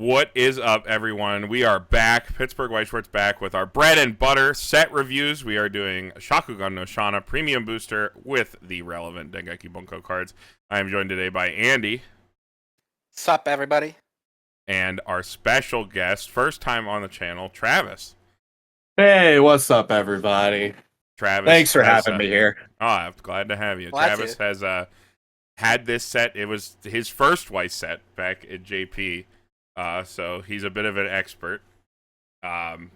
What is up, everyone? We are back. Pittsburgh Weiss Schwarz back with our bread and butter set reviews. We are doing Shakugan no Shana Premium Booster with the relevant Dengeki Bunko cards. I am joined today by Andy. Sup, everybody? And our special guest, first time on the channel, Travis. Hey, what's up, everybody? Travis. Thanks for having me here. Oh, I'm glad to have you. Glad Travis to. has had this set. It was his first Weiss set back at JP. So he's a bit of an expert on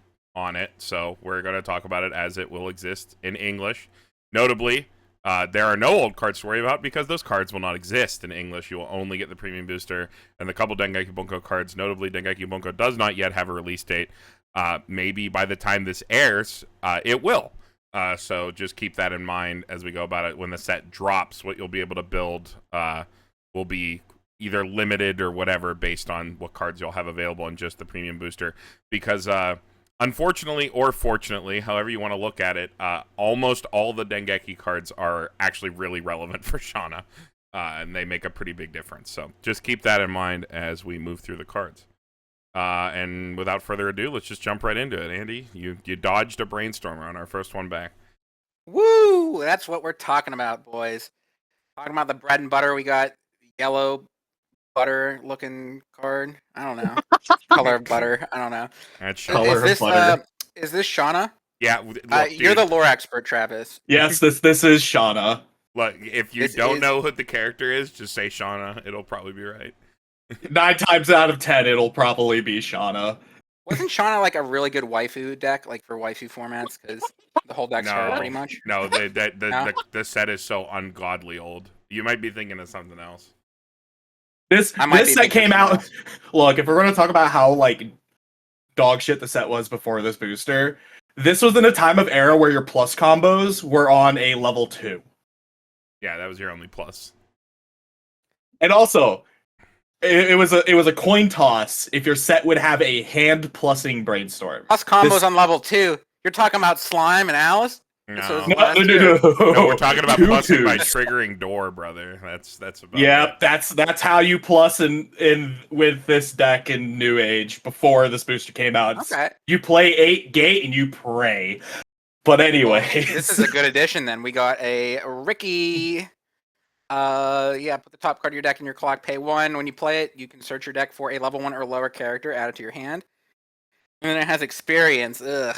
it. So we're going to talk about it as it will exist in English. Notably, there are no old cards to worry about because those cards will not exist in English. You will only get the Premium Booster and the couple Dengeki Bunko cards. Notably, Dengeki Bunko does not yet have a release date. Maybe by the time this airs, it will. So just keep that in mind as we go about it. When the set drops, what you'll be able to build will be either limited or whatever based on what cards you'll have available in just the Premium Booster. Because unfortunately or fortunately, however you want to look at it, almost all the Dengeki cards are actually really relevant for Shana. And they make a pretty big difference. So just keep that in mind as we move through the cards. And without further ado, let's just jump right into it. Andy, you dodged a Brainstormer on our first one back. Woo! That's what we're talking about, boys. Talking about the bread and butter. We got yellow butter looking card. I don't know. Color of butter. I don't know. That's Color of butter. Is this Shana? Yeah, look, You're dude, the lore expert, Travis. Yes, this is Shana. look, if you This don't is- know what the character is, just say Shana. It'll probably be right. 9 times out of 10, it'll probably be Shana. Wasn't Shana like a really good waifu deck, like for waifu formats? Because the whole deck's her, pretty much. No, No? the set is so ungodly old. You might be thinking of something else. This I might be set thinking came of out. something Look, if we're going to talk about how like dog shit the set was before this booster, this was in a time of era where your plus combos were on a level 2. Yeah, that was your only plus. And also, it was a coin toss if your set would have a hand plussing brainstorm. Plus combos This- on level 2. You're talking about Slime and Alice? No, So it's No, last no, year. no. no, we're talking about Two plussing by twos. triggering door, brother. That's about Yep, it. that's how you plus in with this deck in New Age before this booster came out. Okay. You play 8 gate and you pray. But anyway, This is a good addition then. We got a Ricky. Put the top card of your deck in your clock, pay 1. When you play it, you can search your deck for a level 1 or lower character, add it to your hand. And then it has experience. Ugh.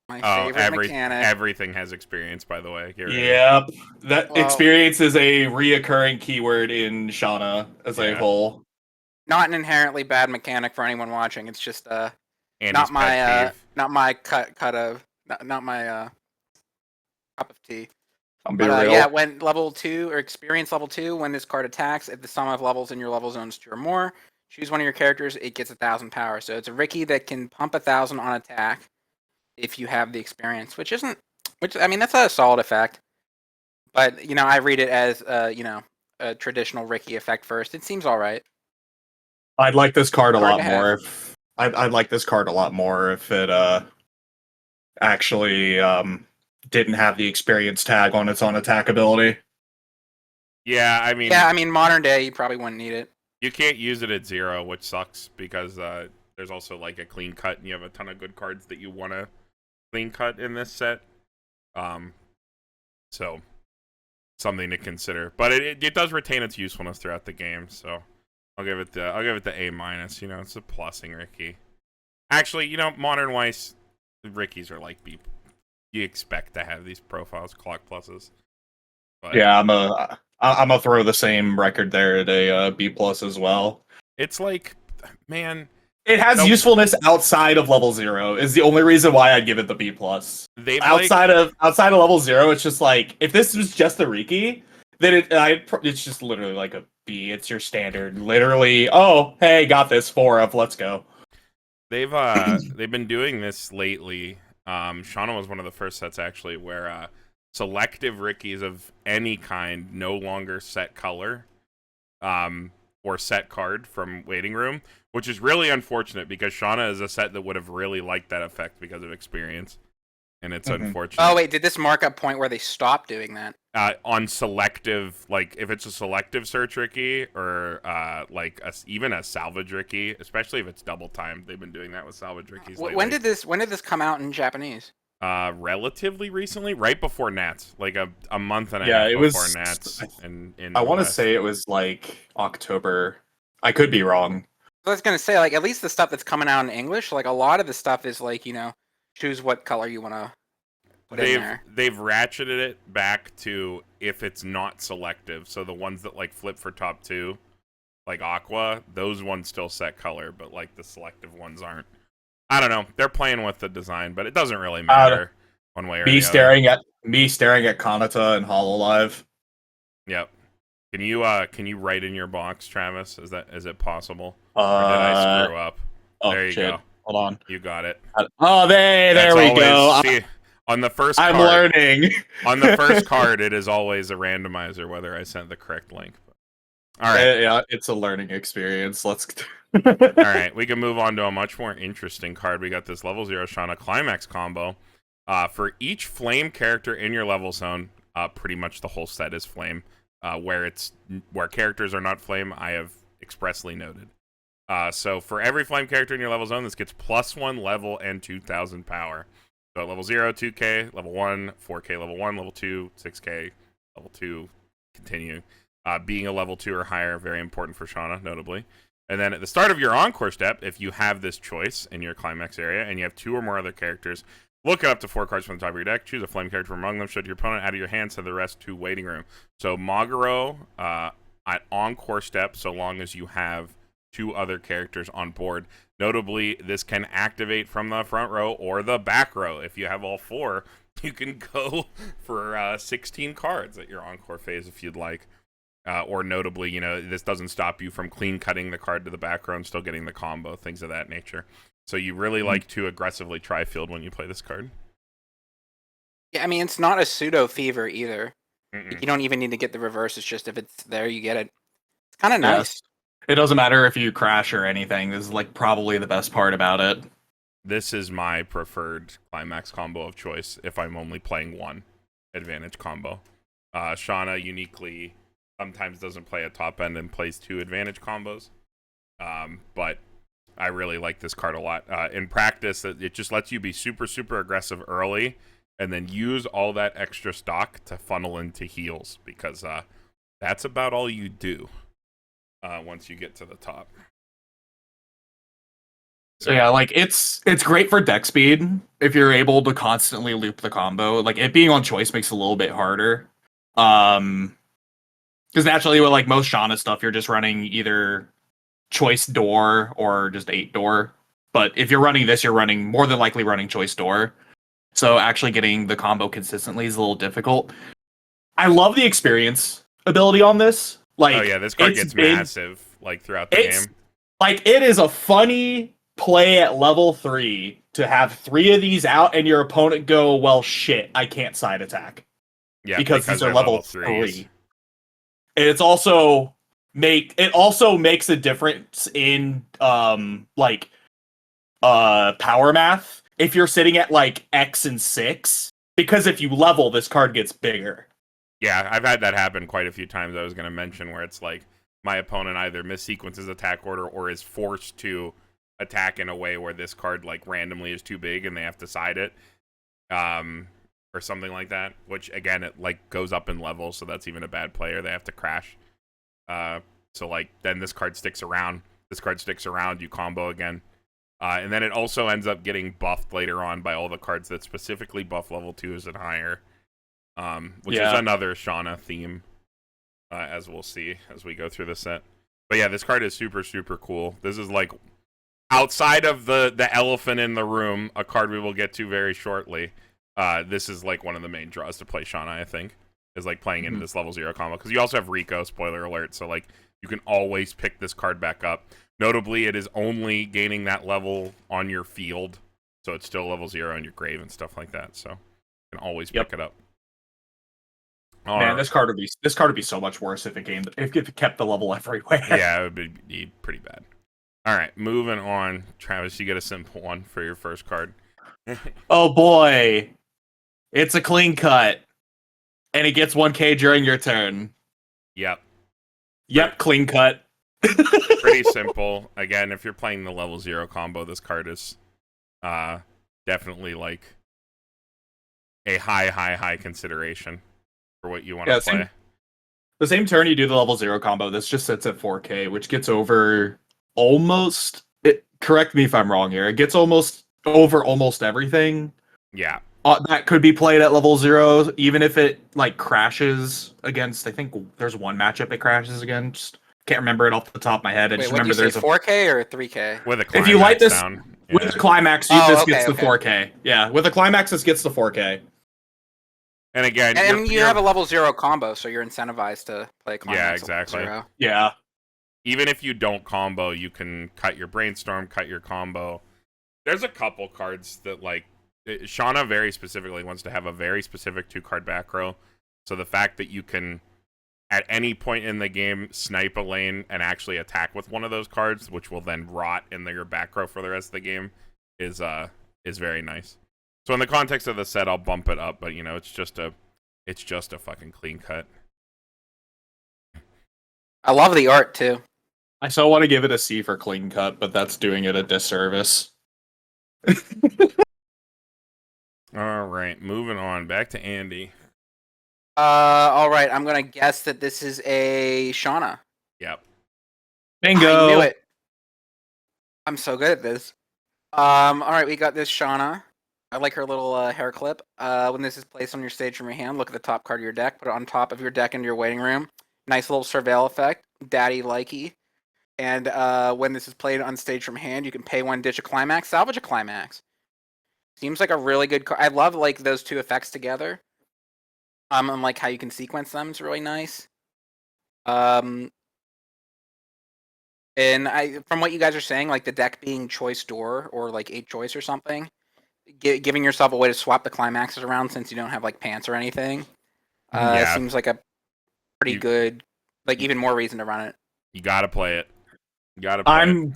My favorite mechanic. Everything has experience, by the way. Get rid of it. Yep, that Well- experience is a reoccurring keyword in Shana as a Yeah. whole. Not an inherently bad mechanic for anyone watching. It's just Andy's not my pet peeve. not my not my cup of tea. I'm being But real. yeah, when level 2 or experience level 2, when this card attacks, if the sum of levels in your level zone is 2 or more, choose one of your characters, it gets 1,000 power. So it's a Ricky that can pump 1,000 on attack if you have the experience, which I mean, that's a solid effect. But, I read it as, a traditional Ricky effect first. It seems all right. I'd like this card a Hard lot to more if I'd like this card a lot more if it actually didn't have the experience tag on its own attack ability. Yeah, I mean, Yeah, I mean, modern day, you probably wouldn't need it. you can't use it at 0, which sucks because there's also like a clean cut, and you have a ton of good cards that you want to clean cut in this set. So something to consider, but it does retain its usefulness throughout the game. So I'll give it the A-. It's a plussing Ricky. Actually, modern Weiss Rickies are like B. You expect to have these profiles, clock pluses. But Yeah, I'm gonna throw the same record there at a B plus as well. it's like, man, It has Nope. usefulness outside of level 0. Is the only reason why I'd give it the B plus. they've Outside of level 0, it's just like if this was just the Riki, then it's just literally like a B. It's your standard, literally. Oh, hey, got this 4 of. Let's go. they've been doing this lately. Shana was one of the first sets actually where selective Rickies of any kind no longer set color or set card from waiting room, which is really unfortunate because Shana is a set that would have really liked that effect because of experience, and it's Mhm. unfortunate. Oh, wait, did this mark up point where they stopped doing that? On selective, like if it's a selective search Ricky or even a salvage Ricky, especially if it's double time. They've been doing that with salvage Rickies lately. When did this come out in Japanese? Relatively recently, right before Nats, like a month and a half before Nats. I want to say it was like October. I could be wrong. I was gonna say, like, at least the stuff that's coming out in English, like a lot of the stuff is like, choose what color you want to put in there. They've ratcheted it back to if it's not selective. So the ones that like flip for top 2, like Aqua, those ones still set color, but like the selective ones aren't. I don't know. They're playing with the design, but it doesn't really matter one way or the other. Me staring at Kanata and Hololive. Yep. Can you write in your box, Travis? Is it possible? Or did I screw up? There you go. Hold on. You got it. Oh, there we go. See, on the first card, I'm learning. On the first card, it is always a randomizer whether I sent the correct link. All right. Yeah, it's a learning experience. Let's. All right, we can move on to a much more interesting card. We got this level 0 Shana Climax combo. For each flame character in your level zone, pretty much the whole set is flame. Where characters are not flame, I have expressly noted. So for every flame character in your level zone, this gets +1 level and 2,000 power. So at level 0, 2k, level 1, 4k, level 1, level 2, 6k, level 2, continue. Being a level 2 or higher, very important for Shana, notably. And then at the start of your Encore step, if you have this choice in your Climax area, and you have 2 or more other characters, look up to 4 cards from the top of your deck, choose a flame character from among them, show to your opponent, out of your hand, send the rest to waiting room. So Maguro, at Encore step, so long as you have 2 other characters on board. Notably, this can activate from the front row or the back row. If you have all 4, you can go for 16 cards at your Encore phase if you'd like. Or notably, this doesn't stop you from clean cutting the card to the back row and still getting the combo, things of that nature. So you really like to aggressively try field when you play this card. Yeah, I mean, it's not a pseudo fever either. You don't even need to get the reverse. It's just if it's there, you get it. It's kind of nice. It doesn't matter if you crash or anything. This is like probably the best part about it. This is my preferred Climax combo of choice if I'm only playing one advantage combo. Shana uniquely sometimes doesn't play a top end and plays 2 advantage combos. But I really like this card a lot. In practice, it just lets you be super, super aggressive early and then use all that extra stock to funnel into heals because that's about all you do once you get to the top. So yeah, like it's great for deck speed if you're able to constantly loop the combo. Like it being on choice makes it a little bit harder. Because naturally with like most Shana stuff, you're just running either choice door or just 8 door. But if you're running this, you're more than likely running choice door. So actually getting the combo consistently is a little difficult. I love the experience ability on this. Like, oh yeah, this card gets massive like throughout the game. Like it is a funny play at level 3 to have 3 of these out and your opponent go, well shit, I can't side attack. Yeah, because these are level 3. And it also makes a difference in power math if you're sitting at like X and 6, because if you level, this card gets bigger. Yeah, I've had that happen quite a few times. I was going to mention where it's like my opponent either missequences attack order or is forced to attack in a way where this card like randomly is too big and they have to side it. Or something like that, which again it like goes up in level, so that's even a bad player. They have to crash. So like then this card sticks around. You combo again, and then it also ends up getting buffed later on by all the cards that specifically buff level 2s and higher, which is another Shana theme, as we'll see as we go through the set. But yeah, this card is super super cool. This is like outside of the elephant in the room, a card we will get to very shortly. This is like one of the main draws to play Shana, I think, is like playing into this level 0 combo. Because you also have Rico, spoiler alert, so like you can always pick this card back up. Notably, it is only gaining that level on your field, so it's still level 0 in your grave and stuff like that. So you can always pick it up. Man, this card would be so much worse if it kept the level everywhere. Yeah, it would be pretty bad. All right, moving on. Travis, you get a simple one for your first card. Oh boy. It's a clean cut. and it gets 1k during your turn. Yep. Yep, clean cut. Pretty simple. Again, if you're playing the level 0 combo, this card is definitely like a high consideration for what you want to play. The same turn you do the level 0 combo, this just sits at 4k, which gets over almost... correct me if I'm wrong here. It gets almost over almost everything. Yeah. That could be played at level 0, even if it like crashes against... I think there's one matchup it crashes against. Can't remember it off the top of my head. I just remember there's 4K or 3K? With a climax if you light this down. with a climax, this gets the 4K. Yeah, with a climax, this gets the 4K. And again, and you have a level 0 combo, so you're incentivized to play climax. Yeah, exactly. Yeah. Even if you don't combo, you can cut your brainstorm, cut your combo. There's a couple cards that like Shana very specifically wants to have a very specific 2-card back row. So the fact that you can at any point in the game snipe a lane and actually attack with one of those cards, which will then rot in your back row for the rest of the game, is very nice. So in the context of the set, I'll bump it up, but it's just a fucking clean cut. I love the art too. I still want to give it a C for clean cut, but that's doing it a disservice. All right, moving on. Back to Andy. All right, I'm gonna guess that this is a Shana. Yep. Bingo. I knew it. I'm so good at this. All right, we got this Shana. I like her little hair clip. When this is placed on your stage from your hand, look at the top card of your deck. Put it on top of your deck into your waiting room. Nice little surveil effect. Daddy likey. And when this is played on stage from hand, you can pay 1, ditch a climax, salvage a climax. Seems like a really good card. I love like those two effects together. And like how you can sequence them is really nice. And from what you guys are saying, like the deck being choice door or like 8 choice or something, giving yourself a way to swap the climaxes around since you don't have like pants or anything, seems like a pretty good, like even more reason to run it. You gotta play it. You gotta play it.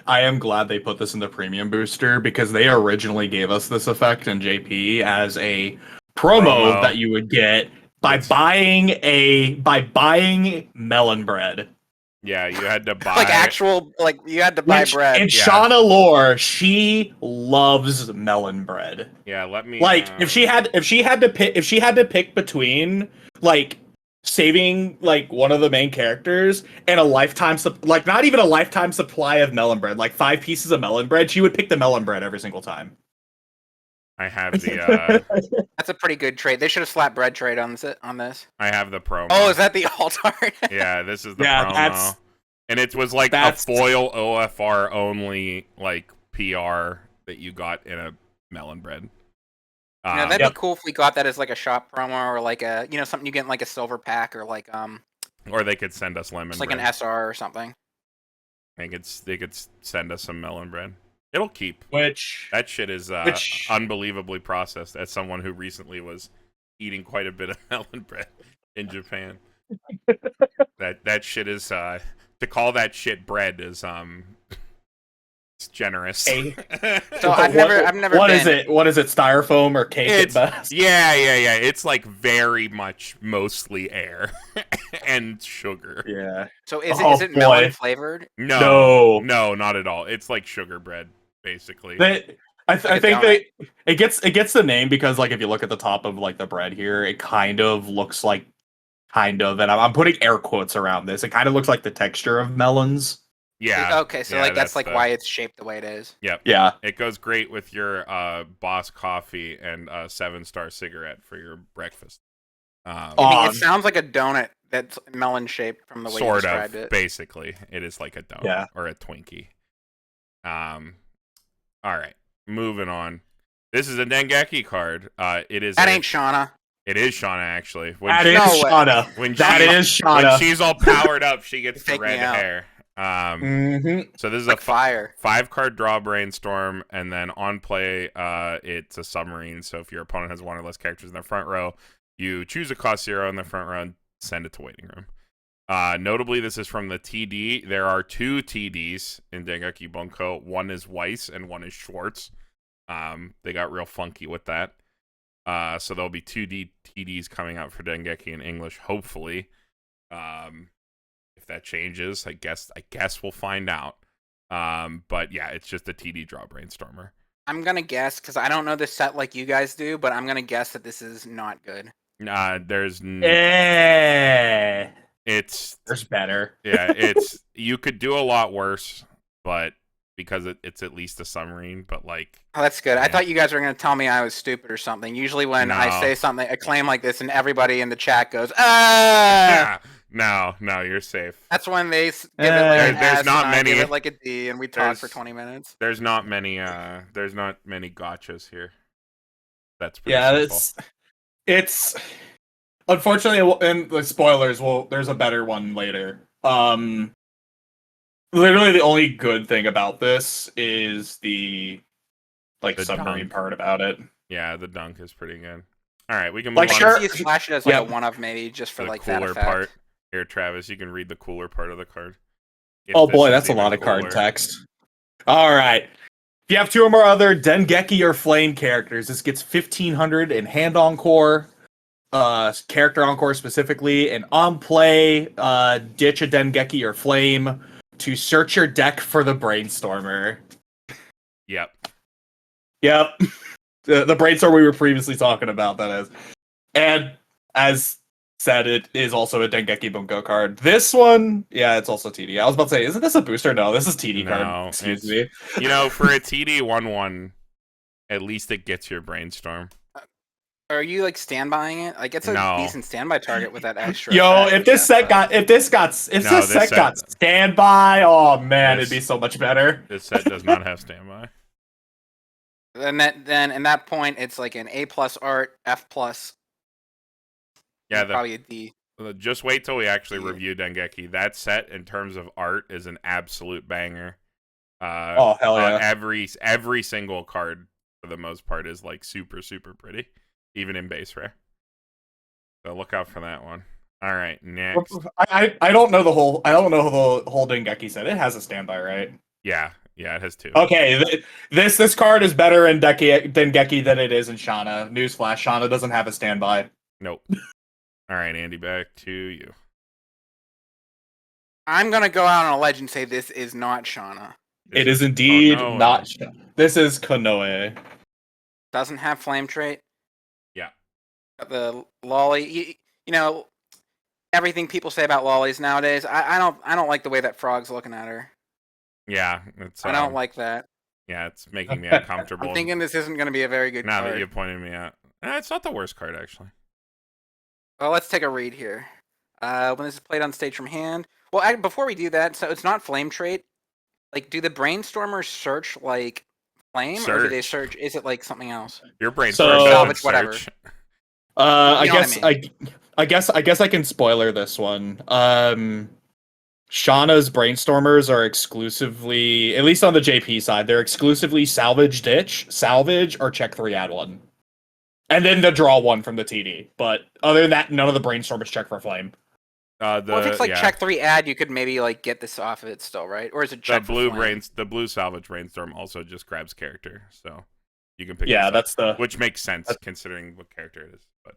I am glad they put this in the premium booster because they originally gave us this effect in JP as a promo that you would get by buying melon bread. Yeah, you had to buy like actual like you had to buy bread. In Shana lore, she loves melon bread. Yeah, let me like if she had to pick between like saving like one of the main characters and a lifetime like not even a lifetime supply of melon bread, like 5 pieces of melon bread, she would pick the melon bread every single time. I have the That's a pretty good trade. They should have slapped bread trade on this. I have the promo. Oh, is that the alt art? Yeah, this is the promo. And it was like a foil OFR only like PR that you got in a melon bread. That'd be cool if we got that as like a shop promo or like a something you get in like a silver pack or like or they could send us lemon bread. Like an SR or something. They could send us some melon bread. It'll keep. That shit is unbelievably processed. As someone who recently was eating quite a bit of melon bread in Japan, that shit is to call that shit bread is it's generous. So I've never. What is it? What is it? Styrofoam or cake at best? Yeah. It's like very much mostly air and sugar. Yeah. So is it melon flavored? No, not at all. It's like sugar bread, basically. I think it gets the name because like if you look at the top of like the bread here, it kind of looks like and I'm putting air quotes around this. It kind of looks like the texture of melons. Yeah. Okay, so like that's like why it's shaped the way it is. Yep. Yeah. It goes great with your Boss coffee and 7-star cigarette for your breakfast. It sounds like a donut that's melon shaped from the way you described it. Basically, it is like a donut or a Twinkie. All right, moving on. This is a Dengeki card. It is. That ain't Shana. It is Shana actually. That is Shana. When she's all powered up, she gets the red hair. So this is like a 5-card draw brainstorm, and then on play, it's a submarine. So if your opponent has 1 or less characters in their front row, you choose a cost 0 in the front row and send it to waiting room. Notably, this is from the TD. There are 2 TDs in Dengeki Bunko. One is Weiss and one is Schwarz. They got real funky with that. So there'll be two TDs coming out for Dengeki in English, hopefully. If that changes, I guess we'll find out. But yeah, it's just a TD draw Brainstormer. I'm gonna guess because I don't know this set like you guys do, but I'm gonna guess that this is not good. There's There's better. Yeah, you could do a lot worse, but because it's at least a submarine, but like Oh, that's good. yeah. I thought you guys were gonna tell me I was stupid or something. Usually when I No. say something, a claim like this, and everybody in the chat goes, "Ah!" No, you're safe. That's when they give it like an There's S not and I give many. it like a D, and we talk for 20 minutes. There's not many gotchas here. That's pretty simple. It's unfortunately, and the spoilers. Well, there's a better one later. Literally, the only good thing about this is the submarine dunk part about it. Yeah, the dunk is pretty good. All right, we can move Like, on. sure. You flash it as like a one of maybe just for the like that cooler effect. part. Here, Travis, you can read the cooler part of the card. Oh boy, that's a lot of card text. All right. If you have two or more other Dengeki or Flame characters, this gets 1,500 in Hand Encore, character Encore specifically, and on play, ditch a Dengeki or Flame to search your deck for the Brainstormer. Yep. The Brainstorm we were previously talking about, that is. And as said, it is also a Dengeki Bunko card. This one, yeah, it's also TD. I was about to say, isn't this a booster? No, this is TD card. Excuse me. For a TD 1/1, at least it gets your Brainstorm. Are you like standbying it? Like it's a decent standby target with that extra. Yo, if this set got standby, oh man, it'd be so much better. This set does not have standby. Then in that point, it's like an A+ art, F+. Yeah, probably a D. Just wait till we actually review Dengeki. That set, in terms of art, is an absolute banger. Oh hell yeah! Every single card, for the most part, is like super super pretty, even in base rare. So look out for that one. All right, next. I don't know the whole Dengeki set. It has a standby, right? Yeah, it has two. Okay, this card is better in Dengeki than it is in Shana. Newsflash: Shana doesn't have a standby. Nope. All right, Andy, back to you. I'm gonna go out on a ledge and say this is not Shana. It is indeed not Shana. This is Konoe. Doesn't have flame trait. Yeah. The lolly, you know, everything people say about lollies nowadays. I don't like the way that frog's looking at her. Yeah, I don't like that. Yeah, it's making me uncomfortable. I'm thinking this isn't going to be a very good now card. that you pointed me out. It's not the worst card, actually. Well, let's take a read here. When this is played on stage from hand. Well, before we do that, so it's not flame trait. Like, do the Brainstormers search like flame, or do they search? Is it like something else? Your Brainstormer salvage whatever. I guess I can spoiler this one. Shana's Brainstormers are exclusively, at least on the JP side, they're exclusively salvage, or check 3, add 1. And then the draw 1 from the TD. But other than that, none of the Brainstormers check for flame. Well, if it's like check 3, add, you could maybe like get this off of it still, right? Or is it check the blue salvage Brainstorm also just grabs character, so you can pick which makes sense considering what character it is. But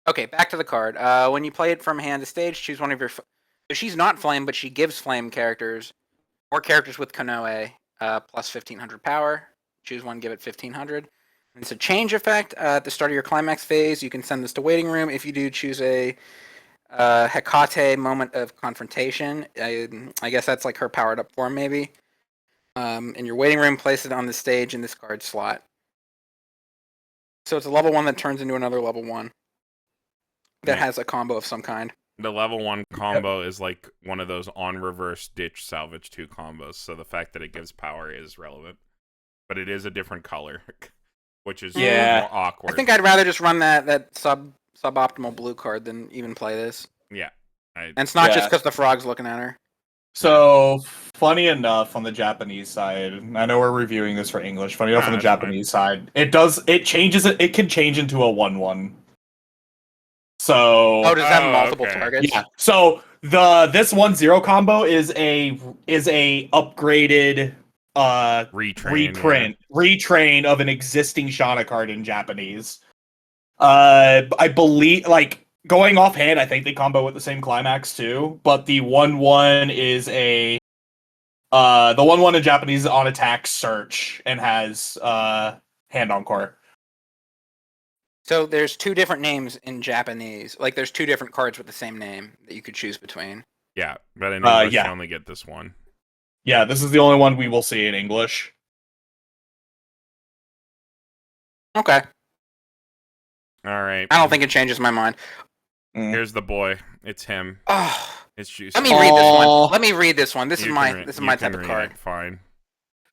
okay, back to the card. When you play it from hand to stage, choose one of your. So she's not flame, but she gives flame characters, or characters with Konoe, plus 1,500 power. Choose one, give it 1,500. And it's a change effect. At the start of your climax phase, you can send this to waiting room. If you do, choose a Hekate moment of confrontation. I guess that's like her powered up form, maybe. In your waiting room, place it on the stage in this card slot. So it's a level 1 that turns into another level 1 that has a combo of some kind. The level 1 combo is like one of those on reverse ditch salvage 2 combos, so the fact that it gives power is relevant. But it is a different color, which is more awkward. I think I'd rather just run that suboptimal blue card than even play this. Yeah. And it's not just because the frog's looking at her. So, funny enough, on the Japanese side, I know we're reviewing this for English. Funny enough, on the Japanese side, it can change into a 1/1. So, does it have multiple targets? Yeah. So this 1/0 combo is a upgraded retrain of an existing Shana card in Japanese. I believe, like, going offhand, I think they combo with the same climax too, but the 1/1 is the 1/1 in Japanese is on attack search and has hand on core. So there's two different names in Japanese. Like there's two different cards with the same name that you could choose between. Yeah, but in English yeah. you only get this one. Yeah, this is the only one we will see in English. Okay. All right. I don't think it changes my mind. Here's the boy. It's him. Oh, It's juicy. let me read this one. Let me read this one. This is my type of card. Fine.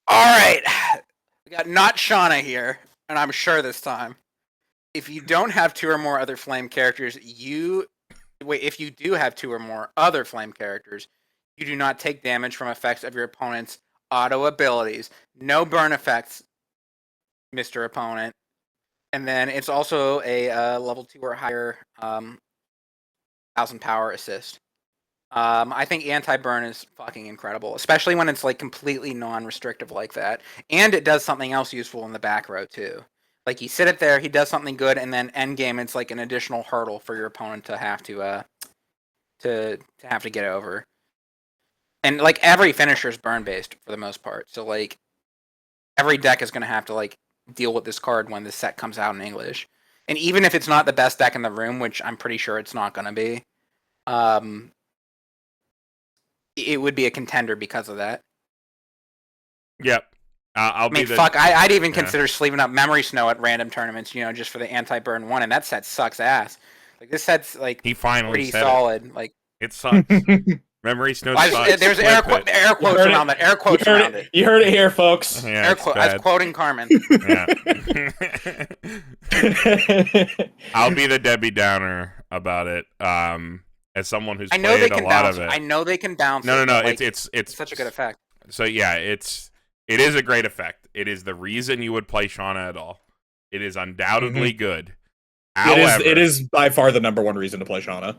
All right. We got not Shana here, and I'm sure this time. If you don't have two or more other flame characters, if you do have two or more other flame characters, you do not take damage from effects of your opponent's auto abilities. No burn effects, Mr. Opponent. And then it's also a level 2 or higher 1000 power assist. I think anti-burn is fucking incredible, especially when it's like completely non-restrictive like that. And it does something else useful in the back row too. Like you sit it there, he does something good, and then end game it's like an additional hurdle for your opponent to have to get over. And like every finisher is burn based for the most part, so like every deck is gonna have to like deal with this card when this set comes out in English. And even if it's not the best deck in the room, which I'm pretty sure it's not gonna be, it would be a contender because of that. Yep. I'd even consider sleeving up Memory Snow at random tournaments, just for the anti-burn one, and that set sucks ass. Like this set's like he finally pretty said solid. It. Like it sucks. Memory Snow sucks. There's air quotes around that. Air quotes around it. You heard it here, folks. Yeah, I was quoting Carmen. Yeah. I'll be the Debbie Downer about it. As someone who's played a lot of it. I know they can bounce. No. Like, it's such a good effect. So yeah, it is a great effect. It is the reason you would play Shana at all. It is undoubtedly good. However, it is by far the number one reason to play Shana.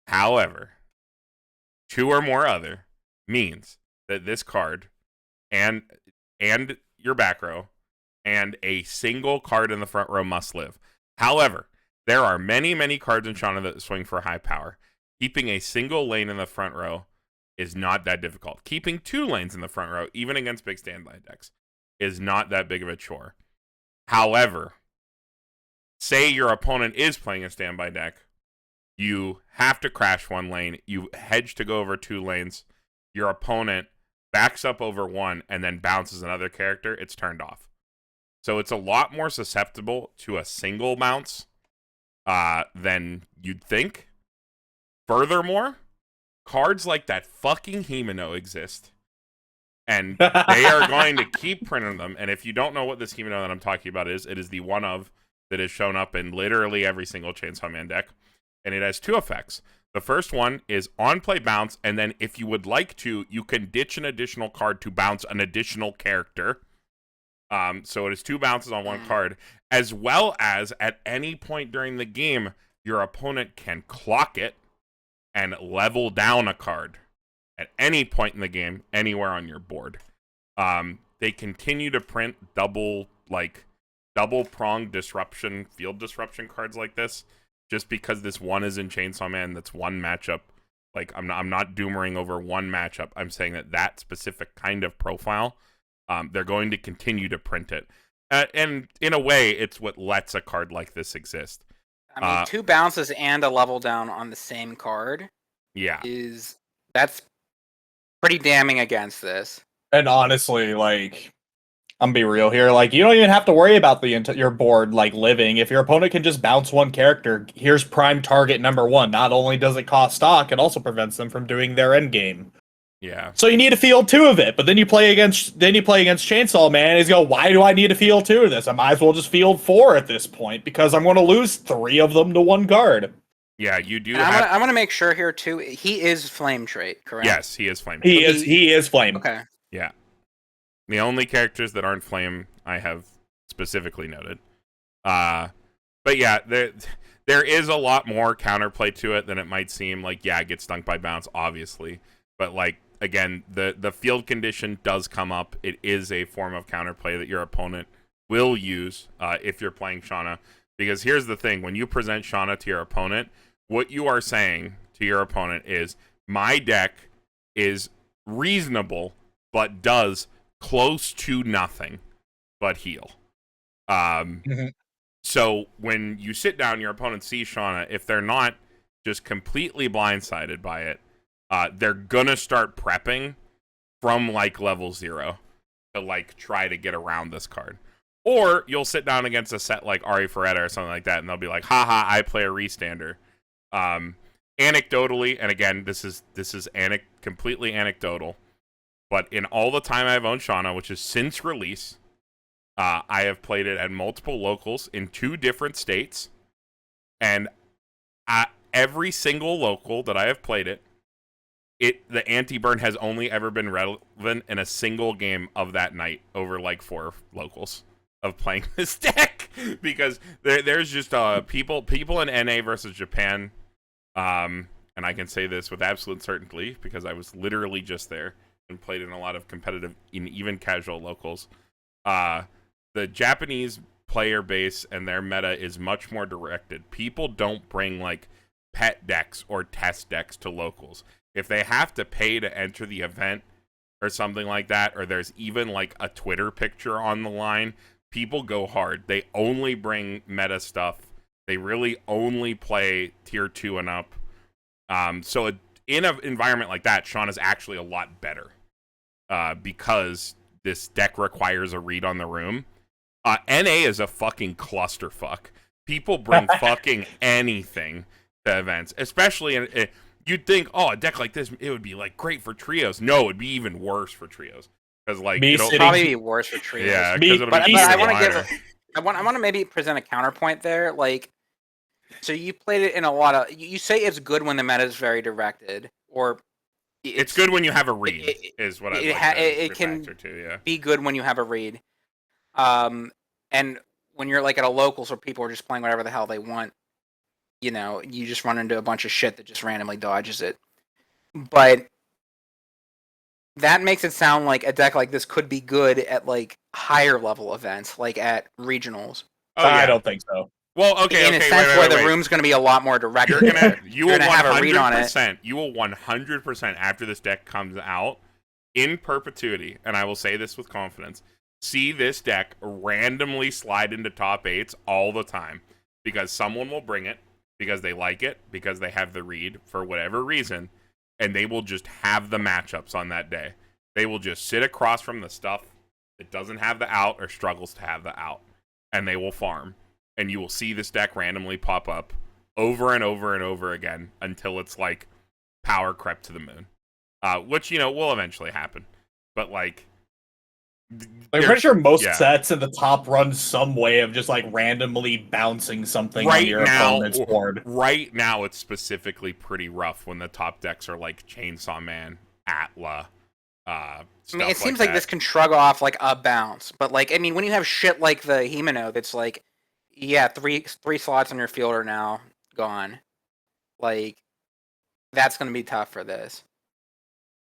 However, two or more other means that this card and your back row and a single card in the front row must live. However, there are many, many cards in Shana that swing for high power. Keeping a single lane in the front row is not that difficult. Keeping two lanes in the front row, even against big standby decks, is not that big of a chore. However, say your opponent is playing a standby deck, you have to crash one lane, you hedge to go over two lanes, your opponent backs up over one and then bounces another character, it's turned off. So it's a lot more susceptible to a single bounce than you'd think. Furthermore, cards like that fucking Himeno exist. And they are going to keep printing them. And if you don't know what this Himeno that I'm talking about is, it is the one of that has shown up in literally every single Chainsaw Man deck. And it has two effects. The first one is on play bounce, and then if you would like to, you can ditch an additional card to bounce an additional character. So it is two bounces on one card, as well as at any point during the game, your opponent can clock it and level down a card at any point in the game, anywhere on your board. They continue to print double-pronged disruption, field disruption cards like this, just because this one is in Chainsaw Man, that's one matchup. Like, I'm not doomering over one matchup. I'm saying that specific kind of profile, they're going to continue to print it. And in a way, it's what lets a card like this exist. I mean, two bounces and a level down on the same card. Yeah. That's pretty damning against this. And honestly, like, I'm gonna be real here. Like, you don't even have to worry about your board like living. If your opponent can just bounce one character, here's prime target number one. Not only does it cost stock, it also prevents them from doing their end game. Yeah. So you need to field two of it, but then you play against Chainsaw Man, and he's go, why do I need to field two of this? I might as well just field four at this point because I'm going to lose three of them to one card. Yeah, you do. I'm going to make sure here too. He is flame trait, correct? Yes, he is flame. He is flame. Okay. Yeah. The only characters that aren't flame I have specifically noted. But yeah, there is a lot more counterplay to it than it might seem. Like, yeah, get stunk by bounce, obviously. But, like, again, the field condition does come up. It is a form of counterplay that your opponent will use if you're playing Shana. Because here's the thing. When you present Shana to your opponent, what you are saying to your opponent is, my deck is reasonable, but does close to nothing but heal. So when you sit down, your opponent sees Shana. If they're not just completely blindsided by it, they're gonna start prepping from like level 0 to like try to get around this card. Or you'll sit down against a set like Ari Ferretta or something like that, and they'll be like, haha, I play a restander. Anecdotally, and again, this is completely anecdotal, but in all the time I've owned Shana, which is since release, I have played it at multiple locals in 2 different states, and every single local that I have played it, the anti-burn has only ever been relevant in a single game of that night over like 4 locals of playing this deck, because there's just people in NA versus Japan, and I can say this with absolute certainty because I was literally just there and played in a lot of competitive, even casual locals. The Japanese player base and their meta is much more directed. People don't bring like pet decks or test decks to locals. If they have to pay to enter the event or something like that, or there's even like a Twitter picture on the line, people go hard. They only bring meta stuff. They really only play tier 2 and up. So in an environment like that, Sean is actually a lot better because this deck requires a read on the room. NA is a fucking clusterfuck. People bring fucking anything to events, especially you'd think, oh, a deck like this, it would be like great for trios. No, it'd be even worse for trios because like it'll probably be worse for trios. Yeah, but I want to maybe present a counterpoint there. Like, so you played it in a lot of. You say it's good when the meta is very directed, or it's good when you have a read. Is what it can be good when you have a read. And when you're like at a locals where people are just playing whatever the hell they want, you know, you just run into a bunch of shit that just randomly dodges it. But that makes it sound like a deck like this could be good at like higher level events, like at regionals. Oh, yeah. I don't think so. Well, okay, in a sense where the room's going to be a lot more direct. You will 100%. Have a read on it. You will 100% after this deck comes out in perpetuity, and I will say this with confidence. See this deck randomly slide into top 8s all the time because someone will bring it because they like it, because they have the read for whatever reason, and they will just have the matchups on that day. They will just sit across from the stuff that doesn't have the out or struggles to have the out, and they will farm. And you will see this deck randomly pop up over and over and over again until it's like power crept to the moon, which, you know, will eventually happen. But like, I'm pretty sure most sets in the top run some way of just like randomly bouncing something on your opponent's board. Right now, it's specifically pretty rough when the top decks are like Chainsaw Man, Atla. I mean, it seems like this can shrug off like a bounce, but like, I mean, when you have shit like the Himeno that's like, yeah, three slots on your field are now gone. Like, that's going to be tough for this.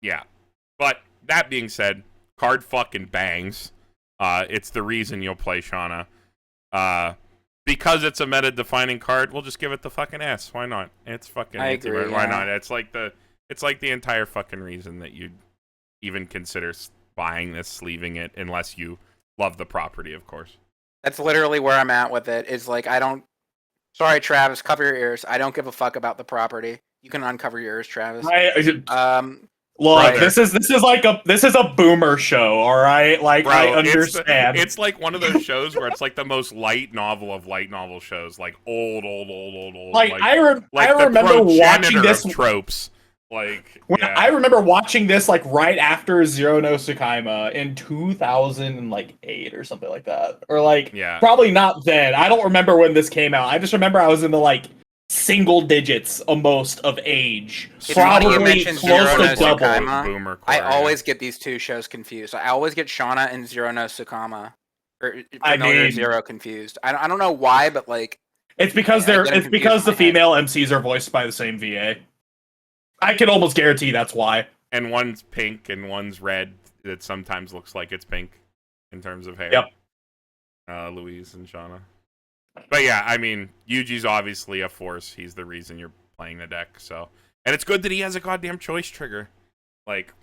Yeah, but that being said, card fucking bangs. It's the reason you'll play Shana. Because it's a meta-defining card, we'll just give it the fucking S. Why not? It's fucking. I agree. Why not? It's like the entire fucking reason that you'd even consider buying this, sleeving it, unless you love the property, of course. That's literally where I'm at with it. Is like, I don't. Sorry, Travis. Cover your ears. I don't give a fuck about the property. You can uncover your ears, Travis. Look, brother. This is a boomer show, all right? Like, bro, I understand. It's like one of those shows where it's like the most light novel of light novel shows, like old. Like I remember watching this tropes. Like I remember watching this like right after Zero no Tsukaima in 2008 or something like that, or like probably not then. I don't remember when this came out. I just remember I was in the like single digits almost of age. Probably close to double. I always get these two shows confused. I always get Shana and Zero no Tsukama. Or Familiar Zero confused. I don't know why, but like it's because the female MCs are voiced by the same VA. I can almost guarantee that's why. and one's pink and one's red. That sometimes looks like it's pink in terms of hair. Yep. Louise and Shana. But yeah, I mean, Yuji's obviously a force. He's the reason you're playing the deck. So, and it's good that he has a goddamn choice trigger. Like,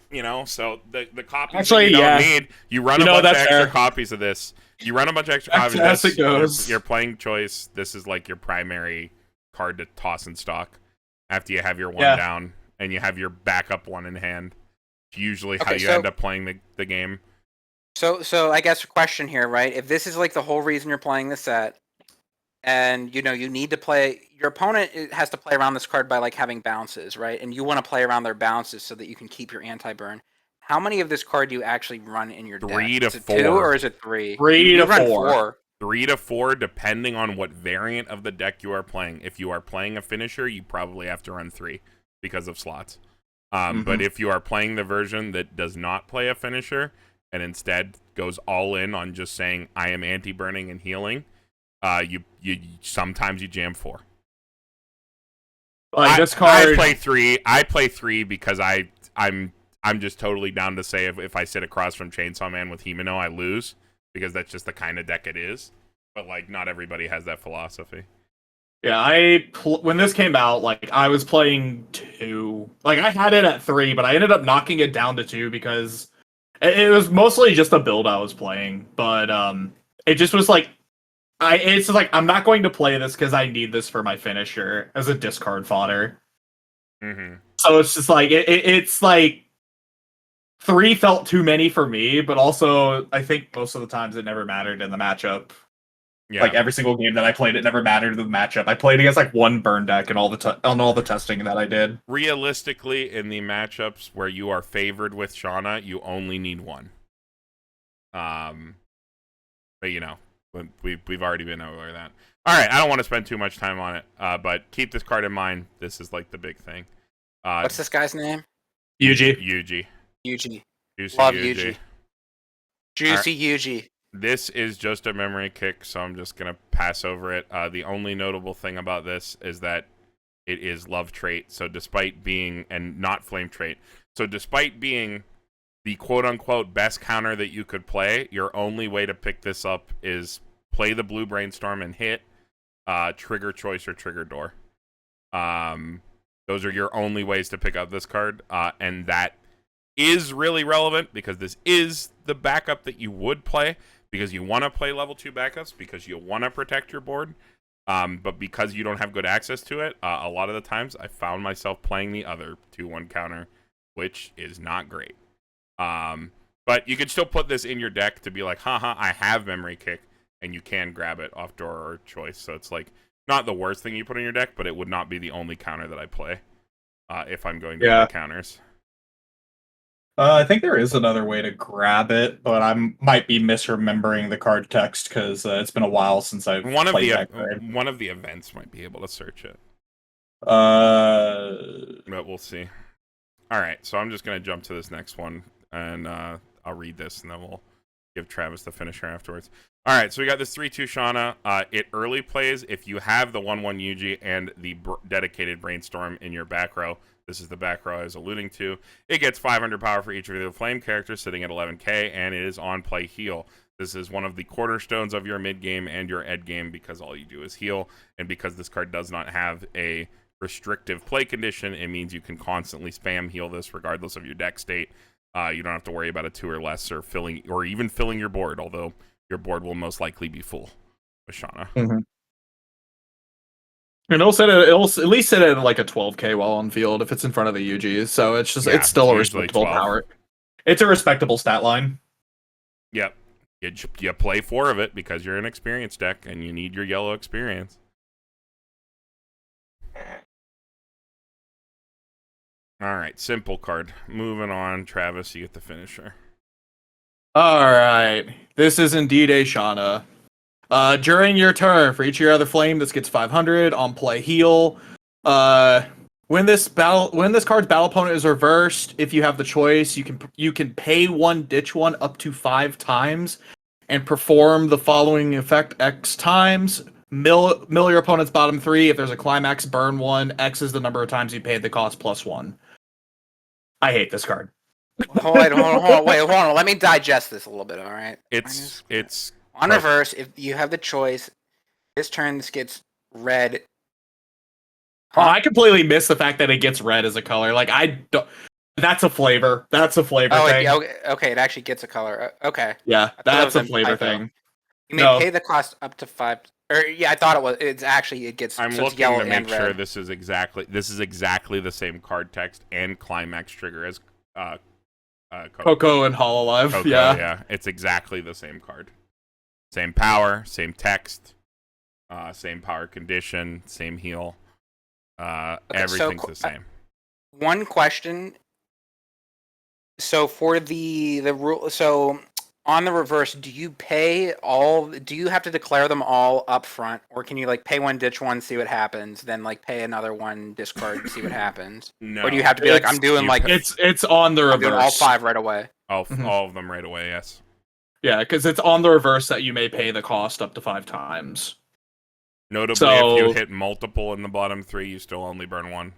so the copies Actually, you don't need, you run a bunch of extra copies of this. You run a bunch of extra copies of this. It goes. You're playing choice. This is like your primary card to toss in stock after you have your one down and you have your backup one in hand. It's usually how you end up playing the game. So I guess a question here, right? If this is like the whole reason you're playing the set, and you need to play, your opponent has to play around this card by like having bounces, right? And you want to play around their bounces so that you can keep your anti-burn. How many of this card do you actually run in your deck? 3 to 4. 2 or is it 3? 3 to 4. 4. 3 to 4, depending on what variant of the deck you are playing. If you are playing a finisher, you probably have to run 3 because of slots. But if you are playing the version that does not play a finisher and instead goes all in on just saying I am anti-burning and healing, you sometimes you jam 4. Like this card, I play 3. I play 3 because I'm just totally down to say if I sit across from Chainsaw Man with Himeno, I lose because that's just the kind of deck it is. But like, not everybody has that philosophy. Yeah, when this came out, like I was playing 2. Like I had it at 3, but I ended up knocking it down to 2 because it was mostly just a build I was playing. But it just was like it's like I'm not going to play this because I need this for my finisher as a discard fodder. Mm-hmm. So it's just like it's like 3 felt too many for me, but also I think most of the times it never mattered in the matchup. Yeah. Like every single game that I played, it never mattered in the matchup. I played against like one burn deck and on all the testing that I did. Realistically, in the matchups where you are favored with Shana, you only need 1. But we've already been over that. All right, I don't want to spend too much time on it, but keep this card in mind. This is like the big thing. What's this guy's name? Yuji. Yuji. Juicy Love Yuji. Juicy Yuji. This is just a memory kick, so I'm just going to pass over it. The only notable thing about this is that it is love trait, so despite being, and not flame trait, so despite being the quote-unquote best counter that you could play, your only way to pick this up is play the blue brainstorm and hit, trigger choice or trigger door. Those are your only ways to pick up this card, and that is really relevant because this is the backup that you would play because you want to play level 2 backups because you want to protect your board, but because you don't have good access to it, a lot of the times I found myself playing the other 2-1 counter, which is not great. But you can still put this in your deck to be like, haha, I have memory kick, and you can grab it off door or choice. So it's like not the worst thing you put in your deck, but it would not be the only counter that I play if I'm going to get counters. I think there is another way to grab it, but I might be misremembering the card text because it's been a while since I've played that card. One of the events might be able to search it. But we'll see. All right, so I'm just going to jump to this next one, and I'll read this, and then we'll give Travis the finisher afterwards. All right, so we got this 3-2 Shana. It early plays if you have the 1-1 Yuji and the dedicated Brainstorm in your back row. This is the back row I was alluding to. It gets 500 power for each of the flame characters, sitting at 11k, and it is on play heal. This is one of the cornerstones of your mid game and your ed game because all you do is heal, and because this card does not have a restrictive play condition, it means you can constantly spam heal this regardless of your deck state. You don't have to worry about a 2 or less or even filling your board, although your board will most likely be full with Shana. Mm-hmm. And it'll at least sit at like a 12k while on field if it's in front of the UGs. So it's just it's still a respectable power. It's a respectable stat line. Yep. You play 4 of it because you're an experienced deck and you need your yellow experience. All right, simple card. Moving on, Travis, you get the finisher. All right, this is indeed a Shana. During your turn, for each of your other flame, this gets 500 on play heal. When this card's battle opponent is reversed, if you have the choice, you can pay 1, ditch 1 up to 5 times, and perform the following effect X times. Mill your opponent's bottom 3. If there's a climax, burn 1. X is the number of times you paid the cost plus 1. I hate this card. Hold on, wait, hold on. Let me digest this a little bit, all right? It's on reverse. If you have the choice, this turn this gets red. Oh, I completely missed the fact that it gets red as a color. Like I don't. That's a flavor. That's a flavor thing. Okay, it actually gets a color. Okay. Yeah, that's a flavor thing. You may pay the cost up to 5. Or yeah, I thought it was. It's actually it gets. I'm so looking yellow to make and sure red. this is exactly the same card text and climax trigger as Coco and Hololive. Coco, yeah, it's exactly the same card. Same power, same text, same power condition, same heal. Everything's the same. One question. So for the rule, so on the reverse, do you have to declare them all up front, or can you like pay one, ditch one, see what happens, then like pay another one, discard, and see what happens? No. Or do you have to be like, I'm doing like it's on the reverse. I'm doing all 5 right away. All of them right away. Yes. Yeah, because it's on the reverse that you may pay the cost up to 5 times. Notably, if you hit multiple in the bottom 3, you still only burn 1.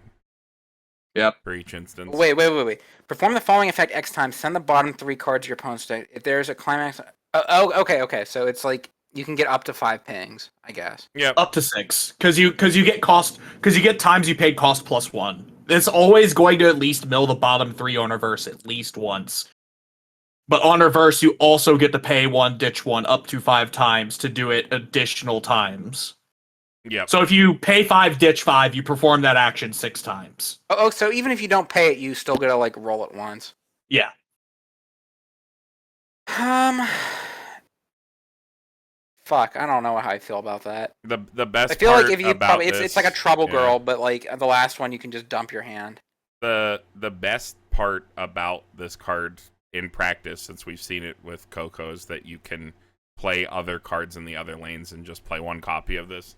Yep. For each instance. Wait. Perform the following effect X times. Send the bottom 3 cards to your opponent's deck. If there's a climax. Okay. So it's like you can get up to 5 pings, I guess. Yeah. Up to 6, because you get times you paid cost plus 1. It's always going to at least mill the bottom 3 on reverse at least once. But on reverse, you also get to pay 1, ditch 1 up to 5 times to do it additional times. Yeah. So if you pay 5, ditch 5, you perform that action 6 times. So even if you don't pay it, you still get to like roll it once. Yeah. Fuck, I don't know how I feel about that. The best. I feel part like if you about it's like a trouble girl, but like the last one, you can just dump your hand. The best part about this card in practice, since we've seen it with Coco, is that you can play other cards in the other lanes and just play one copy of this,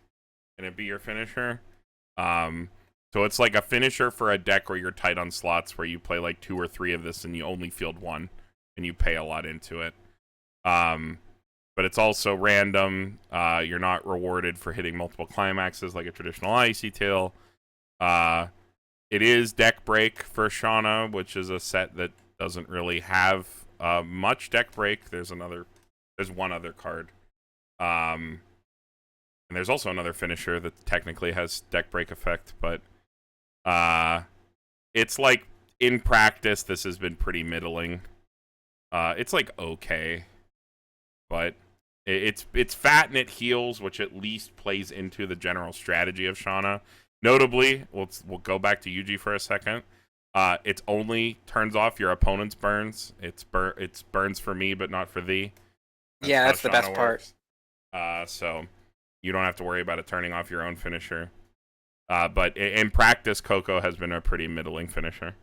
and it be your finisher. So it's like a finisher for a deck where you're tight on slots, where you play like 2 or 3 of this and you only field 1, and you pay a lot into it. But it's also random. You're not rewarded for hitting multiple climaxes like a traditional Icy Tail. It is deck break for Shana, which is a set that doesn't really have much deck break. There's one other card. And there's also another finisher that technically has deck break effect, but it's like in practice this has been pretty middling. It's like okay, but it's fat and it heals, which at least plays into the general strategy of Shana. Notably, we'll go back to Yuji for a second. It only turns off your opponent's burns. It's burns for me, but not for thee. That's the best part. So you don't have to worry about it turning off your own finisher. But in practice, Coco has been a pretty middling finisher.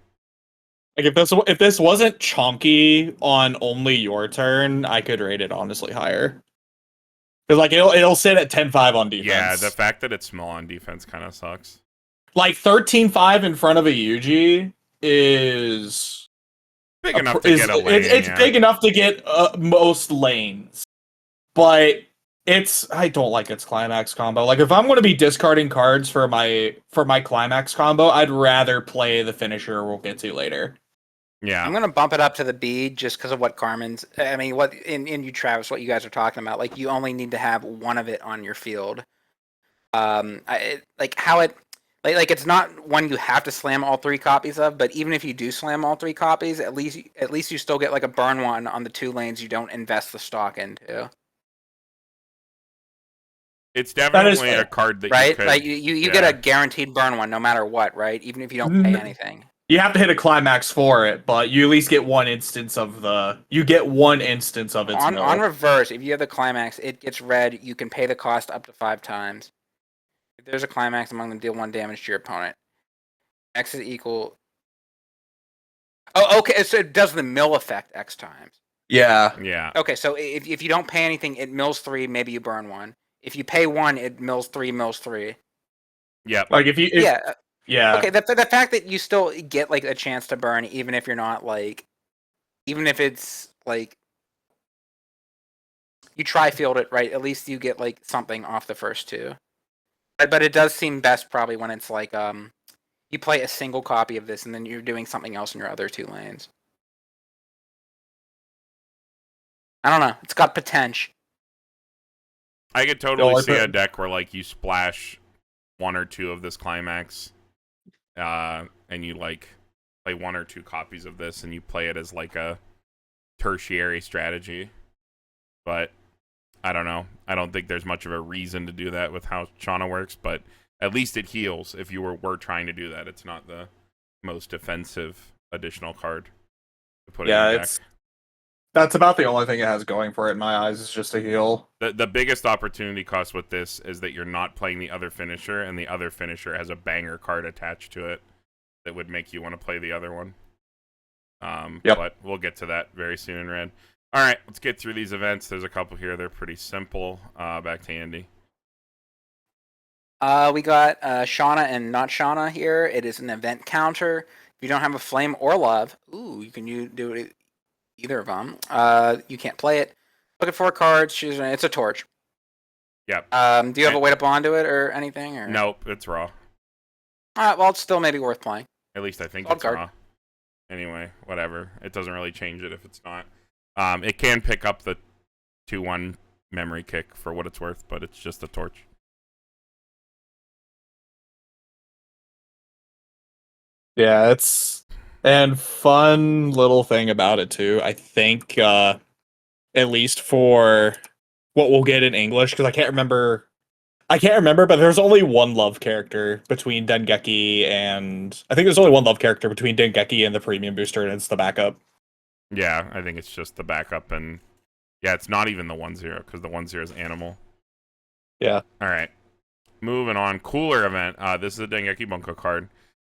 Like if this wasn't chonky on only your turn, I could rate it honestly higher. Because like it'll sit at 10-5 on defense. Yeah, the fact that it's small on defense kind of sucks. Like 13-5 in front of a Yuji is big enough to get a lane. It's big enough to get most lanes, but I don't like its climax combo. Like if I'm going to be discarding cards for my climax combo, I'd rather play the finisher we'll get to later. Yeah, I'm gonna bump it up to the B just because of what Carmen's. I mean, what in you, Travis, what you guys are talking about. Like you only need to have one of it on your field. It's not one you have to slam all 3 copies of, but even if you do slam all 3 copies, at least you still get like a burn one on the 2 lanes you don't invest the stock into. It's definitely a card that right? You could, like you get a guaranteed burn one no matter what, right? Even if you don't pay anything. You have to hit a climax for it, but you at least get one instance of its on reverse. If you have the climax, it gets red. You can pay the cost up to 5 times. If there's a climax among them, deal 1 damage to your opponent. X is equal. Oh, okay. So it does the mill effect X times. Yeah. Okay, so if you don't pay anything, it mills 3. Maybe you burn 1. If you pay 1, it mills 3. Yep. Like Yeah. Okay, the fact that you still get like a chance to burn, even if you're not like, even if it's like you try field it right, at least you get like something off the first 2. But it does seem best probably when it's like You play a single copy of this, and then you're doing something else in your other 2 lanes. I don't know. It's got potential. I could totally see a deck where like you splash 1 or 2 of this climax, and you like play 1 or 2 copies of this, and you play it as like a tertiary strategy. But I don't know. I don't think there's much of a reason to do that with how Shana works, but at least it heals if you were trying to do that. It's not the most defensive additional card to put in your deck. That's about the only thing it has going for it in my eyes, is just a heal. The biggest opportunity cost with this is that you're not playing the other finisher, and the other finisher has a banger card attached to it that would make you want to play the other one. But we'll get to that very soon in Red. All right, let's get through these events. There's a couple here. They're pretty simple. Back to Andy. We got Shana and not Shana here. It is an event counter. If you don't have a flame or love, you can do it either of them. You can't play it. Look at 4 cards. Choose. It's a torch. Yep. Do you have a way to bond to it or anything? Or? Nope, it's raw. Well, it's still maybe worth playing. At least I think Odd it's card. raw. Anyway, whatever. It doesn't really change it if it's not. It can pick up the 2/1 memory kick for what it's worth, but it's just a torch. Yeah, it's and fun little thing about it too. I think at least for what we'll get in English, because I can't remember, but there's only one love character between Dengeki and I think there's only one love character between Dengeki and the Premium Booster, and it's the backup. Yeah, I think it's just the backup, and yeah, it's not even the 1/0 because the 1/0 is animal. Yeah. All right, moving on. Cooler event. This is a Dengeki Bunko card.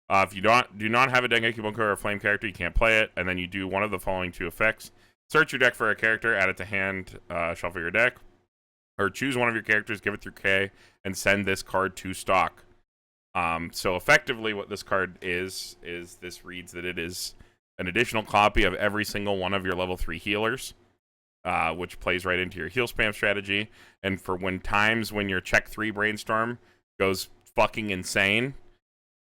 If you do not have a Dengeki Bunko or a flame character, you can't play it, and then you do one of the following 2 effects: search your deck for a character, add it to hand, shuffle your deck, or choose one of your characters, give it through K, and send this card to stock. So effectively, what this card is this reads that it is an additional copy of every single one of your level 3 healers, which plays right into your heal spam strategy. And for when your check 3 brainstorm goes fucking insane,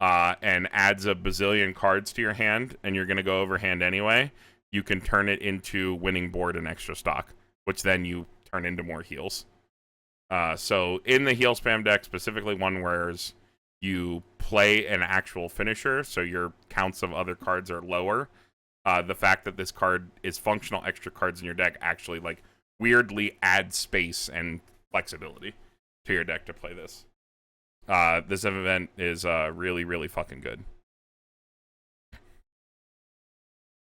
and adds a bazillion cards to your hand, and you're going to go overhand anyway, you can turn it into winning board and extra stock, which then you turn into more heals. So in the heal spam deck, specifically one where you play an actual finisher, so your counts of other cards are lower, the fact that this card is functional extra cards in your deck actually like weirdly adds space and flexibility to your deck to play this. This event is really, really fucking good.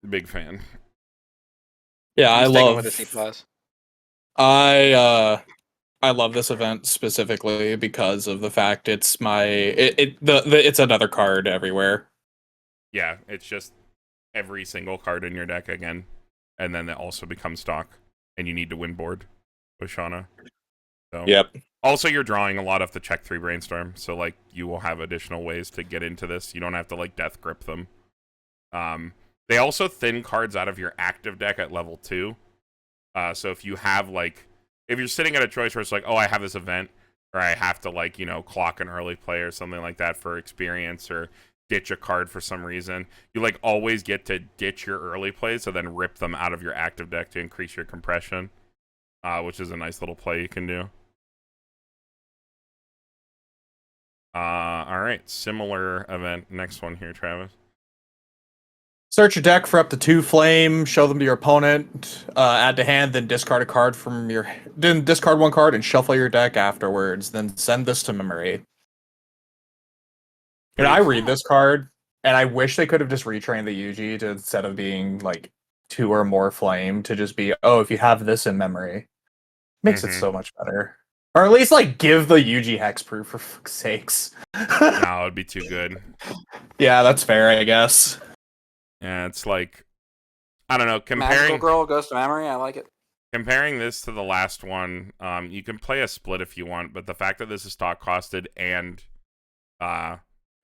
Big fan. Yeah, I'm sticking with a C+. I love this event specifically because of the fact it's it's another card everywhere. Yeah, it's just every single card in your deck again, and then it also becomes stock, and you need to win board with Shana. So. Yep. Also, you're drawing a lot off the check 3 brainstorm, so like you will have additional ways to get into this. You don't have to like death grip them. They also thin cards out of your active deck at level 2. So if you have if you're sitting at a choice where it's like, oh, I have this event, or I have to clock an early play or something like that for experience, or ditch a card for some reason, you always get to ditch your early plays, so then rip them out of your active deck to increase your compression, which is a nice little play you can do. All right, similar event. Next one here, Travis. Search your deck for up to 2 flame, show them to your opponent, add to hand, then discard discard 1 card and shuffle your deck afterwards, then send this to memory. And I read this card, and I wish they could have just retrained the Yuji to, instead of being 2 or more flame, to just be, oh, if you have this in memory. Makes it so much better. Or at least give the Yuji hexproof for fuck's sakes. No, it'd be too good. Yeah, that's fair, I guess. Yeah, it's I don't know. Magical Girl goes to memory. I like it. Comparing this to the last one, you can play a split if you want, but the fact that this is stock costed and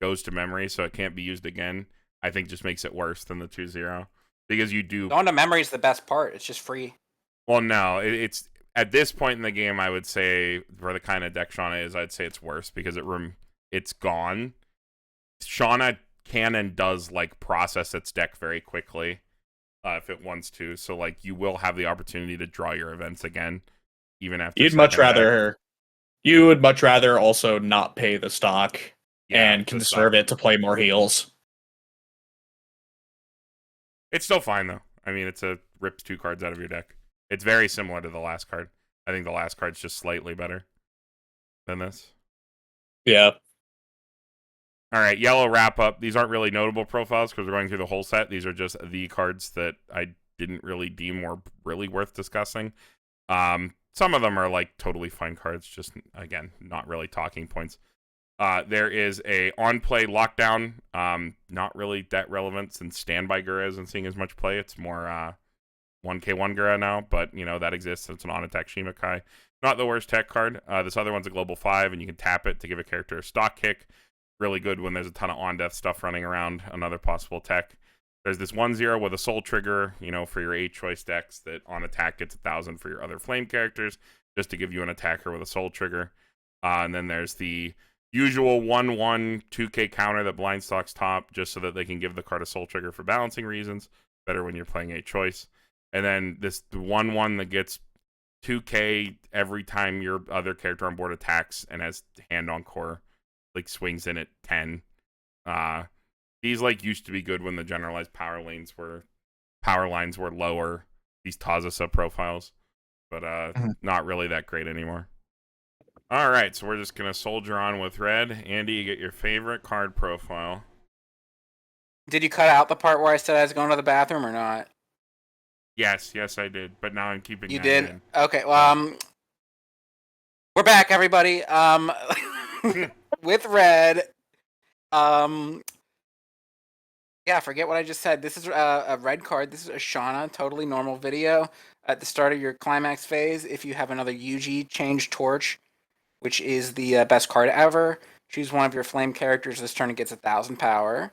goes to memory, so it can't be used again, I think just makes it worse than the 2/0, because you do going to memory is the best part. It's just free. Well, no, it's at this point in the game, I would say for the kind of deck Shana is, I'd say it's worse because it's gone. Shana can and does like process its deck very quickly if it wants to. So like you will have the opportunity to draw your events again, even after. You would much rather also not pay the stock and conserve it to play more heals. It's still fine though. I mean, rips 2 cards out of your deck. It's very similar to the last card. I think the last card's just slightly better than this. Yeah. All right, yellow wrap up. These aren't really notable profiles because we're going through the whole set. These are just the cards that I didn't really deem were really worth discussing. Some of them are like totally fine cards, just again, not really talking points. There is a on-play lockdown. Not really that relevant since Standby Gura isn't seeing as much play. It's more 1k1 Gura now, but that exists. It's an on-attack Shimakai. Not the worst tech card. This other one's a global 5, and you can tap it to give a character a stock kick. Really good when there's a ton of on-death stuff running around. Another possible tech. There's this 1/0 with a soul trigger, for your 8-choice decks that on attack gets 1,000 for your other flame characters, just to give you an attacker with a soul trigger. And then there's the usual 1/1 2k counter that blind stocks top, just so that they can give the card a soul trigger for balancing reasons. Better when you're playing 8-choice. And then the 1/1 that gets 2k every time your other character on board attacks and has hand on core, like swings in at 10. These used to be good when the generalized power lines were lower. These Taza profiles, but not really that great anymore. All right, so we're just gonna soldier on with red. Andy, you get your favorite card profile. Did you cut out the part where I said I was going to the bathroom or not? Yes, I did. But now I'm keeping. You that did? in. Okay. Well, we're back, everybody. With red. Yeah, forget what I just said. This is a red card. This is a Shana, totally normal video. At the start of your climax phase, if you have another Yuji, change Torch, which is the best card ever. Choose one of your flame characters. This turn it gets 1,000 power.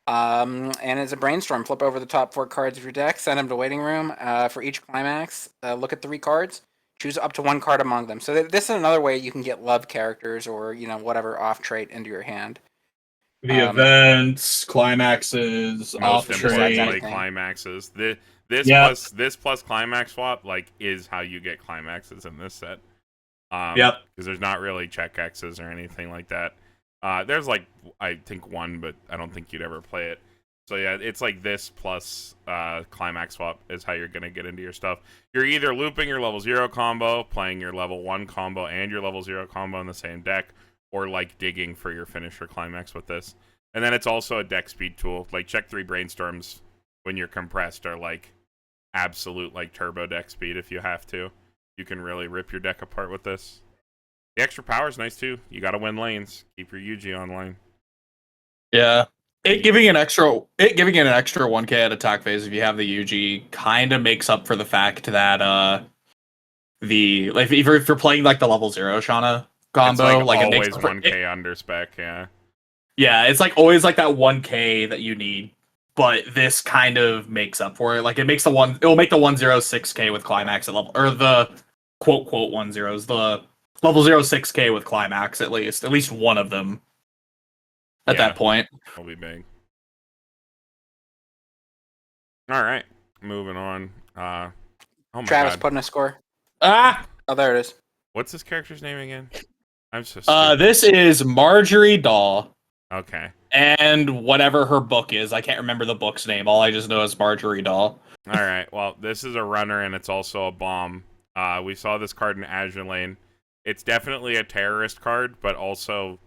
And it's a brainstorm. Flip over the top 4 cards of your deck, send them to waiting room. For each climax, look at 3 cards. Choose up to 1 card among them. So this is another way you can get love characters or whatever off trait into your hand. The events, climaxes, off trade, climaxes. This plus climax swap is how you get climaxes in this set. Because there's not really check X's or anything like that. There's I think 1, but I don't think you'd ever play it. So yeah, it's this plus climax swap is how you're gonna get into your stuff. You're either looping your level 0 combo, playing your level 1 combo and your level 0 combo in the same deck, or digging for your finisher climax with this. And then it's also a deck speed tool. Check 3 brainstorms when you're compressed are absolute turbo deck speed if you have to. You can really rip your deck apart with this. The extra power is nice too. You gotta win lanes. Keep your Yuji online. Yeah. It giving an extra 1k at attack phase if you have the Yuji kind of makes up for the fact that if you're playing the level 0 Shana combo, it's it makes 1k under spec, yeah. Yeah, it's always that 1k that you need, but this kind of makes up for it. It makes it will make the 106k with climax at level, or the quote 10s, the level 06k with climax at least one of them at that point. Will be big. All right, moving on. Oh my Travis God. putting a score. Oh, there it is. What's this character's name again? I'm so stupid. This is Marjorie Daw. Okay. And whatever her book is, I can't remember the book's name. All I just know is Marjorie Daw. All right. Well, this is a runner and it's also a bomb. We saw this card in Azure Lane. It's definitely a terrorist card, but also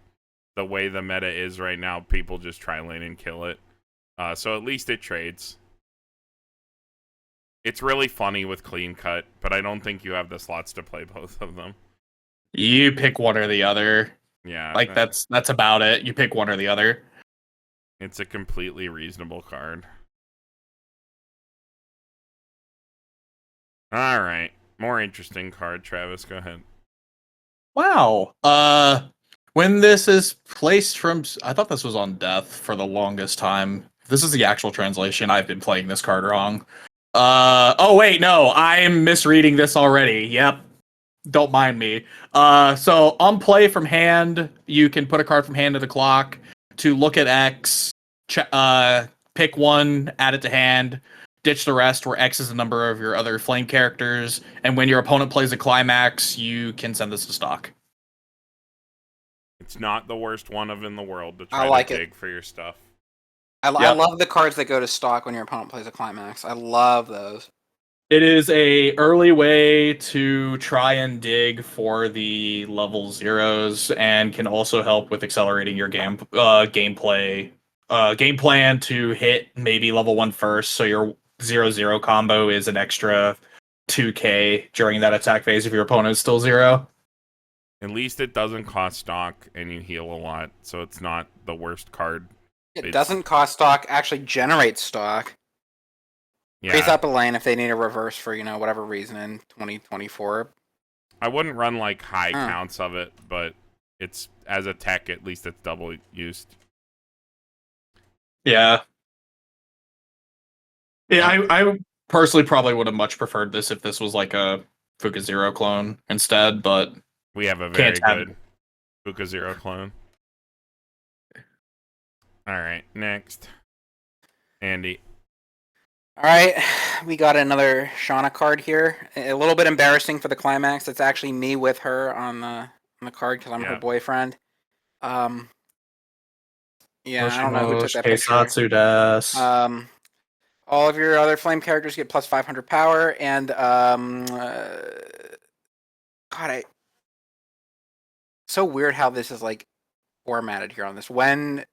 the way the meta is right now, people just try lane and kill it. So at least it trades. It's really funny with clean cut, but I don't think you have the slots to play both of them. You pick one or the other. Yeah. That's about it. You pick one or the other. It's a completely reasonable card. All right. More interesting card, Travis. Go ahead. Wow. When this is placed from... I thought this was on death for the longest time. If this is the actual translation, I've been playing this card wrong. Oh, wait, no. I'm misreading this already. Yep. Don't mind me. So on play from hand, you can put a card from hand to the clock to look at X pick one, add it to hand, ditch the rest, where X is the number of your other flame characters, and when your opponent plays a climax, you can send this to stock. It's not the worst one in the world to I try like to it. dig for your stuff. I Yep. love the cards that go to stock when your opponent plays a climax. I love those. It is a early way to try and dig for the level zeros, and can also help with accelerating your gameplay. Game plan to hit maybe level 1 first, so your 0-0 combo is an extra 2k during that attack phase if your opponent is still 0. At least it doesn't cost stock, and you heal a lot, so it's not the worst card. It It's- doesn't cost stock, actually generates stock. Frees Yeah, up a lane if they need a reverse for, whatever reason in 2024. I wouldn't run like high Huh. counts of it, but it's as a tech, at least it's double used. Yeah. Yeah, I personally probably would have much preferred this if this was like a Fuka Zero clone instead, but We have a very Can't have good Fuka Zero clone. All right, next, Andy. All right, we got another Shana card here. A little bit embarrassing for the climax. It's actually me with her on the card because I'm her Yeah. boyfriend. Yeah, I don't know who took that picture. Keisatsu desu. All of your other flame characters get plus 500 power, and so weird how this is like formatted here on this. When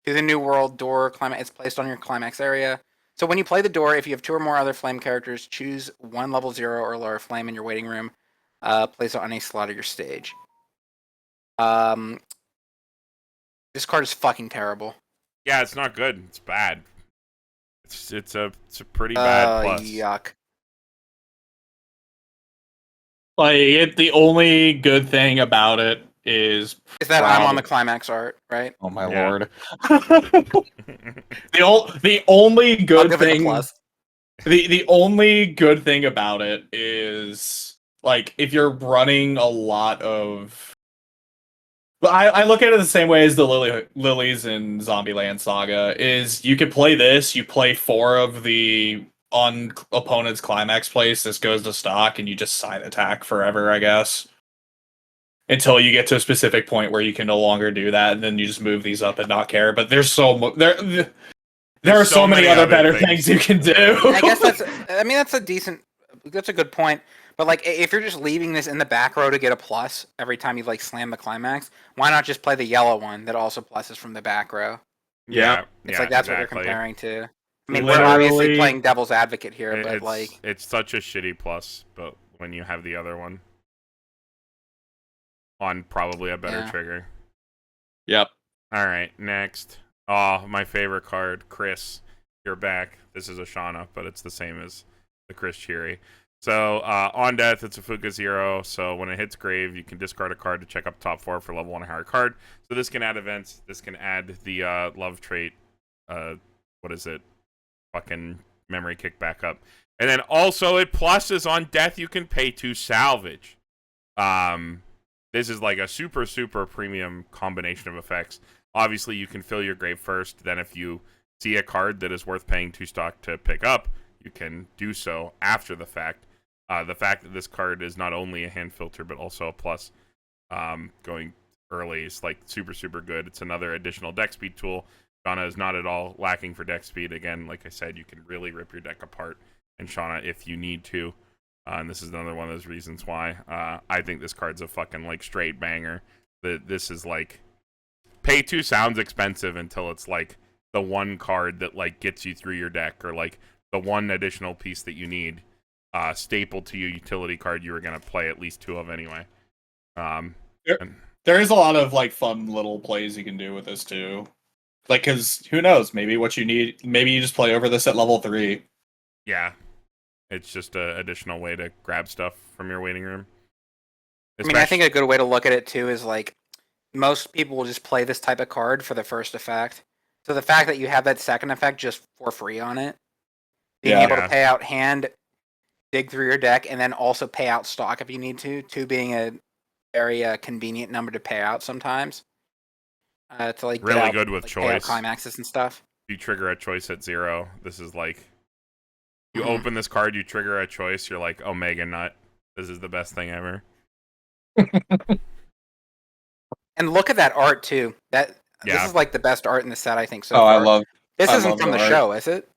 to the new world door climax, it's placed on your climax area. So when you play the door, if you have 2 or more other flame characters, choose one level 0 or lower flame in your waiting room. Place it on a slot of your stage. This card is fucking terrible. Yeah, it's not good. It's bad. It's a pretty bad plus. Yuck. Like the only good thing about it is Is that I'm on the Proud. climax art, right? Oh my Yeah. lord. The only I'll good give it a thing plus. the only good thing about it is like if you're running a lot of I look at it the same way as the Lilies in Zombieland Saga is you could play this, you play 4 of the on opponent's climax place, this goes to stock, and you just side attack forever, I guess. Until you get to a specific point where you can no longer do that, and then you just move these up and not care. But there's there are so many other better things you can do. I guess that's a good point. But like, if you're just leaving this in the back row to get a plus every time you like slam the climax, why not just play the yellow one that also pluses from the back row? Yeah, It's yeah, like that's exactly. what you're comparing to. I mean, we're obviously Literally- playing devil's advocate here, but It's like, it's such a shitty plus, but when you have the other one on probably a better Yeah. trigger. Yep. All right, next. Oh, my favorite card, Chris. You're back. This is a Shana, but it's the same as the Chris Cheery. So on death, it's a Fuka 0. So when it hits grave, you can discard a card to check up top 4 for level 1 or higher card. So this can add events. This can add the love trait. What is it? Fucking memory kick back up. And then also it pluses on death. You can pay to salvage. This is like a super, super premium combination of effects. Obviously, you can fill your grave first. Then if you see a card that is worth paying 2 stock to pick up, you can do so after the fact. The fact that this card is not only a hand filter, but also a plus going early is like super, super good. It's another additional deck speed tool. Shana is not at all lacking for deck speed. Again, like I said, you can really rip your deck apart in Shana if you need to. And this is another one of those reasons why I think this card's a fucking like straight banger. This is like pay 2 sounds expensive until it's like the one card that like gets you through your deck, or like the one additional piece that you need, staple to your utility card you were gonna play at least 2 of anyway. There is a lot of like fun little plays you can do with this too. Like, because who knows? Maybe what you need, maybe you just play over this at level 3. Yeah, it's just an additional way to grab stuff from your waiting room. I mean, I think a good way to look at it too is like most people will just play this type of card for the first effect. So the fact that you have that second effect just for free on it, being Yeah. able to pay out hand, dig through your deck, and then also pay out stock if you need to, 2 being a very convenient number to pay out sometimes. to like Really get out, good with like, pay out choice. climaxes and stuff. You trigger a choice at 0. This is like you Mhm. open this card, you trigger a choice. You're like Omega Nut. This is the best thing ever. And look at that art too. This Yeah. is like the best art in the set, I think, so Oh, far. I love. This I isn't love from the the art. show, is it?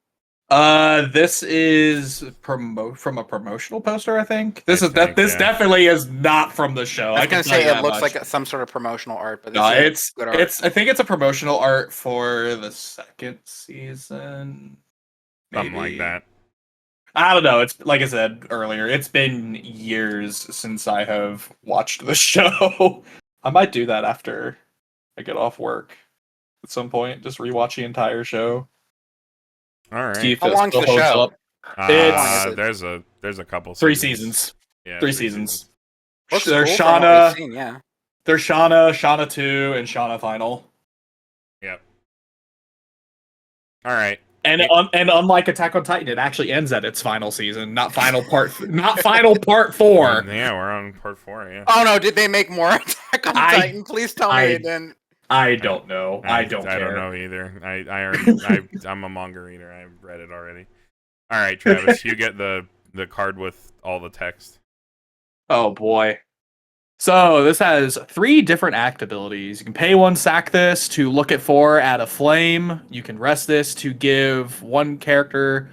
This is from a promotional poster, I think. This Yeah. definitely is not from the show. I was can gonna tell say you it that looks much. like some sort of promotional art, but this No, is good art. I think it's a promotional art for the second season. Something like Maybe. that. I don't know. It's like I said earlier. It's been years since I have watched the show. I might do that after I get off work at some point. Just rewatch the entire show. All right. See if How it long's still the holds show? up. long is it? There's a couple 3 seasons. seasons. Yeah, 3 seasons. Looks There's cool from what we've Shana. seen, yeah. There's Shana 2, and Shana Final. Yep. All right. And unlike Attack on Titan, it actually ends at its final season, not final part 4. Yeah, we're on part 4. Yeah. Oh no, did they make more Attack on Titan? Please tell me they didn't. I don't know. I don't care. I don't know either. I'm a manga reader. I've read it already. All right, Travis, you get the card with all the text. Oh boy. So this has 3 different act abilities. You can pay 1, sack this to look at 4, add a flame. You can rest this to give 1 character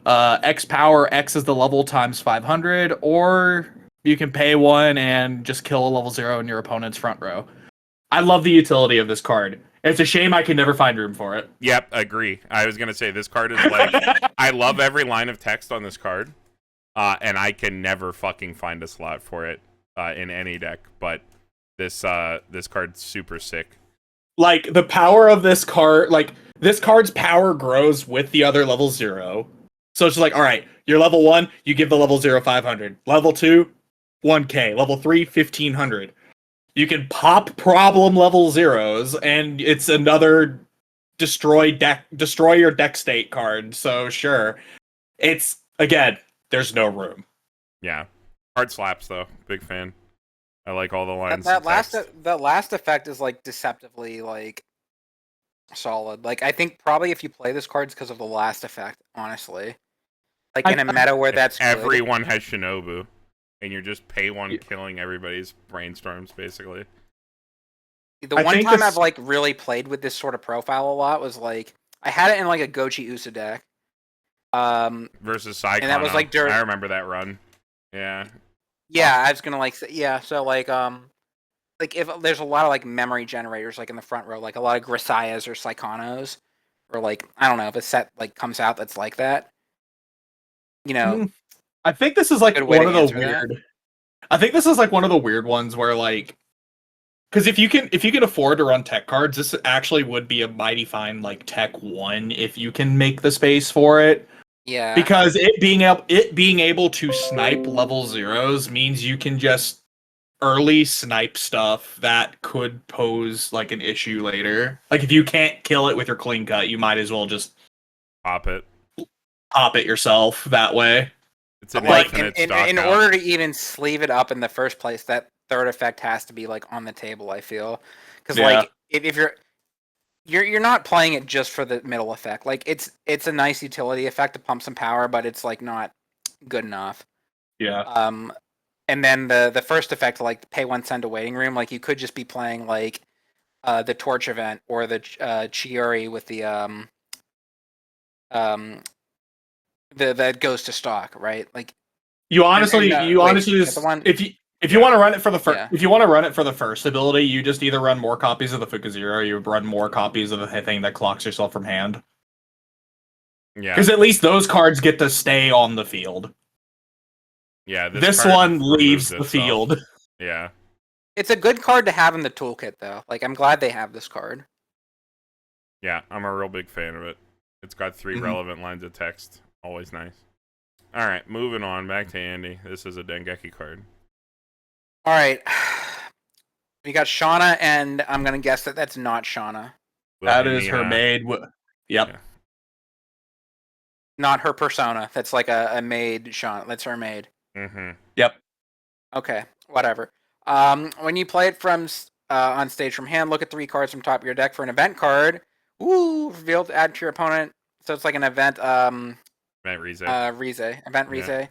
X power. X is the level times 500, or you can pay 1 and just kill a level 0 in your opponent's front row. I love the utility of this card. It's a shame I can never find room for it. Yep, agree. I was gonna say this card is like I love every line of text on this card, and I can never fucking find a slot for it in any deck. But this card's super sick. Like the power of this card, like this card's power grows with the other level 0. So it's just like, all right, you're level 1, you give the level 0 500. Level 2, 1k. Level 3, 1500. You can pop problem level 0s, and it's another destroy your deck state card. So sure, it's again, there's no room. Yeah, hard slaps though. Big fan. I like all the lines. That last effect is like deceptively like solid. Like I think probably if you play this card, it's because of the last effect. Honestly, like in a meta where that's everyone has Shinobu. And you're just pay 1 killing everybody's brainstorms, basically. The one time I've like really played with this sort of profile a lot was like I had it in like a Gochi Usa deck. Versus Saikano. And that was like I remember that run. Yeah. Yeah, I was gonna like so like if there's a lot of like memory generators like in the front row, like a lot of Grisayas or Saikanos, or like I don't know if a set like comes out that's like that. You know. I think this is like one of the weird. I think this is like one of the weird ones where like, because if you can afford to run tech cards, this actually would be a mighty fine like tech 1 if you can make the space for it. Yeah. Because it being able to snipe level 0s means you can just early snipe stuff that could pose like an issue later. Like if you can't kill it with your clean cut, you might as well just pop it yourself that way. It's an like in order to even sleeve it up in the first place, that third effect has to be like on the table. I feel because like if you're not playing it just for the middle effect. Like it's a nice utility effect to pump some power, but it's like not good enough. Yeah. And then the first effect, like pay 1, send to waiting room. Like you could just be playing like the torch event or the Chiori with the that goes to stock, right? Like you honestly just if you want to run it for the first if you want to run it for the first ability, you just either run more copies of the Fukuzero or you run more copies of the thing that clocks yourself from hand. Yeah, because at least those cards get to stay on the field. Yeah, this one leaves the field. Yeah, it's a good card to have in the toolkit, though. Like I'm glad they have this card. Yeah, I'm a real big fan of it. It's got 3 relevant lines of text. Always nice. All right, moving on. Back to Andy. This is a Dengeki card. All right. We got Shana, and I'm going to guess that that's not Shana. That is her maid. Yep. Yeah. Not her persona. That's like a maid Shana. That's her maid. Mm-hmm. Yep. Okay, whatever. When you play it from on stage from hand. Look at 3 cards from top of your deck for an event card. Ooh, revealed. Add to your opponent. So it's like an event. Event Rize. Event Rize. Yeah.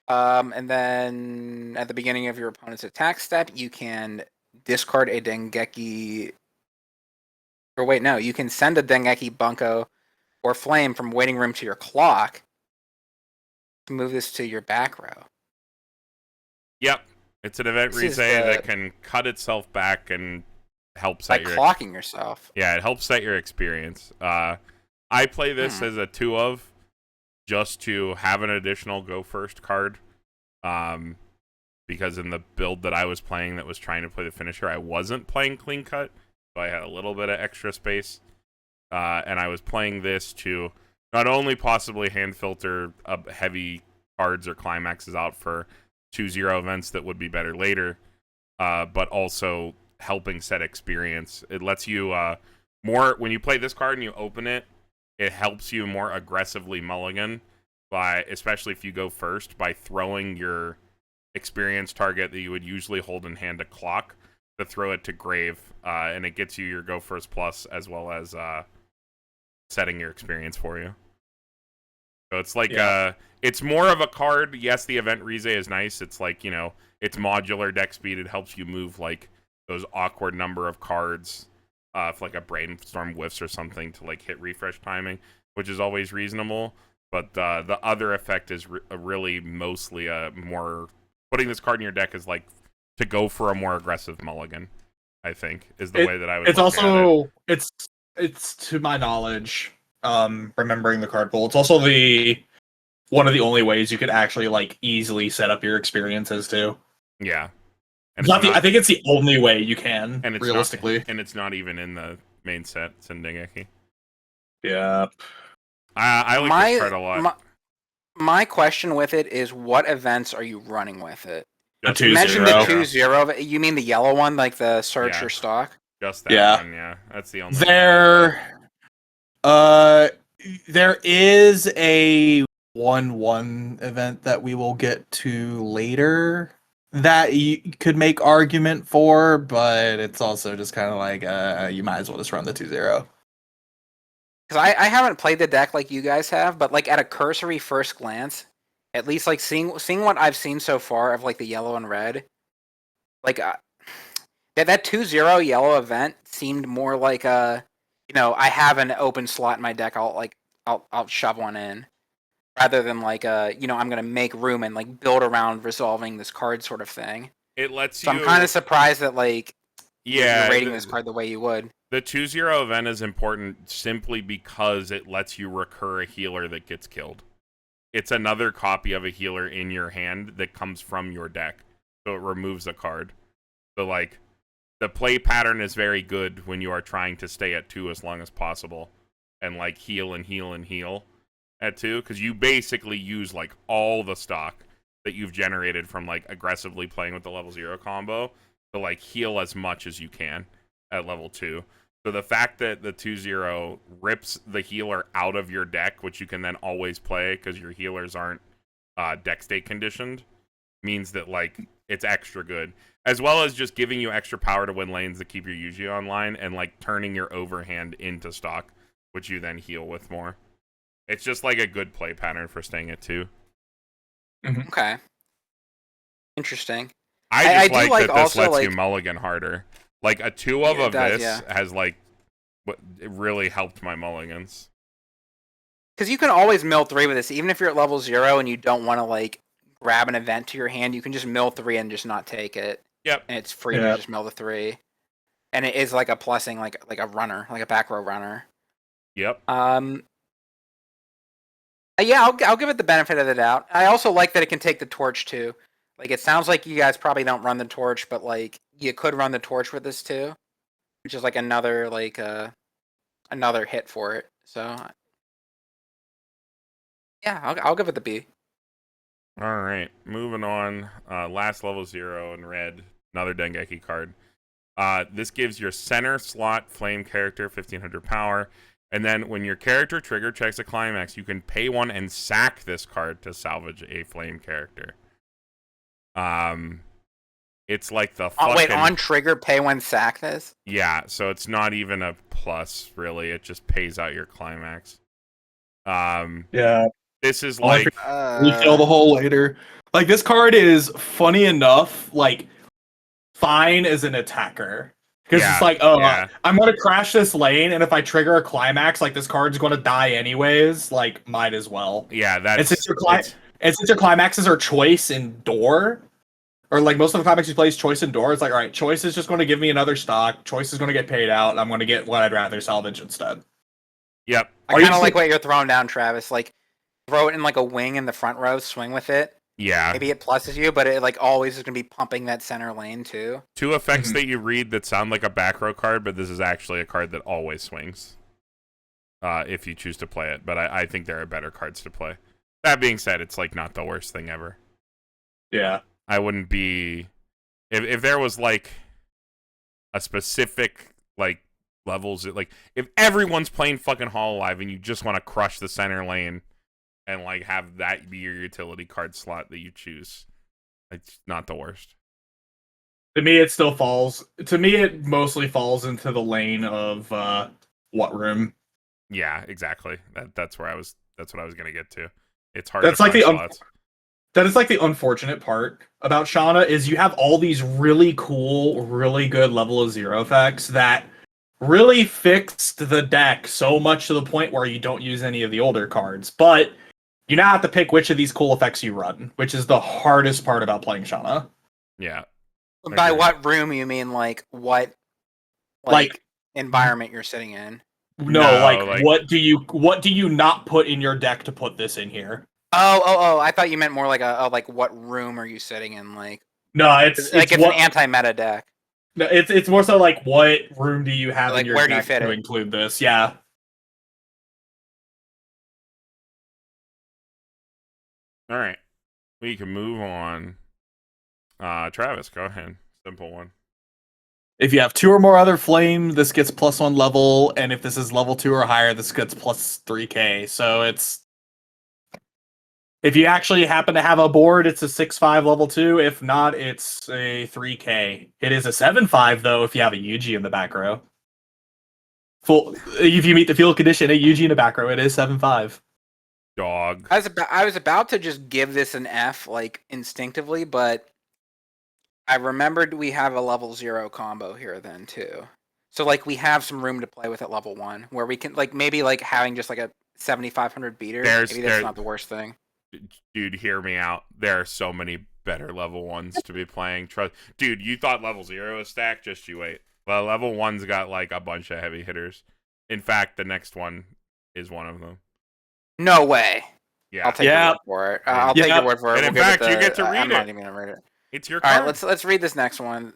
And then at the beginning of your opponent's attack step, you can discard a Dengeki. Or wait, no, you can send a Dengeki Bunko or Flame from waiting room to your clock to move this to your back row. Yep. It's an event This Rize is that can cut itself back and help set Like your clocking yourself. Yeah, it helps set your experience. I play this as a 2 of just to have an additional go first card. Because in the build that I was playing that was trying to play the finisher, I wasn't playing clean cut, so I had a little bit of extra space. And I was playing this to not only possibly hand filter heavy cards or climaxes out for 2-0 events that would be better later, but also helping set experience. It lets you more when you play this card and you open it, it helps you more aggressively mulligan by, especially if you go first, by throwing your experience target that you would usually hold in hand to clock to throw it to grave, and it gets you your go first plus as well as setting your experience for you. So it's like it's more of a card. Yes, the event Rize is nice. It's like, you know, it's modular deck speed. It helps you move like those awkward number of cards, for like a brainstorm whiffs or something to like hit refresh timing, which is always reasonable. But the other effect is really mostly a more putting this card in your deck is like to go for a more aggressive mulligan. I think is the way that I would. It's also it's to my knowledge, remembering the card pool. It's also one of the only ways you could actually like easily set up your experiences too. Yeah. And I think it's the only way you can, and it's realistically. And it's not even in the main set. It's in Dengeki. Yeah. I like this card a lot. My question with it is, what events are you running with it? The You mentioned 2-0. the 2-0. You mean the yellow one, like the search or stock? Just that one, yeah. That's the only There is a 1-1 event that we will get to later that you could make argument for, but it's also just kind of like you might as well just run the 2-0. Because I haven't played the deck like you guys have, but like at a cursory first glance, at least like seeing what I've seen so far of like the yellow and red, like that 2-0 yellow event seemed more like I have an open slot in my deck. I'll shove one in, rather than like I'm gonna make room and like build around resolving this card sort of thing. It lets so you. I'm kind of surprised that you're rating the, this card the way you would. The 2-0 event is important simply because it lets you recur a healer that gets killed. It's another copy of a healer in your hand that comes from your deck, so it removes a card. So like, the play pattern is very good when you are trying to stay at 2 as long as possible, and like heal and heal and heal at 2, because you basically use like all the stock that you've generated from like aggressively playing with the level 0 combo to like heal as much as you can at level 2. So the fact that the 2-0 rips the healer out of your deck, which you can then always play because your healers aren't deck state conditioned, means that like it's extra good, as well as just giving you extra power to win lanes that keep your Yuji online and like turning your overhand into stock, which you then heal with more. It's just like a good play pattern for staying at 2. Mm-hmm. Okay. Interesting. I just like that this also, lets you mulligan harder. Like a 2 of this yeah. has like it really helped my mulligans. Because you can always mill 3 with this, even if you're at level 0 and you don't want to like grab an event to your hand. You can just mill 3 and just not take it. Yep. And it's free to just mill the 3, and it is like a plussing, like a runner, like a back row runner. Yep. Yeah, I'll give it the benefit of the doubt. I also like that it can take the torch too. Like, it sounds like you guys probably don't run the torch, but like you could run the torch with this too, which is like another another hit for it. So yeah, I'll give it the B. All right, moving on. Last level 0 in red, another Dengeki card. This gives your center slot flame character 1500 power, and then when your character trigger checks a climax, you can pay 1 and sack this card to salvage a flame character. It's like the Oh, fucking... wait, on trigger, pay when sack this? Yeah, so it's not even a plus, really. It just pays out your climax. Yeah. This is I'll have like... to refill the hole later. Like, this card is funny enough, like, fine as an attacker. Because Yeah, it's like, I'm going to crash this lane, and if I trigger a climax, like, this card's going to die anyways. Like, might as well. Yeah, And since your climaxes are choice and door, or like most of the climaxes you play is choice and door, it's like, all right, choice is just going to give me another stock. Choice is going to get paid out, and I'm going to get what I'd rather salvage instead. Yep. I kind of like what you're throwing down, Travis. Like, throw it in like a wing in the front row, swing with it. Yeah. Maybe it pluses you, but it like always is going to be pumping that center lane too. Two effects that you read that sound like a back row card, but this is actually a card that always swings. If you choose to play it. But I think there are better cards to play. That being said, it's like not the worst thing ever. Yeah. I wouldn't be... If there was like a specific like levels, like if everyone's playing fucking Hololive and you just want to crush the center lane and like have that be your utility card slot that you choose, it's not the worst. To me, it still falls. To me, it mostly falls into the lane of what room. Yeah, exactly. That's what I was gonna get to. It's hard. That's to like find the slots. That is like the unfortunate part about Shana is you have all these really cool, really good level of zero effects that really fixed the deck so much to the point where you don't use any of the older cards. But you now have to pick which of these cool effects you run, which is the hardest part about playing Shana. Yeah. By what room you mean like what like environment you're sitting in? No, like what do you not put in your deck to put this in here? Oh! I thought you meant more like like what room are you sitting in? Like no, it's an anti-meta deck. No, it's more so like what room do you have like in your where deck do you fit to it? include this? Yeah. All right, we can move on. Travis, go ahead. Simple one. If you have 2 or more other flame, this gets +1 level, and if this is level 2 or higher, this gets plus 3k. So it's if you actually happen to have a board, it's a 6/5 level 2. If not, it's a 3k. It is a 7/5 though if you have a Yuji in the back row. If you meet the field condition, a Yuji in the back row, it is 7/5. Dog. I was about to just give this an F like instinctively, but I remembered we have a level 0 combo here then too. So like we have some room to play with at level 1 where we can like maybe like having just like a 7,500 beater. Maybe that's not the worst thing. Dude, hear me out. There are so many better level 1s to be playing. Dude, you thought level 0 was stacked? Just you wait. Well, level 1's got like a bunch of heavy hitters. In fact, the next one is one of them. No way. Yeah. I'll take your word for it. I'll take your word for it. And in fact, you get to read I'm it. not even gonna read it. It's your card. card. All right, let's read this next one.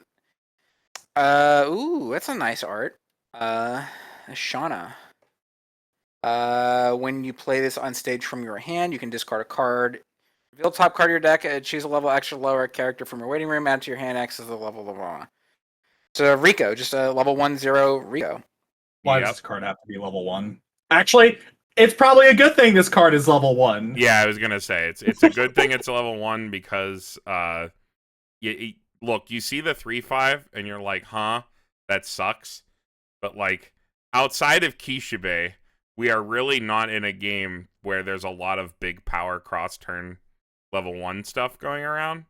Ooh, that's a nice art. Shana. When you play this on stage from your hand, you can discard a card. Reveal top card of your deck. Choose a level extra lower character from your waiting room. Add to your hand. X is the level of So Rico, just a level 1/0 Rico. Why does this card have to be level 1? Actually, it's probably a good thing this card is level 1. Yeah, I was gonna say it's a good thing it's a level 1 because look, you see the 3/5 and you're like, huh, that sucks. But like outside of Kishibe, we are really not in a game where there's a lot of big power cross turn level 1 stuff going around.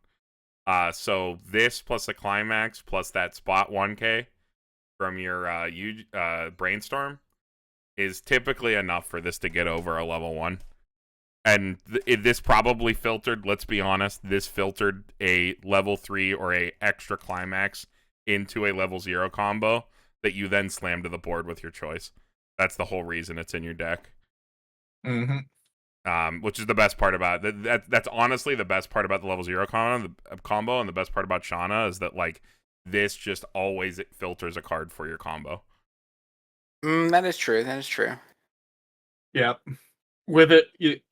So this plus the climax plus that spot 1k from your brainstorm is typically enough for this to get over a level 1. And this probably filtered, let's be honest, this filtered a level 3 or a extra climax into a level 0 combo that you then slam to the board with your choice. That's the whole reason it's in your deck. Which is the best part about it. That's honestly the best part about the level 0 combo, and the best part about Shana is that like this just always filters a card for your combo. That is true. That is true. Yep. With it,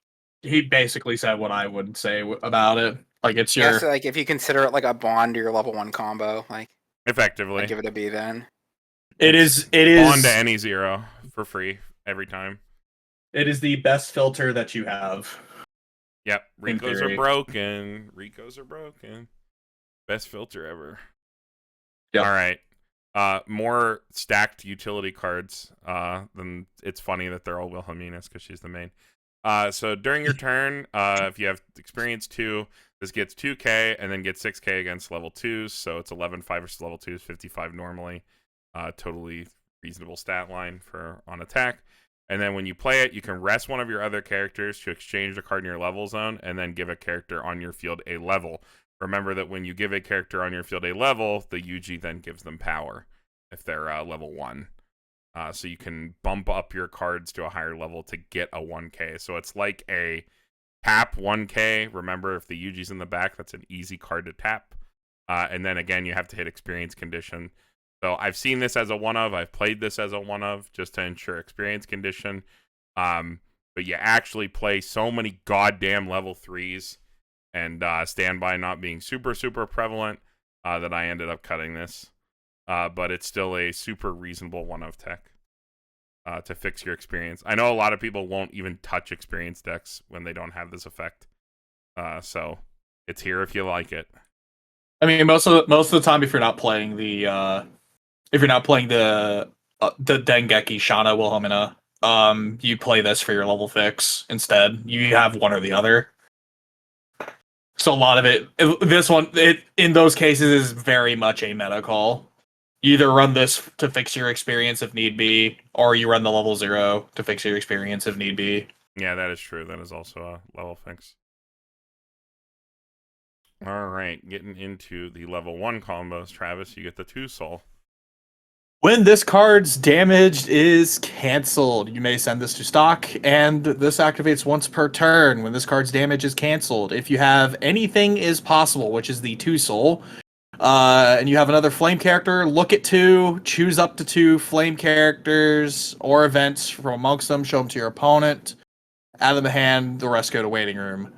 he basically said what I would say about it. Like it's your so, like if you consider it like a bond to your level 1 combo, like effectively, I'd give it a B then. It is bond to any 0 for free every time. It is the best filter that you have. Yep, Ricos are broken. Ricos are broken. Best filter ever. Yep. All right. More stacked utility cards. Then it's funny that they're all Wilhelmina's because she's the main. So during your turn, if you have experience 2, this gets 2k and then gets 6k against level 2s. So it's 11.5 versus level 2s, 55 normally. Totally reasonable stat line for on attack. And then when you play it, you can rest one of your other characters to exchange a card in your level zone and then give a character on your field a level. Remember that when you give a character on your field a level, the Yuji then gives them power if they're level 1. So you can bump up your cards to a higher level to get a 1k. So it's like a tap 1k. Remember, if the Yuji's in the back, that's an easy card to tap. And then again, you have to hit experience condition. So I've seen this as a one-of. I've played this as a one-of just to ensure experience condition. But you actually play so many goddamn level 3s and standby not being super, super prevalent that I ended up cutting this. But it's still a super reasonable one-of tech to fix your experience. I know a lot of people won't even touch experience decks when they don't have this effect. So it's here if you like it. I mean, most of the time, if you're not playing the Dengeki Shana Wilhelmina, you play this for your level fix instead. You have one or the other. So a lot of it in those cases is very much a meta call. You either run this to fix your experience if need be, or you run the level 0 to fix your experience if need be. Yeah, that is true. That is also a level fix. All right, getting into the level 1 combos, Travis, you get the 2 soul. When this card's damage is cancelled, you may send this to stock, and this activates once per turn when this card's damage is cancelled. If you have anything is possible, which is the 2 soul, and you have another flame character, look at 2, choose up to 2 flame characters or events from amongst them, show them to your opponent, add them to hand, the rest go to waiting room.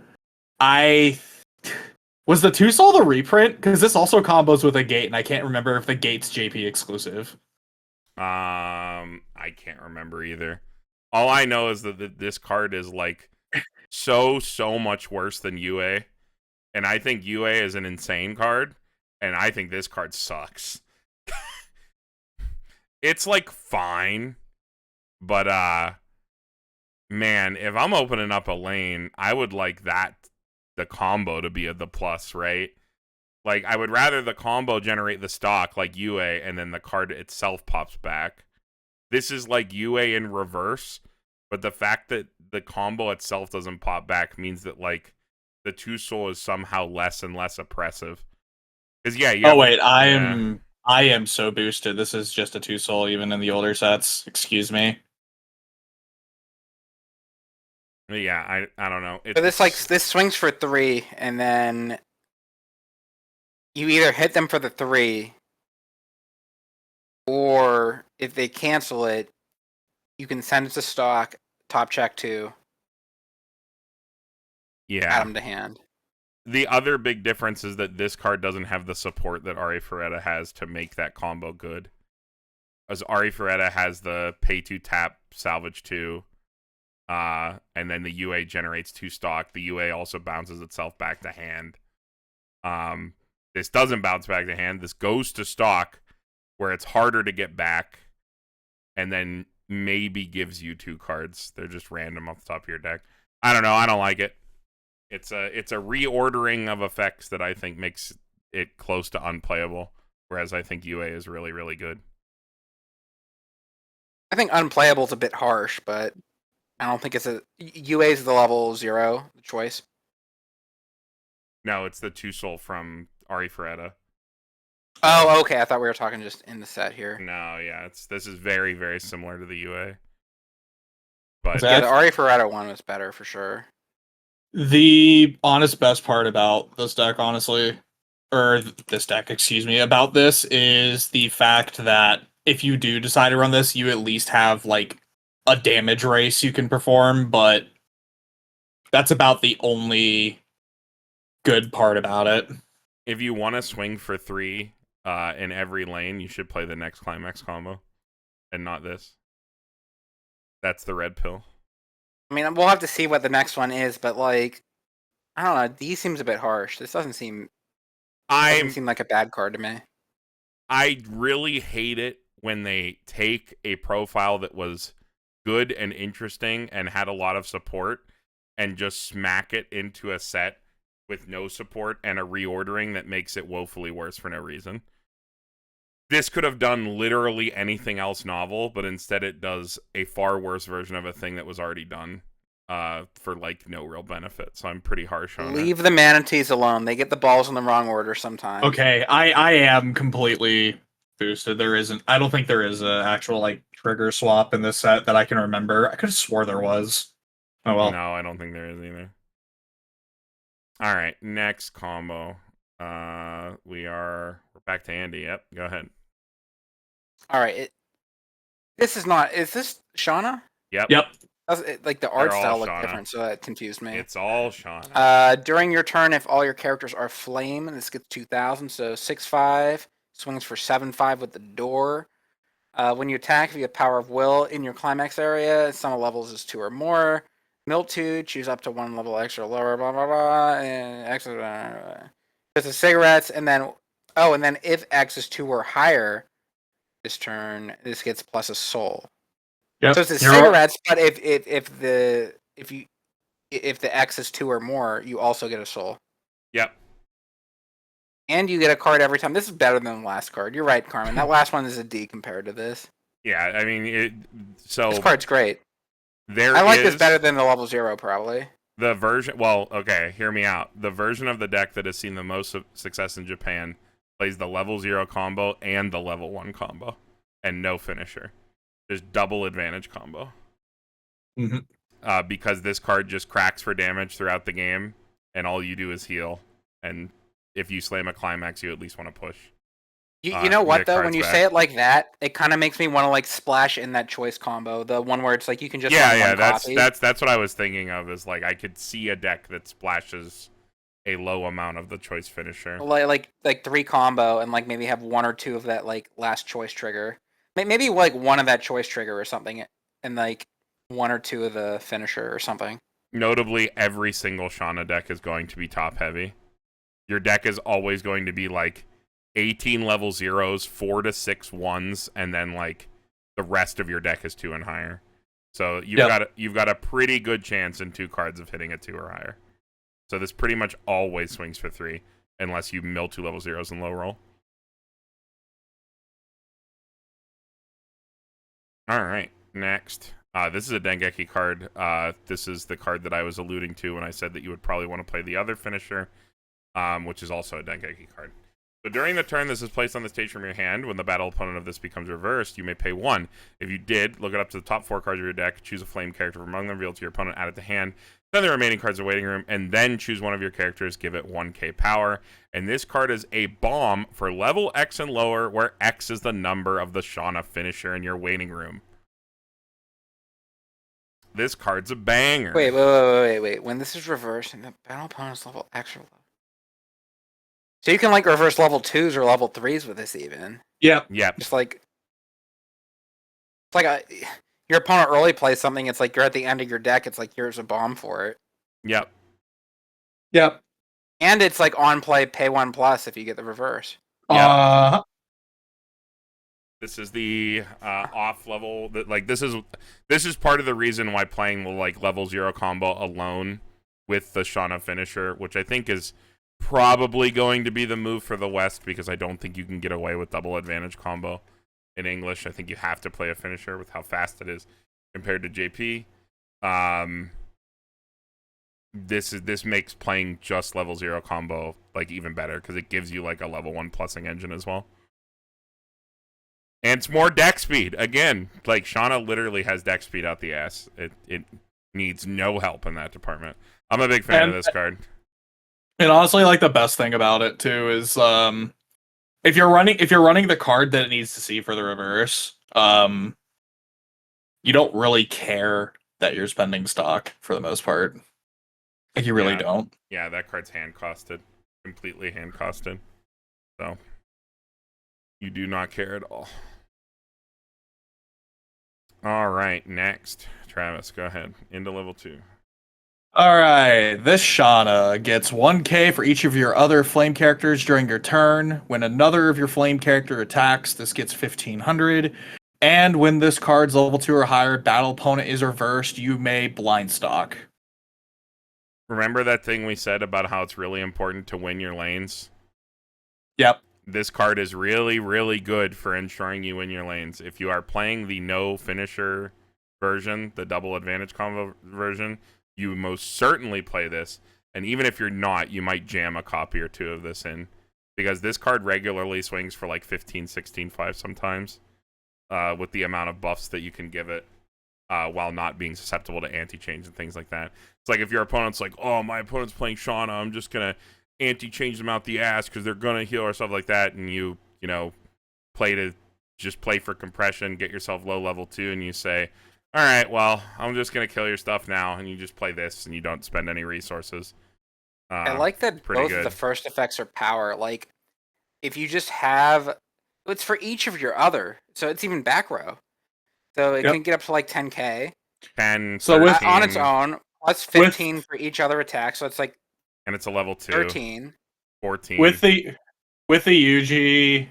Was the 2 soul the reprint? Because this also combos with a gate, and I can't remember if the gate's JP exclusive. I can't remember either. All I know is that this card is like so much worse than UA, and I think UA is an insane card, and I think this card sucks. It's like fine, but man, if I'm opening up a lane, I would like the combo to be the plus, right? Like, I would rather the combo generate the stock like UA and then the card itself pops back. This is like UA in reverse, but the fact that the combo itself doesn't pop back means that, like, the 2 soul is somehow less and less oppressive. Because, yeah, I am so boosted. This is just a 2 soul even in the older sets. Excuse me. Yeah, I don't know. So this swings for 3, and then you either hit them for the 3, or if they cancel it, you can send it to stock, top check 2, add them to hand. The other big difference is that this card doesn't have the support that Ari Ferretta has to make that combo good. As Ari Ferretta has the pay 2 tap, salvage 2, and then the UA generates 2 stock. The UA also bounces itself back to hand. This doesn't bounce back to hand. This goes to stock, where it's harder to get back, and then maybe gives you 2 cards. They're just random off the top of your deck. I don't know. I don't like it. It's a reordering of effects that I think makes it close to unplayable, whereas I think UA is really, really good. I think unplayable is a bit harsh, but I don't think it's UA is the level 0 choice. No, it's the 2 soul from Ari Ferretta. Oh, okay. I thought we were talking just in the set here. No, yeah, this is very, very similar to the UA. But yeah, the Ari Ferretta one was better for sure. The honest best part about this deck, about this is the fact that if you do decide to run this, you at least have like a damage race you can perform, but that's about the only good part about it. If you want to swing for 3 in every lane, you should play the next Climax combo and not this. That's the red pill. I mean, we'll have to see what the next one is, but like, I don't know. These seems a bit harsh. This doesn't seem Doesn't I'm seem like a bad card to me. I really hate it when they take a profile that was good and interesting and had a lot of support and just smack it into a set with no support and a reordering that makes it woefully worse for no reason. This could have done literally anything else novel, but instead it does a far worse version of a thing that was already done for like no real benefit. So I'm pretty harsh on it. Leave the manatees alone. They get the balls in the wrong order sometimes. Okay, I am completely boosted. There isn't. I don't think there is a actual like trigger swap in this set that I can remember. I could have swore there was. Oh well. No, I don't think there is either. All right, next combo. We're back to Andy. Yep, go ahead. All right. This is not. Is this Shana? Yep. Like the art They're all style looked Shana. different, so that confused me. It's all Shana. During your turn, if all your characters are flame, this gets 2,000. So 6/5 swings for 7/5 with the door. When you attack, if you have Power of Will in your climax area, sum of levels is 2 or more. Mill 2, choose up to 1 level extra, lower, blah blah blah, and X. There's the cigarettes, and then if X is 2 or higher, this turn this gets plus a soul. Yep. So it's the cigarettes, but if the X is 2 or more, you also get a soul. Yep. And you get a card every time. This is better than the last card. You're right, Carmen. That last one is a D compared to this. Yeah, I mean, This card's great. There I like is this better than the level 0, probably. the version. Well, okay, hear me out. The version of the deck that has seen the most success in Japan plays the level 0 combo and the level 1 combo, and no finisher. There's double advantage combo. Mm-hmm. Because this card just cracks for damage throughout the game, and all you do is heal. And if you slam a climax, you at least want to push. You know what, get though? cards When you back. say it like that, it kind of makes me want to like splash in that choice combo. The one where it's like you can just run one copy. That's what I was thinking of. Is like I could see a deck that splashes a low amount of the choice finisher. Like 3 combo, and like maybe have 1 or 2 of that like last choice trigger. Maybe like 1 of that choice trigger or something, and like 1 or 2 of the finisher or something. Notably, every single Shana deck is going to be top heavy. Your deck is always going to be like 18 level 0s, 4 to 6 1s, and then like the rest of your deck is 2 and higher. So you've got a pretty good chance in 2 cards of hitting a 2 or higher. So this pretty much always swings for 3, unless you mill 2 level 0s and low roll. All right, next. This is a Dengeki card. This is the card that I was alluding to when I said that you would probably want to play the other finisher, which is also a Dengeki card. So during the turn this is placed on the stage from your hand, when the battle opponent of this becomes reversed, you may pay 1. If you did, look it up to the top 4 cards of your deck, choose a flame character from among them, reveal to your opponent, add it to hand, then the remaining cards are waiting room, and then choose one of your characters, give it 1k power. And this card is a bomb for level X and lower, where X is the number of the Shana finisher in your waiting room. This card's a banger. Wait. When this is reversed and the battle opponent's level X or level. So you can like reverse level 2s or level 3s with this even. Yep. Just like it's like your opponent early plays something, it's like you're at the end of your deck, it's like here's a bomb for it. Yep. And it's like on play, pay 1+ if you get the reverse. This is the off level. Like this is part of the reason why playing the like level 0 combo alone with the Shana finisher, which I think is probably going to be the move for the West, because I don't think you can get away with double advantage combo in English. I think you have to play a finisher with how fast it is compared to JP. This makes playing just level 0 combo like even better, because it gives you like a level 1 plusing engine as well. And it's more deck speed. Again, like Shana literally has deck speed out the ass. It needs no help in that department. I'm a big fan of this card. And honestly, like the best thing about it too is if you're running the card that it needs to see for the reverse, you don't really care that you're spending stock for the most part. Like you really don't. Yeah, that card's hand costed. Completely hand costed. So you do not care at all. All right, next. Travis, go ahead. Into level 2. Alright, this Shana gets 1k for each of your other flame characters during your turn. When another of your flame character attacks, this gets 1500. And when this card's level 2 or higher, battle opponent is reversed, you may blind stock. Remember that thing we said about how it's really important to win your lanes? Yep. This card is really, really good for ensuring you win your lanes. If you are playing the no finisher version, the double advantage combo version, you most certainly play this. And even if you're not, you might jam a copy or two of this in. Because this card regularly swings for like 15, 16, 5 sometimes. With the amount of buffs that you can give it. While not being susceptible to anti-change and things like that. It's like if your opponent's like, oh, my opponent's playing Shana, I'm just going to anti-change them out the ass because they're going to heal or stuff like that, and you know, play for compression, get yourself low level 2, and you say, all right, well, I'm just going to kill your stuff now, and you just play this, and you don't spend any resources. I like that both of the first effects are power. Like, if you just have... It's for each of your other, so it's even back row. So it can get up to like 10k. 10, so with, on its own, plus 15 for each other attack, so it's like... And it's a level 2. 13. 14. With the Yuji...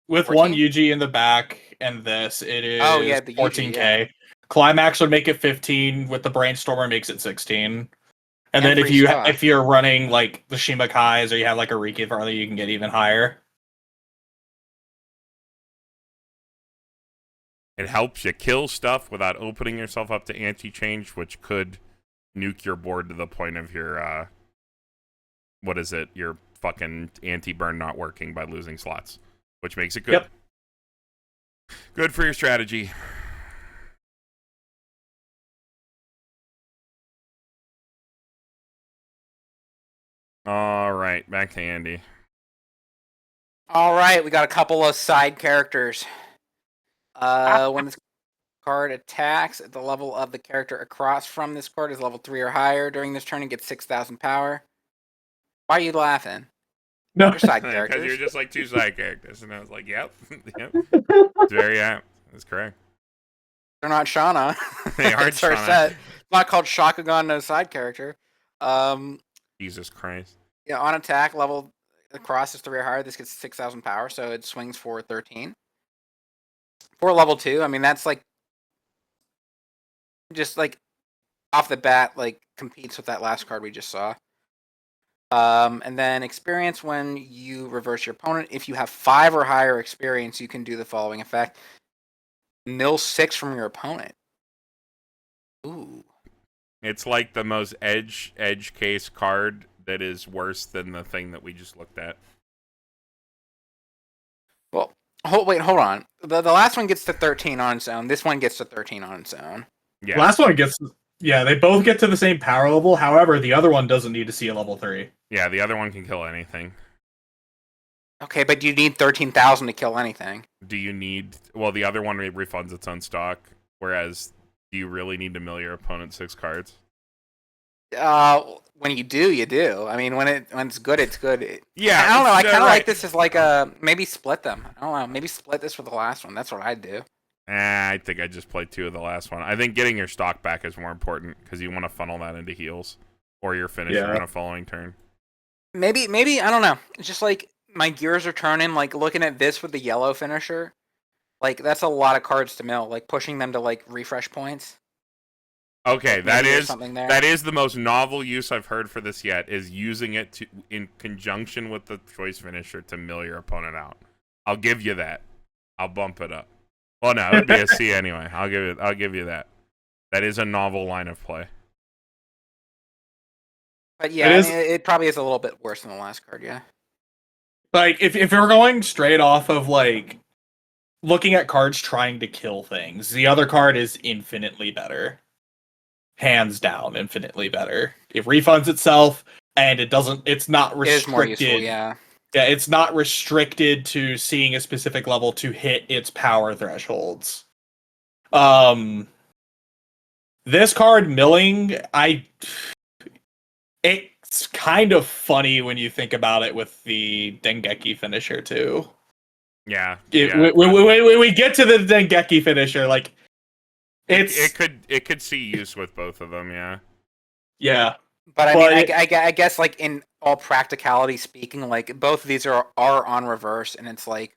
With 14? one Yuji in the back and this, it is the 14k. Yuji, yeah. Climax would make it 15, with the Brainstormer makes it 16. And then free stock. if you're running like the Shimakais or you have like a Riki farther, you can get even higher. It helps you kill stuff without opening yourself up to anti-change, which could nuke your board to the point of your, your fucking anti-burn not working by losing slots, which makes it good. Yep. Good for your strategy. All right, back to Andy. All right, we got a couple of side characters. When this card attacks at the level of the character across from this card is level 3 or higher during this turn and gets 6,000 power. Why are you laughing? No, You're side Because characters. you're just like 2 side characters, and I was like, yep, yep. It's very apt. That's correct. They're not Shana. They are It's our Shana. set. It's not called Shakugan, no side character. Jesus Christ. Yeah, on attack, level across is 3 or higher. This gets 6,000 power, so it swings for 13. For level 2, I mean, that's like just like off the bat, like competes with that last card we just saw. And then experience, when you reverse your opponent, if you have 5 or higher experience, you can do the following effect: mill 6 from your opponent. Ooh. It's like the most edge case card that is worse than the thing that we just looked at. Well, hold on. The last one gets to 13 on its own. This one gets to 13 on its own. Yeah. Last one gets... Yeah, they both get to the same power level. However, the other one doesn't need to see a level 3. Yeah, the other one can kill anything. Okay, but you need 13,000 to kill anything. Do you need... Well, the other one refunds its own stock, whereas do you really need to mill your opponent 6 cards? When you do, you do. I mean, when it's good, it's good. Yeah, I don't know. I kind of right. like this as like maybe split them. I don't know. Maybe split this for the last one. That's what I'd do. I think I just played 2 of the last one. I think getting your stock back is more important because you want to funnel that into heals or your finisher on a following turn. Maybe I don't know. It's just like my gears are turning. Like looking at this with the yellow finisher, like that's a lot of cards to mill. Like pushing them to like refresh points. Okay, that Maybe is the most novel use I've heard for this yet, is using it in conjunction with the choice finisher to mill your opponent out. I'll give you that. I'll bump it up. Well, no, it would be a C anyway. I'll give you that. That is a novel line of play. But yeah, it probably is a little bit worse than the last card. Yeah. Like if you're going straight off of like looking at cards trying to kill things, the other card is infinitely better. Hands down, infinitely better. It refunds itself, and it's not restricted. It is more useful, yeah. Yeah, it's not restricted to seeing a specific level to hit its power thresholds. This card, milling, it's kind of funny when you think about it with the Dengeki finisher, too. Yeah. When we get to the Dengeki finisher, like... It could see use with both of them, yeah. Yeah. But I Well, mean, I guess like in all practicality speaking, like both of these are on reverse, and it's like,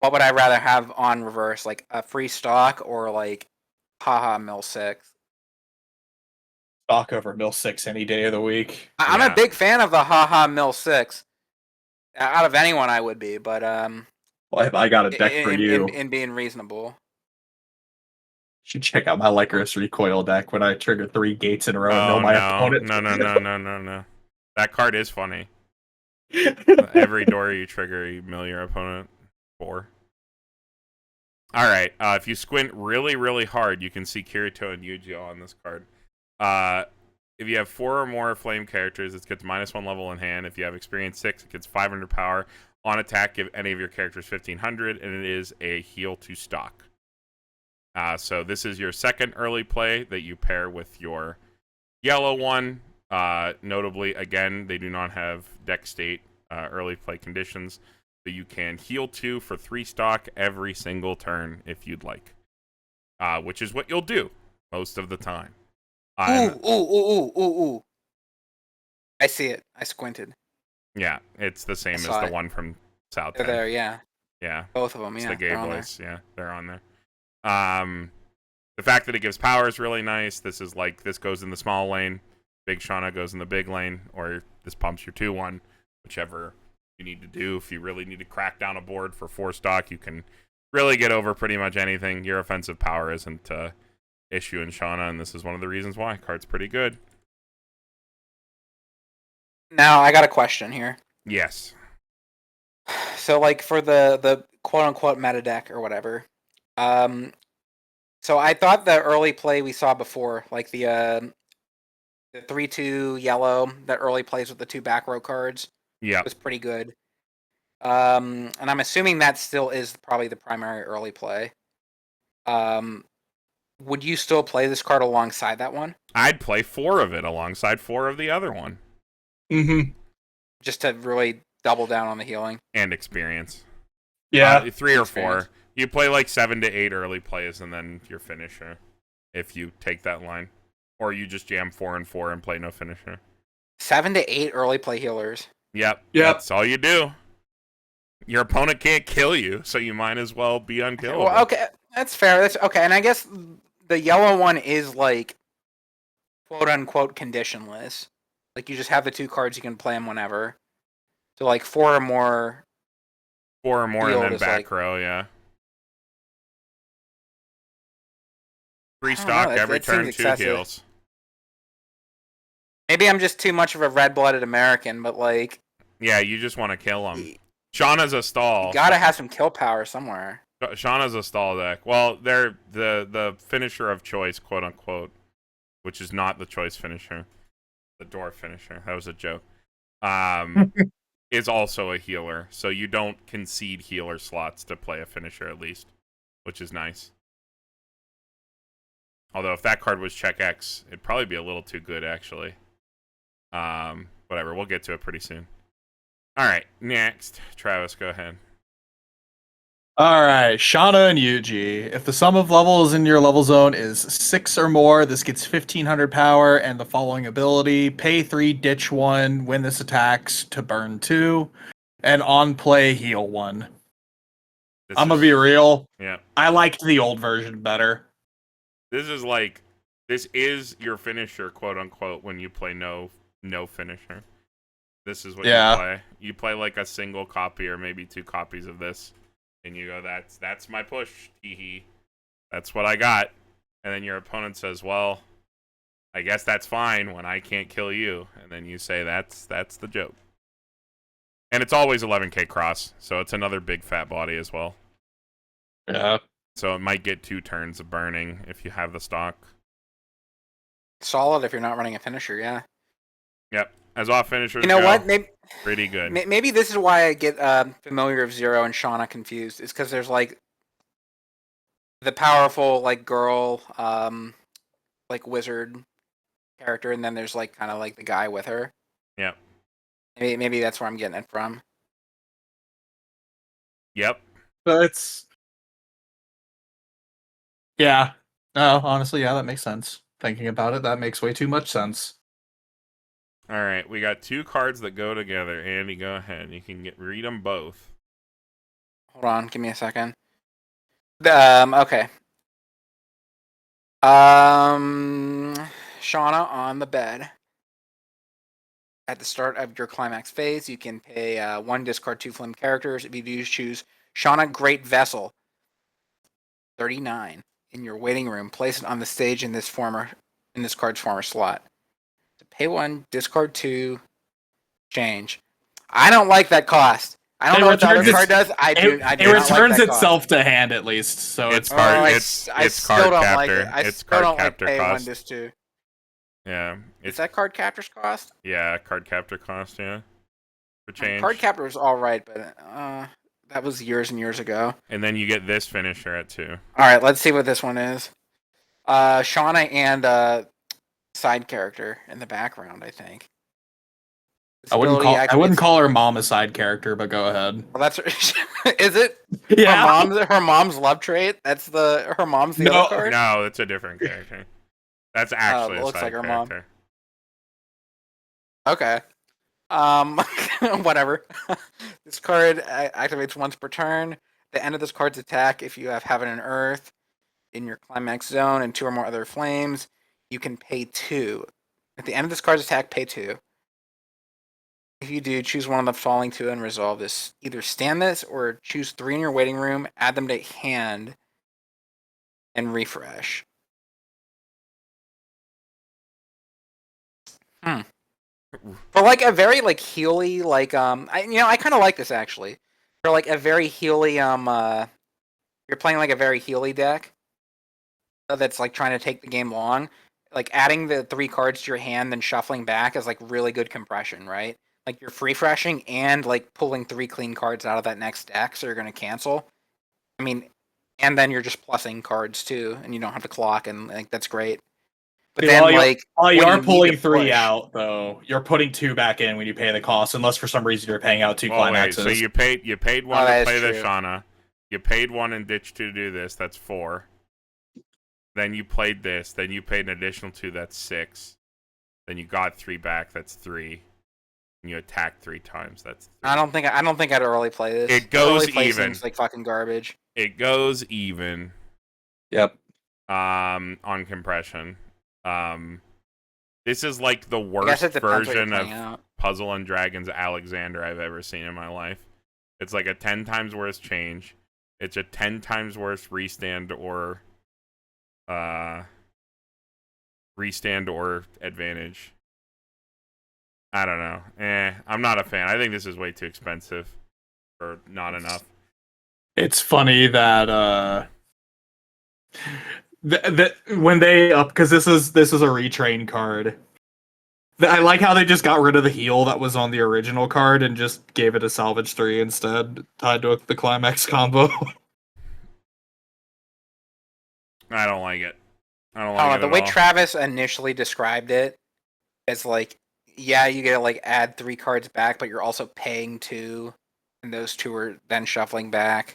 what would I rather have on reverse, like a free stock or like haha mill six? stock over mill 6 any day of the week. I'm a Yeah. big fan of the haha mill six. Out of anyone, I would be, but Well, if I got a deck for you, in being reasonable. you should check out my Lycurus recoil deck when I trigger 3 gates in a row and mill Oh my no, opponent. no. That card is funny. Every door you trigger, you mill your opponent 4. All right. If you squint really, really hard, you can see Kirito and Yuji on this card. If you have 4 or more flame characters, it gets -1 level in hand. If you have experience 6, it gets 500 power. On attack, give any of your characters 1500, and it is a heal to stock. So this is your second early play that you pair with your yellow one. Notably, again, they do not have deck state early play conditions. So you can heal 2 for 3 stock every single turn if you'd like. Which is what you'll do most of the time. Ooh. I see it. I squinted. Yeah, it's the same as saw the it. one from South They're 10. there, yeah. Yeah. Both of them, It's yeah. the gay they're on there. boys. Yeah, they're on there. The fact that it gives power is really nice. This is like, this goes in the small lane. Big Shana goes in the big lane. Or this pumps your 2-1. Whichever you need to do. If you really need to crack down a board for 4 stock, you can really get over pretty much anything. Your offensive power isn't issue in Shana, and this is one of the reasons why. Card's pretty good. Now, I got a question here. Yes. So, like, for the quote-unquote meta deck or whatever, so I thought the early play we saw before, like the 3/2 yellow that early plays with the 2 back row cards, Yeah. was pretty good. And I'm assuming that still is probably the primary early play. Would you still play this card alongside that one? I'd play 4 of it alongside 4 of the other one. Mm-hmm. Just to really double down on the healing. And experience. Yeah. 3 or Experience. 4. You play like 7 to 8 early plays and then your finisher. If you take that line. Or you just jam 4 and 4 and play no finisher. 7 to 8 early play healers. Yep. Yep. That's all you do. Your opponent can't kill you, so you might as well be unkillable. Well, okay, that's fair. That's okay. And I guess the yellow one is like quote unquote conditionless. Like you just have the 2 cards, you can play them whenever. So like 4 or more. 4 or more Field and then is back like- row, yeah. 3 I don't stock know, every that turn, seems 2 excessive. heals. Maybe I'm just too much of a red-blooded American, but like Yeah, you just want to kill them. Shauna's a stall. you gotta have some kill power somewhere. Shauna's a stall deck. Well, they're the finisher of choice, quote unquote, which is not the choice finisher. The door finisher. That was a joke. Is also a healer, so you don't concede healer slots to play a finisher at least, which is nice. Although if that card was check X, it'd probably be a little too good actually. Whatever, we'll get to it pretty soon. All right, next, Travis, go ahead. All right, Shana and Yuji. If the sum of levels in your level zone is 6 or more, this gets 1500 power and the following ability: pay 3, ditch 1, when this attacks to burn 2, and on play heal 1. I'm gonna be real. Yeah. I liked the old version better. This is your finisher, quote unquote, when you play no finisher. This is what you play. You play like a single copy or maybe 2 copies of this. And you go, that's my push, hee. That's what I got. And then your opponent says, well, I guess that's fine when I can't kill you. And then you say, that's the joke. And it's always 11k cross, so it's another big fat body as well. Yeah. So it might get 2 turns of burning if you have the stock. Solid if you're not running a finisher, yeah. Yep. As off finishers You know go, what? Maybe pretty good. maybe this is why I get Familiar of Zero and Shauna confused. Is because there's like the powerful like girl, like wizard character, and then there's like kind of like the guy with her. Yep. Maybe that's where I'm getting it from. Yep. But yeah. No, honestly, yeah, that makes sense. Thinking about it, that makes way too much sense. All right, we got 2 cards that go together. Andy, go ahead. You can read them both. Hold on, give me a second. Okay. Shauna on the bed. At the start of your climax phase, you can pay 1, discard 2 flame characters. If you do choose Shauna Great Vessel, 39 in your waiting room. Place it on the stage in this card's former slot. So pay 1, discard 2, change. I don't like that cost. I don't know what the other card does. I do not returns like that itself cost. to hand at least, so It's it's card. I It's still card don't captor. like it. I It's still card don't like captor pay cost. 1, dis 2. Yeah. Is that card captor's cost? Yeah, card captor cost. Yeah. For change. Card captor was all right, but that was years and years ago. And then you get this finisher at 2. All right, let's see what this one is. Shauna and side character in the background, I think. I wouldn't call her mom a side character, but go ahead. Well, that's is it? Yeah. Her mom's love trait. That's her mom's the other card. No, that's a different character. That's actually a looks side like her character. Mom. Okay. Whatever. This card activates once per turn. The end of this card's attack, if you have Heaven and Earth in your climax zone and 2 or more other flames, you can pay 2. At the end of this card's attack, pay 2. If you do, choose one of the following 2 and resolve this. Either stand this or choose 3 in your waiting room, add them to hand, and refresh. For like a very like Healy, like I kind of like this actually. For like a very Healy, you're playing like a very Healy deck that's like trying to take the game long. Like adding the 3 cards to your hand, then shuffling back is like really good compression, right? Like you're refreshing and like pulling 3 clean cards out of that next deck, so you're gonna cancel. I mean, and then you're just plussing cards too, and you don't have to clock, and like that's great. But then, while you when are need pulling to 3 push- out, though, you're putting 2 back in when you pay the cost, unless for some reason you're paying out 2 Oh, wait, climaxes. so you paid 1 Oh, that to is play the true. Shauna. You paid 1 and ditched 2 to do this. That's 4. Then you played this. Then you paid an additional 2. That's 6. Then you got 3 back. That's 3. And you attacked 3 times. That's 3. I don't think I'd early play this. It goes Early play even. Seems like fucking garbage. It goes even. Yep. On compression. This is like the I guess worst it depends what you're version of playing out. Puzzle and Dragons Alexander I've ever seen in my life. It's like a 10 times worse change. It's a 10 times worse restand or advantage. I don't know. I'm not a fan. I think this is way too expensive or not enough. It's funny that when they up, because this is a retrain card. I like how they just got rid of the heal that was on the original card and just gave it a salvage 3 instead, tied to the climax combo. I don't like it. I don't like it The at way all. Travis initially described it as like, yeah, you get to like add 3 cards back, but you're also paying 2, and those 2 are then shuffling back.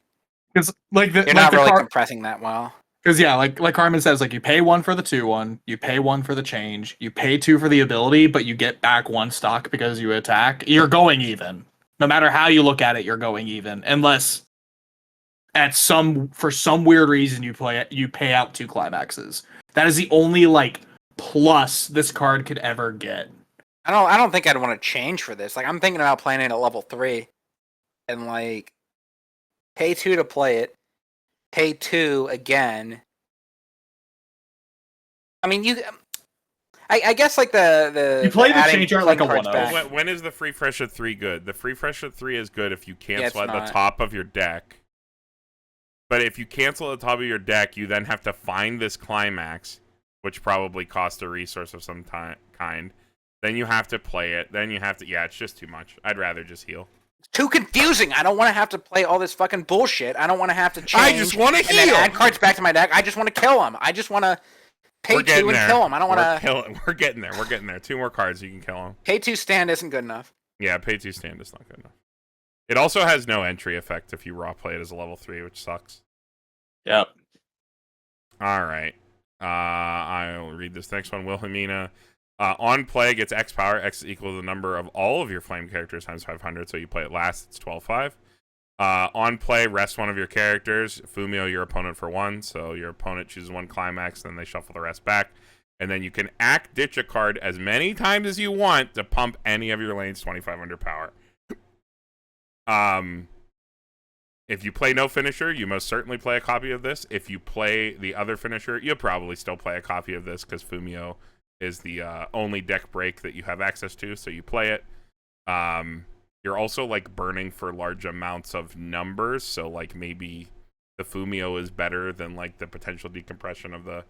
Because like You're not really compressing that well. Because yeah, like Carmen says, like you pay 1 for the 2/1, you pay 1 for the change, you pay 2 for the ability, but you get back 1 stock because you attack. You're going even. No matter how you look at it, you're going even, unless for some weird reason you pay out 2 climaxes. That is the only like plus this card could ever get. I don't think I'd want to change for this. Like I'm thinking about playing it at level 3, and like pay 2 to play it. Pay 2 again. I mean, I guess like the you play the adding change art like a cards 1/0. back. When is the free fresh at 3 good? The free fresh at 3 is good if you cancel it's at the not. top of your deck. But if you cancel at the top of your deck, you then have to find this climax, which probably costs a resource of some kind. Then you have to play it. Then you have to... Yeah, it's just too much. I'd rather just heal. It's too confusing. I don't want to have to play all this fucking bullshit. I don't want to have to change. I just want to and then heal! add cards back to my deck. I just want to kill them. I just want to pay 2 and kill them. I don't want to... We're getting there. We're getting there. 2 more cards, you can kill them. Pay 2 stand isn't good enough. Yeah, pay 2 stand is not good enough. It also has no entry effect if you raw play it as a level 3, which sucks. Yep. All right. I'll read this next one. Wilhelmina. On play gets X power. X is equal to the number of all of your flame characters times 500. So you play it last. It's 12-5. On play, rest one of your characters. Fumio your opponent for 1. So your opponent chooses 1 climax, then they shuffle the rest back. And then you can ditch a card as many times as you want to pump any of your lanes 2,500 power. If you play no finisher, you most certainly play a copy of this. If you play the other finisher, you'll probably still play a copy of this because Fumio is the only deck break that you have access to, so you play it. You're also like burning for large amounts of numbers, so like maybe the Fumio is better than like the potential decompression of the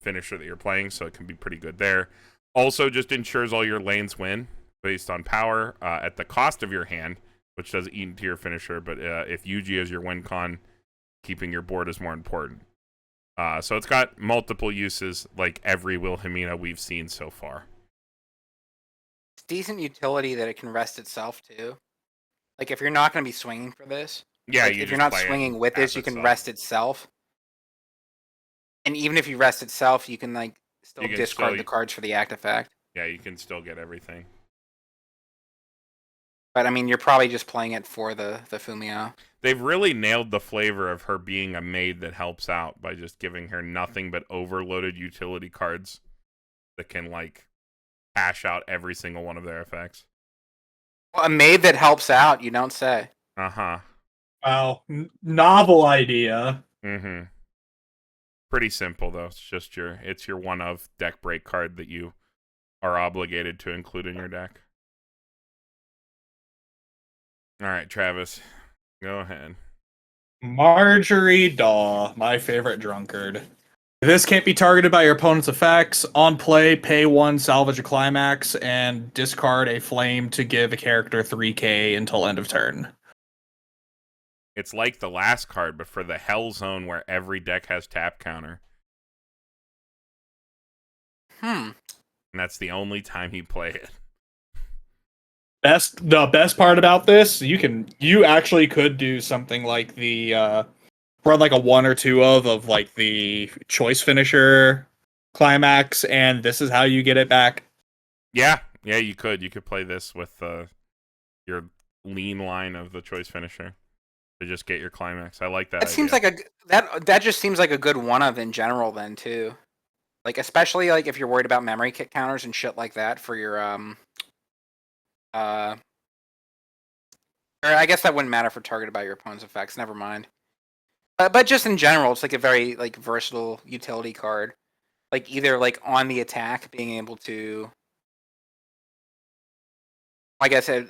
finisher that you're playing, so it can be pretty good there. Also just ensures all your lanes win based on power at the cost of your hand, which does eat into your finisher, but if Yuji is your win con, keeping your board is more important. So it's got multiple uses, like every Wilhelmina we've seen so far. It's decent utility that it can rest itself, too. Like, if you're not going to be swinging for this, Yeah, like, if you're not swinging with this, you can rest itself. And even if you rest itself, you can, like, still discard the cards for the act effect. Yeah, you can still get everything. But, I mean, you're probably just playing it for the Fumio. They've really nailed the flavor of her being a maid that helps out by just giving her nothing but overloaded utility cards that can, like, cash out every single one of their effects. Well, a maid that helps out, you don't say. Uh-huh. Wow. Novel idea. Mm-hmm. Pretty simple, though. It's just your one-of deck break card that you are obligated to include in your deck. All right, Travis, go ahead. Marjorie Daw, my favorite drunkard. This can't be targeted by your opponent's effects. On play, pay 1, salvage a climax, and discard a flame to give a character 3k until end of turn. It's like the last card, but for the Hell Zone where every deck has tap counter. And that's the only time you play it. The best part about this, you actually could do something like the run like a 1 or 2 of like the choice finisher climax, and this is how you get it back. Yeah, you could play this with your lean line of the choice finisher to just get your climax. I like that. That seems like that just seems like a good one of in general then too. Like especially like if you're worried about memory kit counters and shit like that for your or I guess that wouldn't matter for targeted by your opponent's effects. Never mind. But just in general, it's like a very like versatile utility card. Like either like on the attack, being able to, like I said,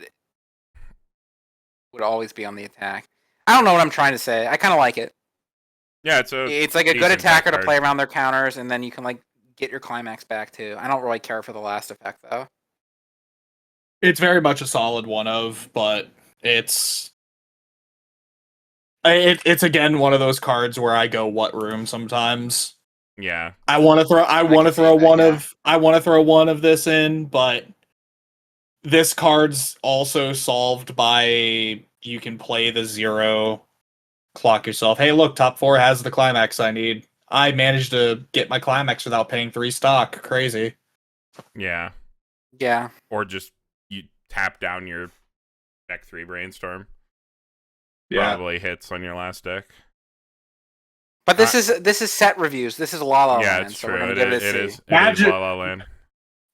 would always be on the attack. I don't know what I'm trying to say. I kind of like it. Yeah, it's like a good attacker to play around their counters, and then you can like get your climax back too. I don't really care for the last effect though. It's very much a solid one of, but it's again one of those cards where I go what room sometimes. Yeah. I want to throw one of this in, but this card's also solved by you can play the 0, clock yourself. Hey, look, top 4 has the climax I need. I managed to get my climax without paying 3 stock. Crazy. Yeah. Yeah. Or just you tap down your deck 3 brainstorm. Yeah. Probably hits on your last deck. But this is set reviews. This is La La Land. Yeah, it's so true. We're gonna give it is La La Land.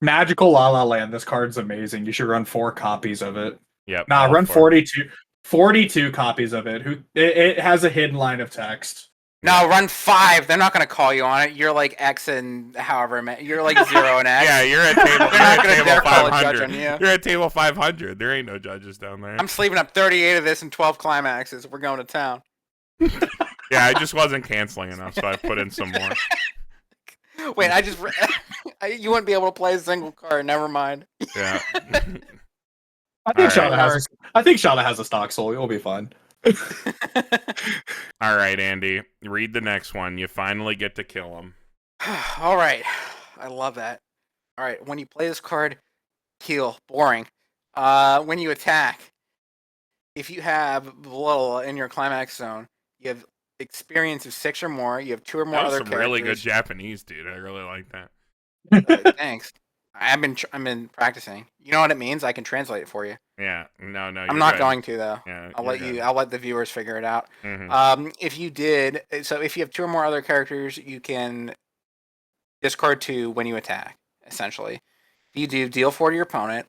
Magical La La Land. This card's amazing. You should run 4 copies of it. Yep. Nah, run 42 copies of it. It has a hidden line of text. No, run 5. They're not going to call you on it. You're like X and however many. You're like 0 and X. Yeah, you're at table. They're not going to dare call a judge on you. You're at table 500. There ain't no judges down there. I'm sleeving up 38 of this and 12 climaxes. We're going to town. Yeah, I just wasn't canceling enough, so I put in some more. Wait, you wouldn't be able to play a single card. Never mind. Yeah. I think Shana has a stock soul. You'll be fine. All right, Andy. Read the next one. You finally get to kill him. All right. I love that. All right. When you play this card, heal. Boring. When you attack, if you have little in your climax zone, you have experience of 6 or more. You have 2 or more That was other some characters. really good Japanese, dude. I really like that. Thanks. I've been practicing. You know what it means? I can translate it for you. Yeah. No. I'm not going to though. Yeah. I'll let the viewers figure it out. Mm-hmm. If you have 2 or more other characters, you can discard 2 when you attack. Essentially, if you do, deal 4 to your opponent.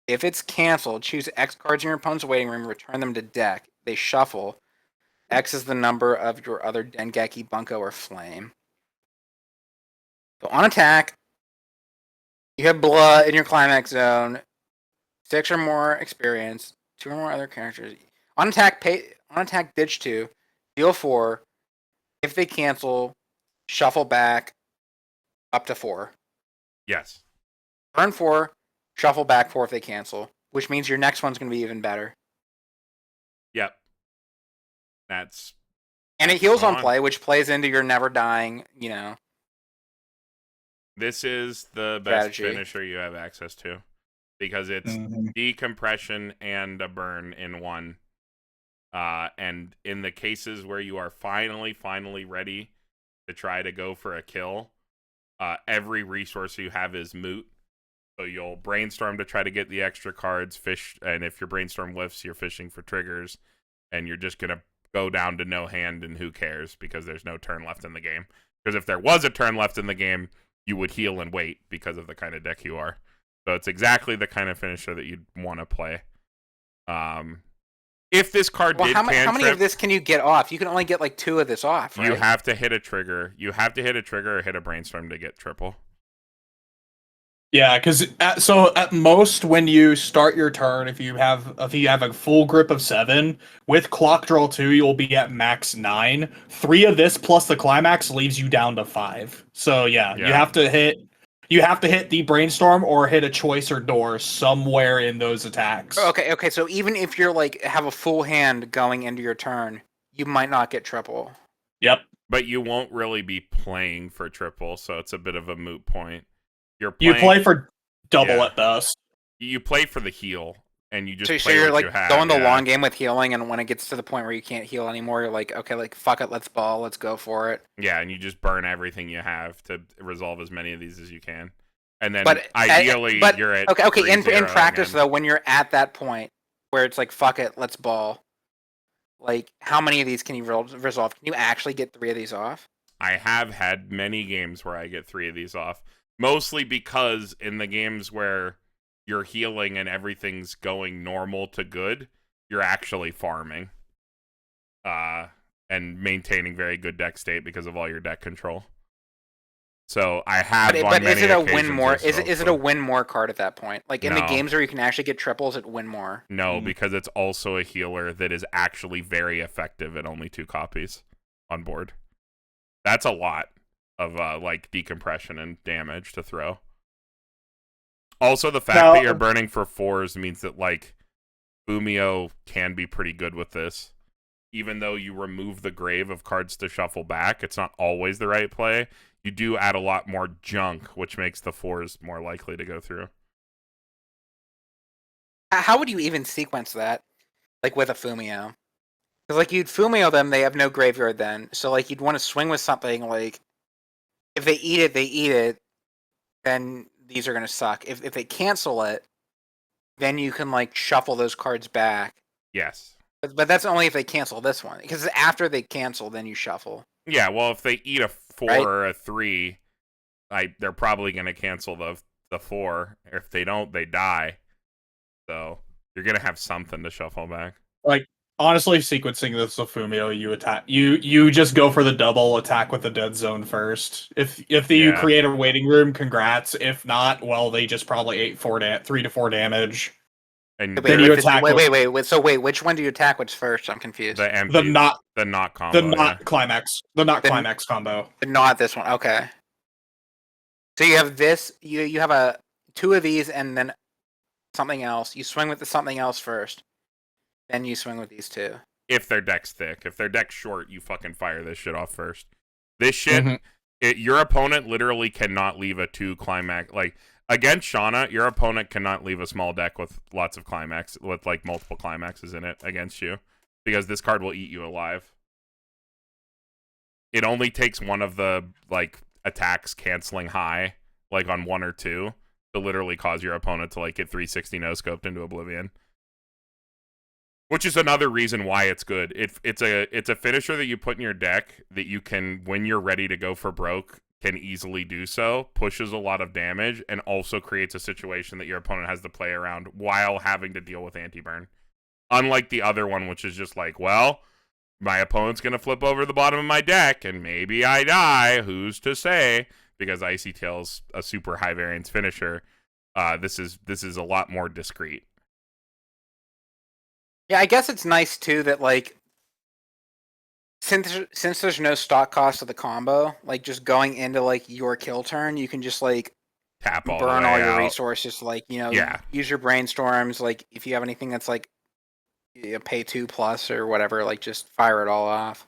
If it's canceled, choose X cards in your opponent's waiting room, return them to deck. They shuffle. X is the number of your other Dengeki, Bunko, or Flame. So on attack, you have blood in your climax zone, 6 or more experience, 2 or more other characters. On attack, ditch 2, deal 4. If they cancel, shuffle back up to 4. Yes. Turn 4, shuffle back 4 if they cancel, which means your next one's going to be even better. Yep. And it heals on play, which plays into your never dying, This is the best strategy. finisher you have access to because it's decompression and a burn in one. And in the cases where you are finally ready to try to go for a kill, every resource you have is moot. So you'll brainstorm to try to get the extra cards, fish, and if your brainstorm lifts, you're fishing for triggers, and you're just gonna go down to no hand, and who cares because there's no turn left in the game. Because if there was a turn left in the game, you would heal and wait because of the kind of deck you are. So it's exactly the kind of finisher that you'd want to play. If this card did how many of this can you get off? You can only get like 2 of this off, right? You have to hit a trigger. You have to hit a trigger or hit a brainstorm to get triple. Yeah, because at most when you start your turn, if you have a full grip of 7 with clock draw 2, you'll be at max 9. 3 of this plus the climax leaves you down to 5. So yeah. you have to hit the brainstorm or hit a choice or door somewhere in those attacks. Okay. So even if you're like have a full hand going into your turn, you might not get triple. Yep. But you won't really be playing for triple, so it's a bit of a moot point. You play for double at best. You play for the heal, and you just so play you're what like you have. going the long game with healing, and when it gets to the point where you can't heal anymore, you're like, okay, like fuck it, let's ball, let's go for it. Yeah, and you just burn everything you have to resolve as many of these as you can, and then But ideally you're at okay. In 3-0 practice again. though, when you're at that point where it's like fuck it, let's ball. Like, how many of these can you resolve? Can you actually get 3 of these off? I have had many games where I get 3 of these off. Mostly because in the games where you're healing and everything's going normal to good, you're actually farming. And maintaining very good deck state because of all your deck control. So I have But many is it a win occasions more? I Is it a win more card at that point? Like in the No. games where you can actually get triples, it win more. No, because it's also a healer that is actually very effective at only 2 copies on board. That's a lot of like decompression and damage to throw. Also, the fact that you're burning for 4s means that like Fumio can be pretty good with this. Even though you remove the grave of cards to shuffle back, it's not always the right play. You do add a lot more junk, which makes the 4s more likely to go through. How would you even sequence that? Like with a Fumio? Because like you'd Fumio them, they have no graveyard then. So like you'd want to swing with something like if they eat it, then these are gonna suck. If they cancel it, then you can like shuffle those cards back. Yes. But that's only if they cancel this one. Because after they cancel, then you shuffle. Yeah, well, if they eat a 4 Right? or a 3, they're probably going to cancel the 4. If they don't, they die. So you're going to have something to shuffle back. Like, honestly, sequencing this with Fumio, you just go for the double attack with the dead zone first. If you create a waiting room, congrats. If not, well, they just probably ate 3 to 4 damage. And Wait, then you attack. Wait. So which one do you attack with first? I'm confused. The empty, the not combo. The not climax. The not climax combo. Not this one. Okay. So you have this. You have 2 of these, and then something else. You swing with the something else first. Then you swing with these 2. If their deck's thick. If their deck's short, you fucking fire this shit off first. This shit, your opponent literally cannot leave a 2 climax. Like, against Shana, your opponent cannot leave a small deck with lots of climax, with like multiple climaxes in it against you. Because this card will eat you alive. It only takes one of the like attacks canceling high, like on 1 or 2, to literally cause your opponent to like get 360 no scoped into oblivion. Which is another reason why it's good. It's a finisher that you put in your deck that you can, when you're ready to go for broke, can easily do so, pushes a lot of damage, and also creates a situation that your opponent has to play around while having to deal with anti-burn. Unlike the other one, which is just like, well, my opponent's going to flip over the bottom of my deck, and maybe I die, who's to say? Because Icy Tail's a super high variance finisher. This is a lot more discreet. Yeah, I guess it's nice too that like since there's no stock cost of the combo, like just going into like your kill turn, you can just like Tap all burn the way all your out. resources. Like Yeah. use your brainstorms. Like if you have anything that's like pay 2+ or whatever, like just fire it all off.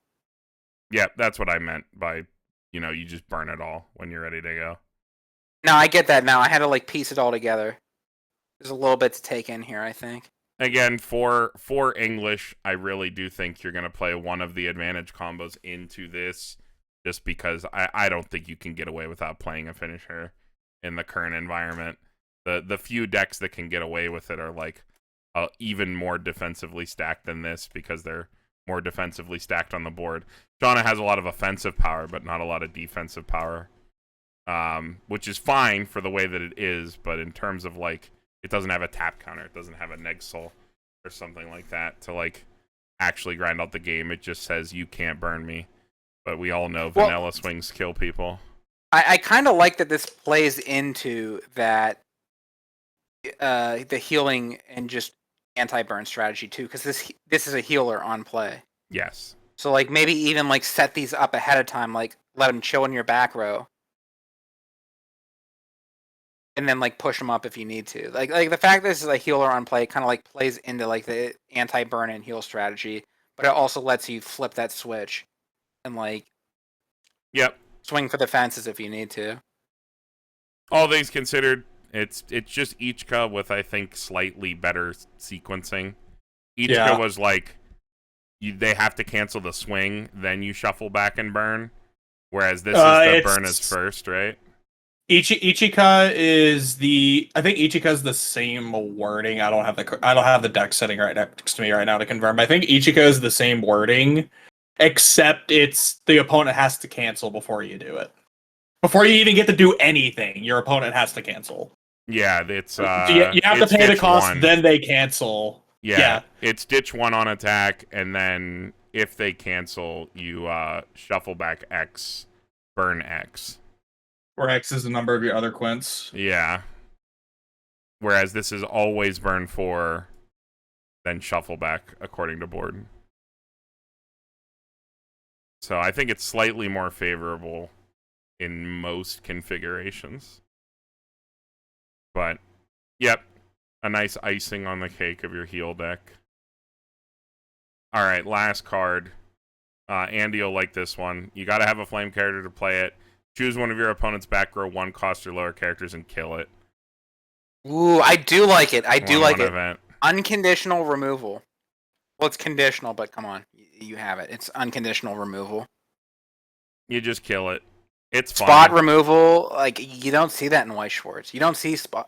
Yeah, that's what I meant by you just burn it all when you're ready to go. No, I get that now. I had to like piece it all together. There's a little bit to take in here, I think. Again, for English, I really do think you're going to play one of the advantage combos into this, just because I don't think you can get away without playing a finisher in the current environment. The few decks that can get away with it are like even more defensively stacked than this, because they're more defensively stacked on the board. Shana has a lot of offensive power, but not a lot of defensive power, which is fine for the way that it is, but in terms of like, it doesn't have a tap counter. It doesn't have a neg soul or something like that to like actually grind out the game. It just says you can't burn me. But we all know vanilla swings kill people. I kind of like that this plays into that the healing and just anti-burn strategy too, because this is a healer on play. Yes. So like maybe even like set these up ahead of time, like let them chill in your back row. And then like push them up if you need to. Like the fact that this is a healer on play kind of like plays into like the anti-burn and heal strategy, but it also lets you flip that switch and like swing for the fences if you need to. All things considered, it's just Ichika with I think slightly better sequencing. Ichika was like they have to cancel the swing, then you shuffle back and burn, whereas this is the burn is first, right? Ichika is I think Ichika is the same wording. I don't have the deck sitting right next to me right now to confirm. I think Ichika is the same wording, except it's the opponent has to cancel before you do it. Before you even get to do anything, your opponent has to cancel. Yeah, it's you have to pay the cost, then they cancel. Yeah, it's ditch 1 on attack, and then if they cancel, you shuffle back X, burn X. Where X is the number of your other quints. Yeah. Whereas this is always burn 4, then shuffle back according to board. So I think it's slightly more favorable in most configurations. But, yep, a nice icing on the cake of your heal deck. Alright, last card. Andy will like this one. You gotta have a flame character to play it. Choose one of your opponent's back row 1 cost or lower characters and kill it. Ooh, I do like it. I do like it. Event. Unconditional removal. Well, it's conditional, but come on. You have it. It's unconditional removal. You just kill it. It's fun. Spot removal, like you don't see that in Weiss Schwarz. You don't see spot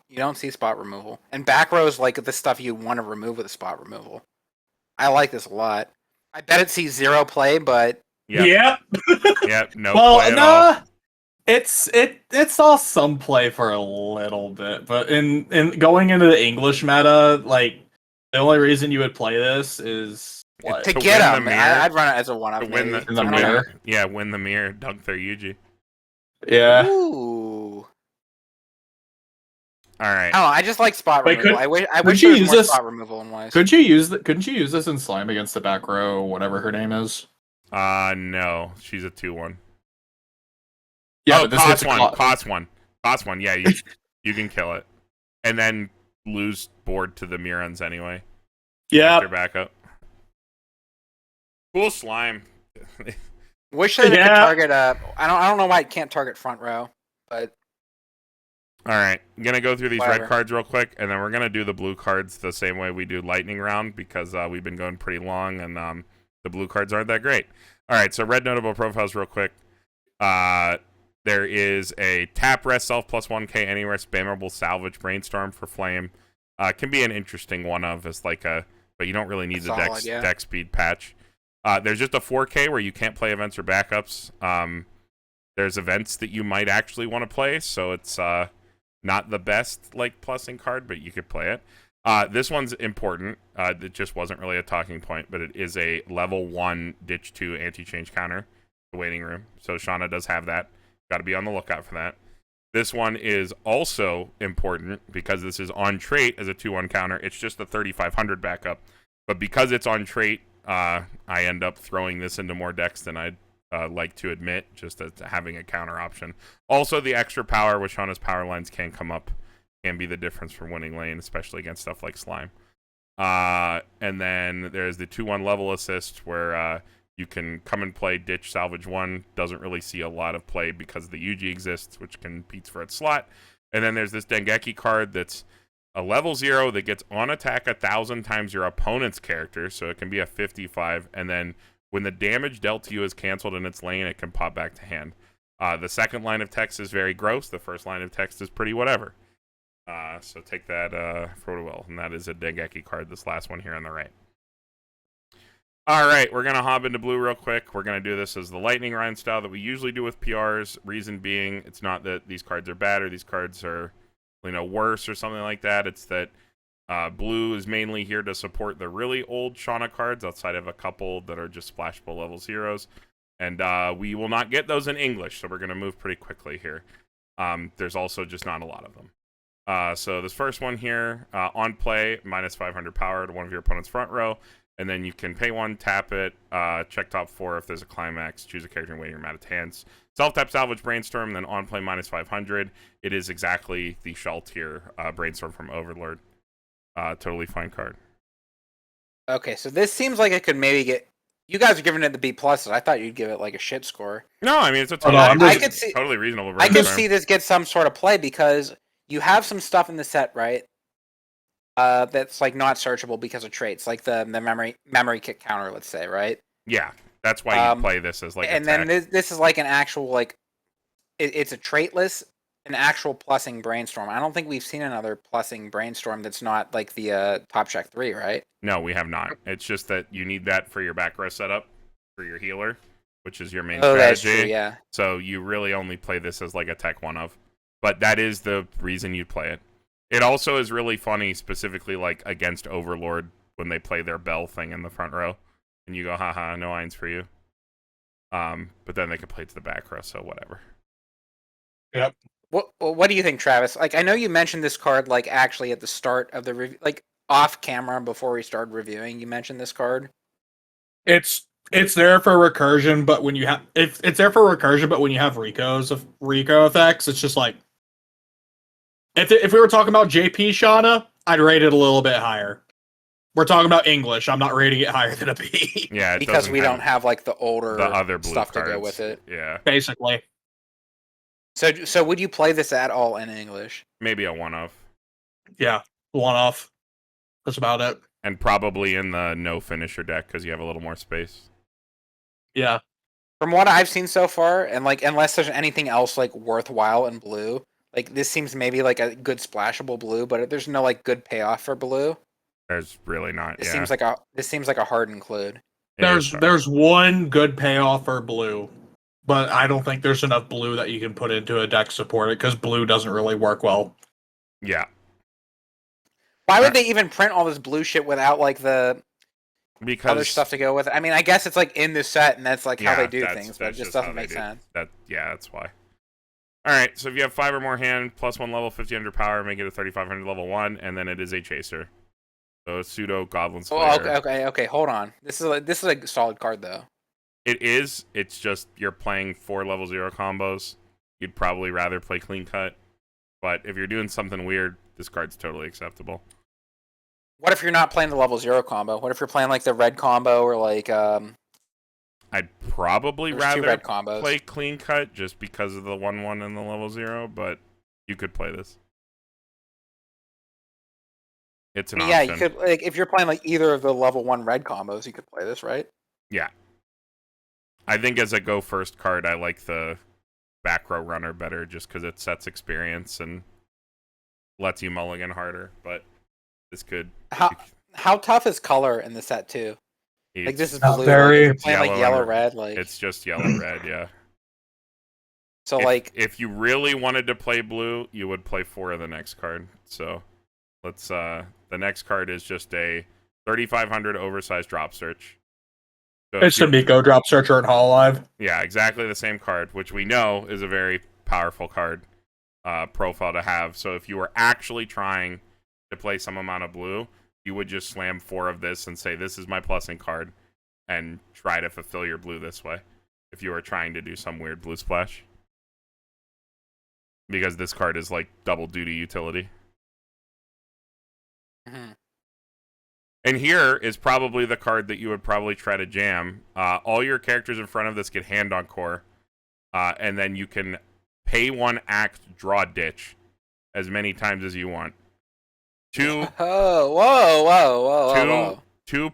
removal. And back row is like the stuff you want to remove with a spot removal. I like this a lot. I bet it sees 0 play, but Yep, no play at all. It's all some play for a little bit, but in going into the English meta, like the only reason you would play this is to get them. I'd run it as a 1-up. To win the mirror. Yeah, win the mirror, dunk their Yuji. Yeah. Ooh. All right. Oh, I just like spot removal. I wish there was more spot removal in Weiss. Couldn't you use this in Slime against the back row, whatever her name is? No, she's a 2/1. Yeah, but this cost one. Yeah, you can kill it, and then lose board to the Mirans anyway. Yeah, their backup. Cool slime. Wish that it could target. I don't know why it can't target front row, but. All right, I'm gonna go through these red cards real quick, and then we're gonna do the blue cards the same way we do lightning round because we've been going pretty long, and the blue cards aren't that great. All right, so red notable profiles real quick. There is a tap rest self plus 1k anywhere spammable salvage brainstorm for flame. Can be an interesting one of as like a, but you don't really need the deck speed patch. There's just a 4k where you can't play events or backups. There's events that you might actually want to play, so it's not the best like plussing card, but you could play it. This one's important. It just wasn't really a talking point, but it is a level 1 ditch 2 anti-change counter, the waiting room. So Shana does have that. Got to be on the lookout for that. This one is also important because this is on trait as a 2-1 counter. It's just a 3500 backup, but because it's on trait, I end up throwing this into more decks than I'd like to admit, just as having a counter option. Also, the extra power with Shana's power lines can come up, can be the difference for winning lane, especially against stuff like Slime. And then there's the 2-1 level assist where you can come and play Ditch Salvage 1. Doesn't really see a lot of play because the Yuji exists, which competes for its slot. And then there's this Dengeki card that's a level 0 that gets on attack 1,000 times your opponent's character, so it can be a 55. And then when the damage dealt to you is canceled in its lane, it can pop back to hand. The second line of text is very gross. The first line of text is pretty whatever. So take that for what it will. And that is a Dengeki card, this last one here on the right. All right, we're going to hop into blue real quick. We're going to do this as the lightning round style that we usually do with PRs. Reason being, it's not that these cards are bad or these cards are, worse or something like that. It's that blue is mainly here to support the really old Shana cards outside of a couple that are just splashable level 0s. And we will not get those in English, so we're going to move pretty quickly here. There's also just not a lot of them. So this first one here, on play, minus 500 power to one of your opponent's front row. And then you can pay 1, tap it, check top 4 if there's a climax, choose a character and wait your mat of hands. Self-tap salvage brainstorm, then on play minus 500. It is exactly the Shell tier brainstorm from Overlord. Totally fine card. Okay, so this seems like it could maybe get. You guys are giving it the B pluses. I thought you'd give it like a shit score. No, I mean it's a totally reasonable brainstorm. I could see this get some sort of play because you have some stuff in the set, right? That's like not searchable because of traits, like the memory kick counter, let's say, right? Yeah, that's why you play this as like. And then this is like an actual like, it's a traitless, an actual plussing brainstorm. I don't think we've seen another plussing brainstorm that's not like the Top Check 3, right? No, we have not. It's just that you need that for your back row setup for your healer, which is your main strategy. That's true, yeah. So you really only play this as like a tech 1 of, but that is the reason you play it. It also is really funny, specifically like against Overlord when they play their bell thing in the front row, and you go, haha, no irons for you. But then they can play to the back row, so whatever. Yep. What do you think, Travis? Like, I know you mentioned this card like actually at the start of the review, like off camera before we started reviewing. You mentioned this card. It's there for recursion, but when you have it's there for recursion, but when you have Rico effects, it's just like. If we were talking about JP Shana, I'd rate it a little bit higher. We're talking about English. I'm not rating it higher than a B. Yeah, because we don't have like the other blue stuff cards to go with it. Yeah, basically. So would you play this at all in English? Maybe a 1 of. Yeah, 1 off. That's about it. And probably in the no finisher deck because you have a little more space. Yeah. From what I've seen so far, and like unless there's anything else like worthwhile in blue. Like, this seems maybe like a good splashable blue, but there's no like good payoff for blue. There's really not. This seems like a hard include. There's one good payoff for blue, but I don't think there's enough blue that you can put into a deck support it because blue doesn't really work well. Yeah. Why would they even print all this blue shit without like the other stuff to go with it? I mean, I guess it's like in the set and that's like how they do things, but it just doesn't make sense. That's why. All right, so if you have 5 or more hand, plus 1 level, 50 power, make it a 3500 level 1, and then it is a chaser. So pseudo goblin slayer. Oh, okay. Hold on. This is a solid card though. It is. It's just you're playing 4 level 0 combos. You'd probably rather play clean cut, but if you're doing something weird, this card's totally acceptable. What if you're not playing the level 0 combo? What if you're playing like the red combo or like I'd probably rather play clean cut just because of the 1/1 and the level 0, but you could play this. It's an option. Yeah, you could like if you're playing like either of the level 1 red combos, you could play this, right? Yeah. I think as a go first card, I like the back row runner better just because it sets experience and lets you mulligan harder. But this could. How tough is color in the set too? Like this is blue. very Like, playing like yellow red. Like it's just yellow red. Yeah. So if you really wanted to play blue, you would play 4 of the next card. So let's the next card is just a 3,500 oversized drop search. So it's the Miko drop searcher and Hololive. Yeah, exactly the same card, which we know is a very powerful card profile to have. So if you were actually trying to play some amount of blue, you would just slam 4 of this and say, this is my plussing card, and try to fulfill your blue this way. If you were trying to do some weird blue splash. Because this card is like double duty utility. Mhm. And here is probably the card that you would probably try to jam. All your characters in front of this get hand on core. And then you can pay 1 act, draw ditch as many times as you want. Two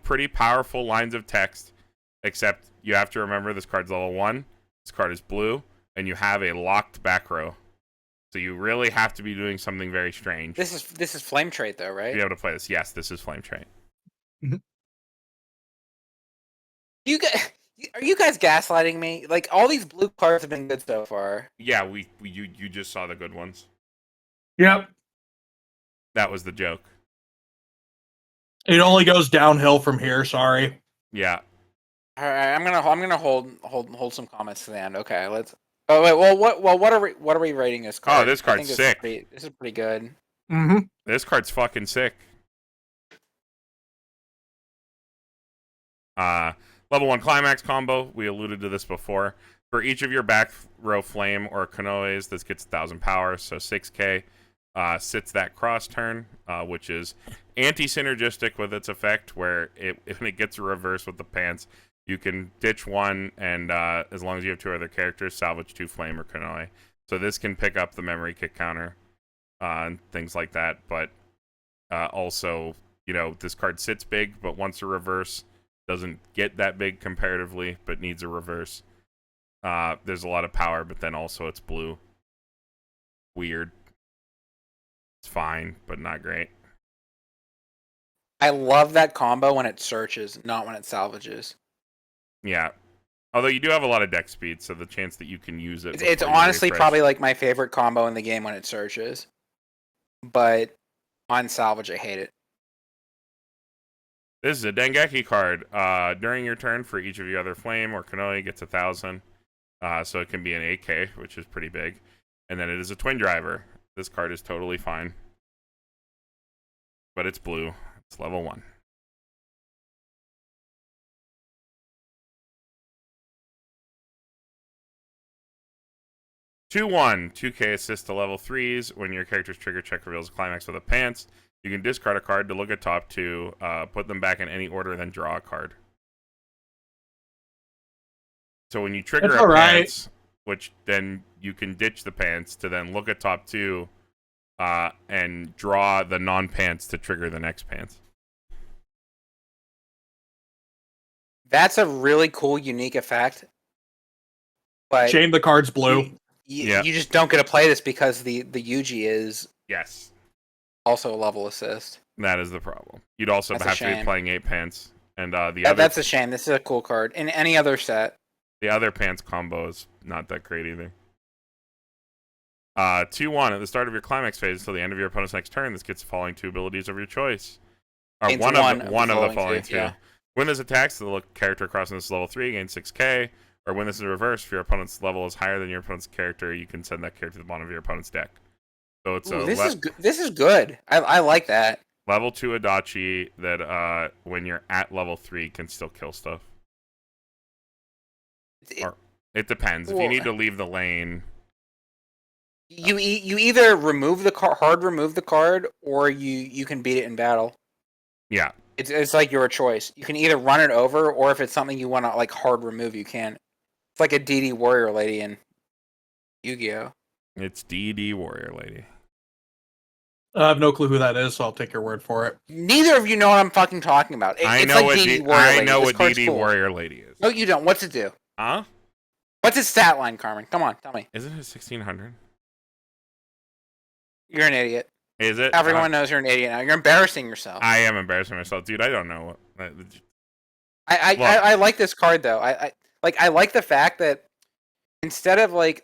pretty powerful lines of text. Except you have to remember this card's level 1. This card is blue. And you have a locked back row. So you really have to be doing something very strange. This is flame trait though, right? To be able to play this. Yes, this is flame trait. Are you guys gaslighting me? Like all these blue cards have been good so far. Yeah, you just saw the good ones. Yep. That was the joke. It only goes downhill from here. Sorry. Yeah. All right, I'm gonna hold some comments to the end. Okay, let's. Oh wait, what are we rating this card? Oh, this card's sick. This is pretty good. Mm-hmm. This card's fucking sick. Level 1 climax combo. We alluded to this before. For each of your back row flame or Konoes, this gets 1,000 power, so 6k. Sits that cross turn, which is anti-synergistic with its effect, where when it gets a reverse with the pants, you can ditch 1, and as long as you have 2 other characters, salvage 2 flame or Konoe. So this can pick up the memory kick counter and things like that. But also, this card sits big, but once a reverse, doesn't get that big comparatively, but needs a reverse. There's a lot of power, but then also it's blue. Weird. It's fine, but not great. I love that combo when it searches, not when it salvages. Yeah. Although you do have a lot of deck speed, so the chance that you can use it... It's honestly probably like my favorite combo in the game when it searches. But on salvage, I hate it. This is a Dengeki card. During your turn, for each of your other flame or Konoe gets 1,000. So it can be an 8k, which is pretty big. And then it is a twin driver. This card is totally fine. But it's blue. It's level 1. (2/1) 2k assist to level 3s. When your character's trigger check reveals a climax with a pants, you can discard a card to look at top 2, put them back in any order, then draw a card. So when you trigger a pants, which then you can ditch the pants to then look at top 2 and draw the non-pants to trigger the next pants. That's a really cool, unique effect. But Shame the card's blue. You just don't get to play this because the Yuji is also a level assist. That is the problem. You'd also have to be playing 8 pants. And that's a shame. This is a cool card. In any other set. The other pants combo is not that great either. 2/1 at the start of your climax phase until the end of your opponent's next turn. This gets the following 2 abilities of your choice. Or one of the following 2. Yeah. When this attacks, the character crossing this level 3 gains 6k. Or when this is reversed, if your opponent's level is higher than your opponent's character, you can send that character to the bottom of your opponent's deck. So it's this is good. I like that. Level 2 Adachi that when you're at level 3 can still kill stuff. It depends. If you need to leave the lane, you either remove the hard remove the card, or you can beat it in battle. Yeah, it's like your choice. You can either run it over, or if it's something you want to like hard remove, you can. It's like a DD Warrior Lady in Yu-Gi-Oh. It's DD Warrior Lady. I have no clue who that is, so I'll take your word for it. Neither of you know what I'm fucking talking about. I know what DD Warrior Lady is. No, you don't. What's it do? Huh? What's his stat line, Carmen? Come on, tell me. Isn't it 1600? You're an idiot. Is it? Everyone knows you're an idiot now. You're embarrassing yourself. I am embarrassing myself, dude. I don't know. I like this card though. I like the fact that instead of like,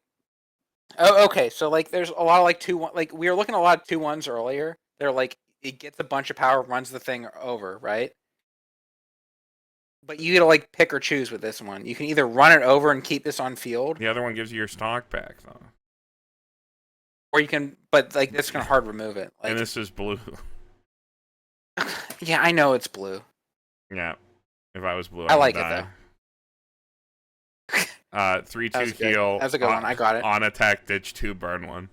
oh, okay, so like there's a lot of like 2-1, like we were looking at a lot of 2-1s earlier. They're like it gets a bunch of power, runs the thing over, right? But you get to like pick or choose with this one. You can either run it over and keep this on field, The other one gives you your stock back, though. or you can. But like this can hard remove it. Like, And this is blue. yeah, I know it's blue. Yeah. If I was blue, I would like it, die. That 3-2 was good. heal. That was a good one. I got it. On attack, ditch 2, burn 1.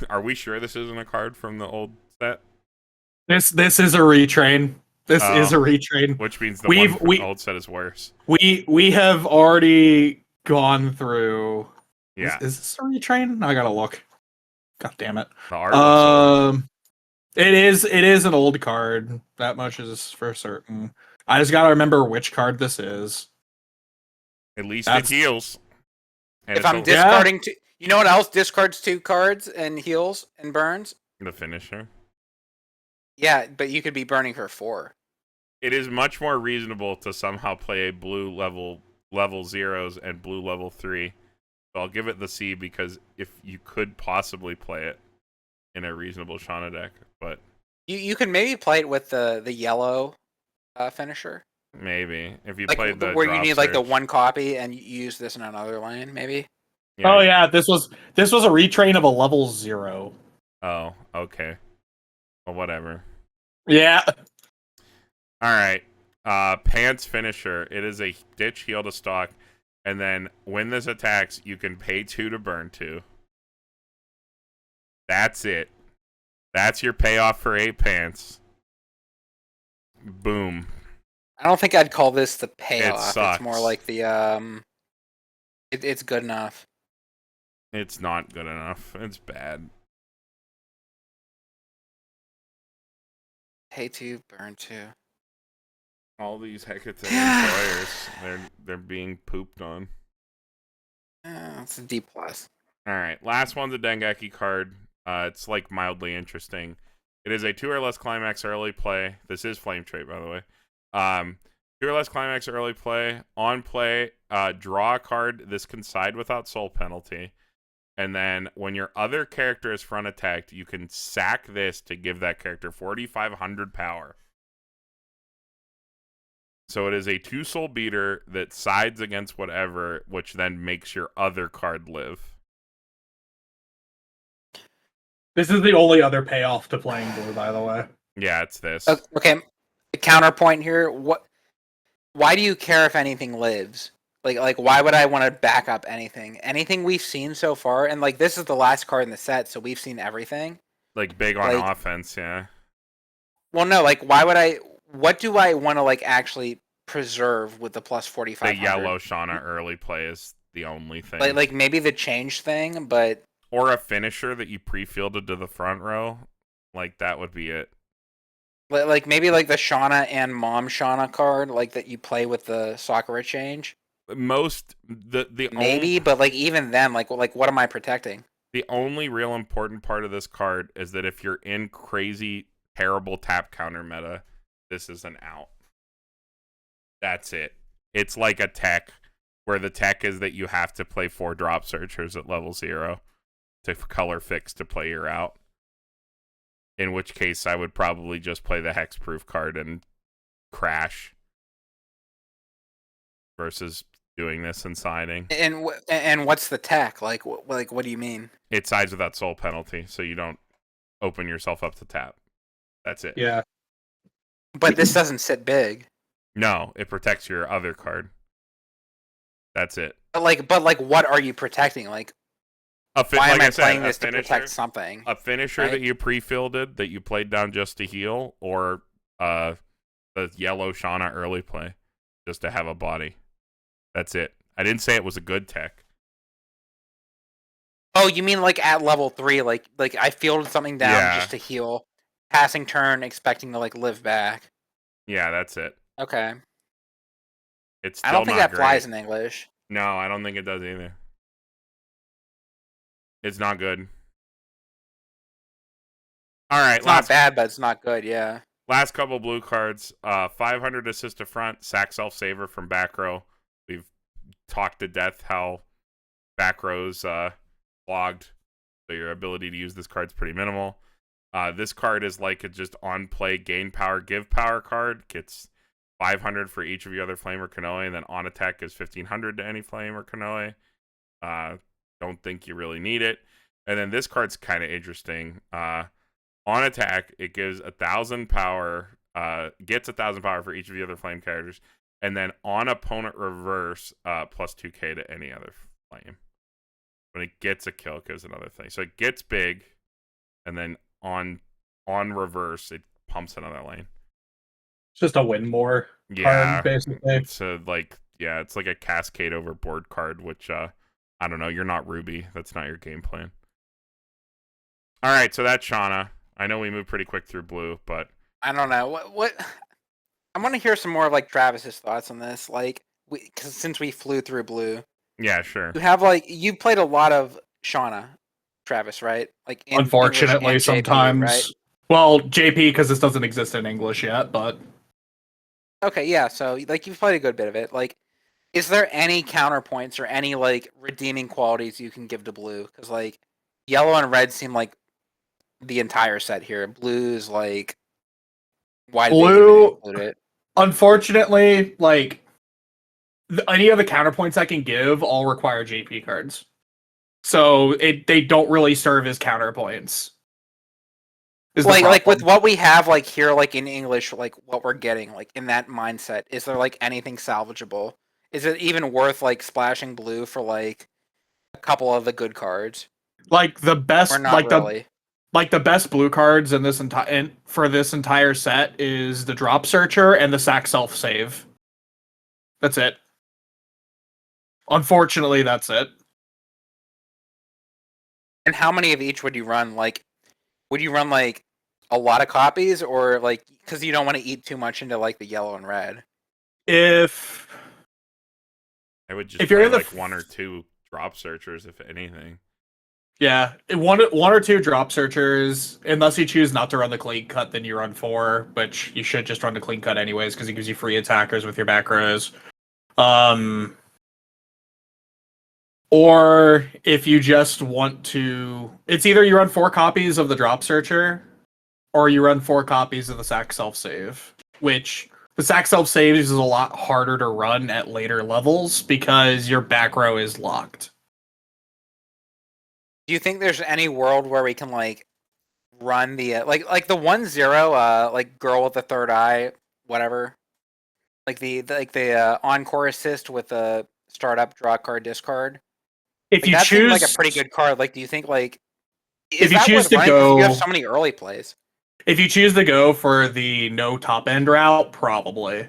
Are we sure this isn't a card from the old set? This is a retrain. This is a retrain. Which means the one from the old set is worse. We have already gone through. Yeah. Is this a retrain? I gotta look. God damn it. The art looks It is an old card. That much is for certain. I just gotta remember which card this is. at least it heals. And If I'm discarding two, you know what else discards 2 cards and heals and burns? the finisher. Yeah, but you could be burning for 4. It is much more reasonable to somehow play a blue level 0s and blue level 3. So I'll give it the C because if you could possibly play it in a reasonable Shana deck, but You can maybe play it with the yellow finisher. maybe if you Like played the where you drop need like the search. 1 copy and you use this in another lane, maybe. Oh yeah, this was a retrain of a level 0. Oh, okay. Well, whatever. Yeah. All right. Pants finisher. It is a ditch, heal to stock, and then when this attacks, you can pay 2 to burn 2. That's it. That's your payoff for 8 pants. Boom. I don't think I'd call this the payoff. sucks. It's more like the it's good enough. It's not good enough. It's bad. Pay 2, burn 2. All these Hecatoon players, they're being pooped on. It's a D plus. All right, last one's a Dengeki card. It's like mildly interesting. It is a 2 or less climax early play. This is flame trait, by the way. 2 or less climax early play. On play, draw a card. This can side without soul penalty. And then when your other character is front attacked, you can sack this to give that character 4,500 power. So it is a 2 soul beater that sides against whatever, which then makes your other card live. This is the only other payoff to playing blue, by the way. Yeah, it's this. Okay, the counterpoint here. Why do you care if anything lives? Like why would I want to back up anything? Anything we've seen so far, and like this is the last card in the set, so we've seen everything. Like big on like- offense, yeah. Well, no, like why would I? What do I want to like actually preserve with the plus 45? The yellow Shana early play is the only thing. Like maybe the change thing, but or a finisher that you pre-fielded to the front row. Like that would be it. like maybe like the Shana and Mom Shana card, like that you play with the Sakura change. Most the Maybe, but like even then, like what am I protecting? The only real important part of this card is that if you're in crazy, terrible tap counter meta, this is an out. That's it. It's like a tech, where the tech is that you have to play 4 drop searchers at level 0 to color fix to play your out. In which case, I would probably just play the hexproof card and crash versus doing this and siding. And what's the tech? Like what do you mean? It sides without soul penalty, so you don't open yourself up to tap. That's it. Yeah. But this doesn't sit big. No, it protects your other card. That's it. But what are you protecting? Like why am I playing this to protect something? A finisher right? that you pre-fielded that you played down just to heal, or the yellow Shana early play just to have a body. That's it. I didn't say it was a good tech. Oh, you mean like at level 3, like I fielded something down Yeah. just to heal, passing turn, expecting to like live back. Yeah, that's it. Okay. It's I still don't think not that flies great. in English. No, I don't think it does either. It's not good. All right, It's not bad, but it's not good. Yeah. last couple blue cards. 500 assist to front, sack self saver from back row. We've talked to death how back rows logged, so your ability to use this card's pretty minimal. This card is like a just on play gain power, give power card. Gets 500 for each of your other flame or Kanoe, and then on attack is 1500 to any flame or Kanoe. Don't think you really need it. And then this card's kind of interesting. On attack, it gives 1,000 power, gets 1,000 power for each of the other flame characters, and then on opponent reverse, plus 2k to any other flame. When it gets a kill, it gives another thing. So it gets big, and then on reverse, it pumps another lane. It's just a win more Yeah, card, basically. it's it's like a cascade over board card, which I don't know. You're not Ruby. That's not your game plan. All right, so that's Shana. I know we moved pretty quick through blue, but I don't know what. I want to hear some more of like Travis's thoughts on this. Like, cause since we flew through blue, yeah, sure. you played a lot of Shauna, Travis, right? Like in Unfortunately, English and JP, sometimes. right? Well, JP because this doesn't exist in English yet, but Okay, yeah. So like you've played a good bit of it. Like, is there any counterpoints or any like redeeming qualities you can give to blue? Because like yellow and red seem like the entire set here. Blue is like why did they even include it? Unfortunately, like any of the counterpoints I can give all require JP cards, so they don't really serve as counterpoints. Like with what we have like here, like in English, like what we're getting, like in that mindset, is there like anything salvageable? Is it even worth like splashing blue for like a couple of the good cards? Like the best, Or not really? the best blue cards in this for this entire set is the Drop Searcher and the Sack Self Save. That's it. Unfortunately, that's it. And how many of each would you run? Like, would you run like a lot of copies, or like because you don't want to eat too much into like the yellow and red? If I would just if you're play in the like one or two drop searchers, if anything. Yeah, one or two Drop Searchers, unless you choose not to run the clean cut, then you run 4, which you should just run the clean cut anyways because it gives you free attackers with your back rows. Or if you just want to, it's either you run 4 copies of the Drop Searcher, or you run 4 copies of the Sack Self Save, which the Sack Self Save is a lot harder to run at later levels because your back row is locked. Do you think there's any world where we can like run the like the 1-0 like girl with the third eye, whatever, like the encore assist with the startup draw card discard? If Like, you that seems choose, like a pretty good card. Like, do you think like if you choose to you go, have so many early plays. if you choose to go for the no top end route, probably.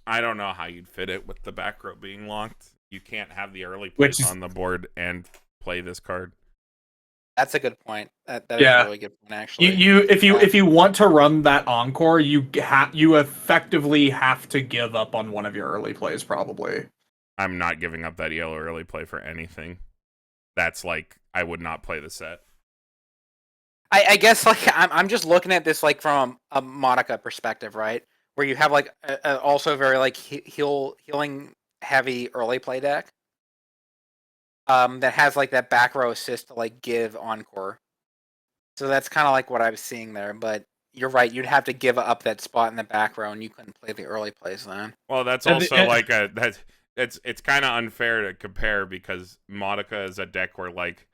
I don't know how you'd fit it with the back row being locked. You can't have the early plays on the board and play this card. That's a good point. That is a really good point, actually. If you want to run that encore, you effectively have to give up on one of your early plays, probably. I'm not giving up that yellow early play for anything. That's like I would not play the set. I guess like I'm just looking at this like from a Monica perspective, right? Where you have like a also very like healing heavy early play deck. That has like that back row assist to like give encore. So that's kind of like what I was seeing there, but you're right. You'd have to give up that spot in the back row, and you couldn't play the early plays then. Well, that's also it's kind of unfair to compare because Monica is a deck where like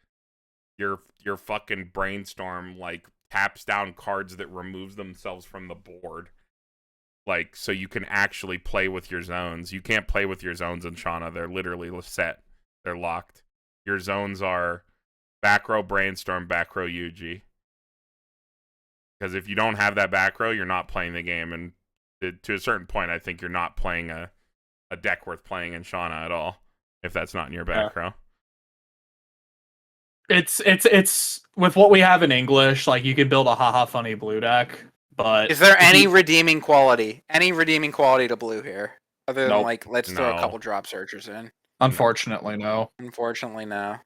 your fucking Brainstorm like taps down cards that removes themselves from the board. Like, so you can actually play with your zones. You can't play with your zones in Shana. They're literally set. They're locked. Your zones are back row Brainstorm, back row Yuji. Because if you don't have that back row, you're not playing the game. And to a certain point, I think you're not playing a deck worth playing in Shana at all, if that's not in your back row. It's with what we have in English, like you could build a haha funny blue deck, but is there any redeeming quality? Any redeeming quality to blue here? Other than Nope. like, let's throw a No. couple drop searchers in. Unfortunately, no. Unfortunately, no.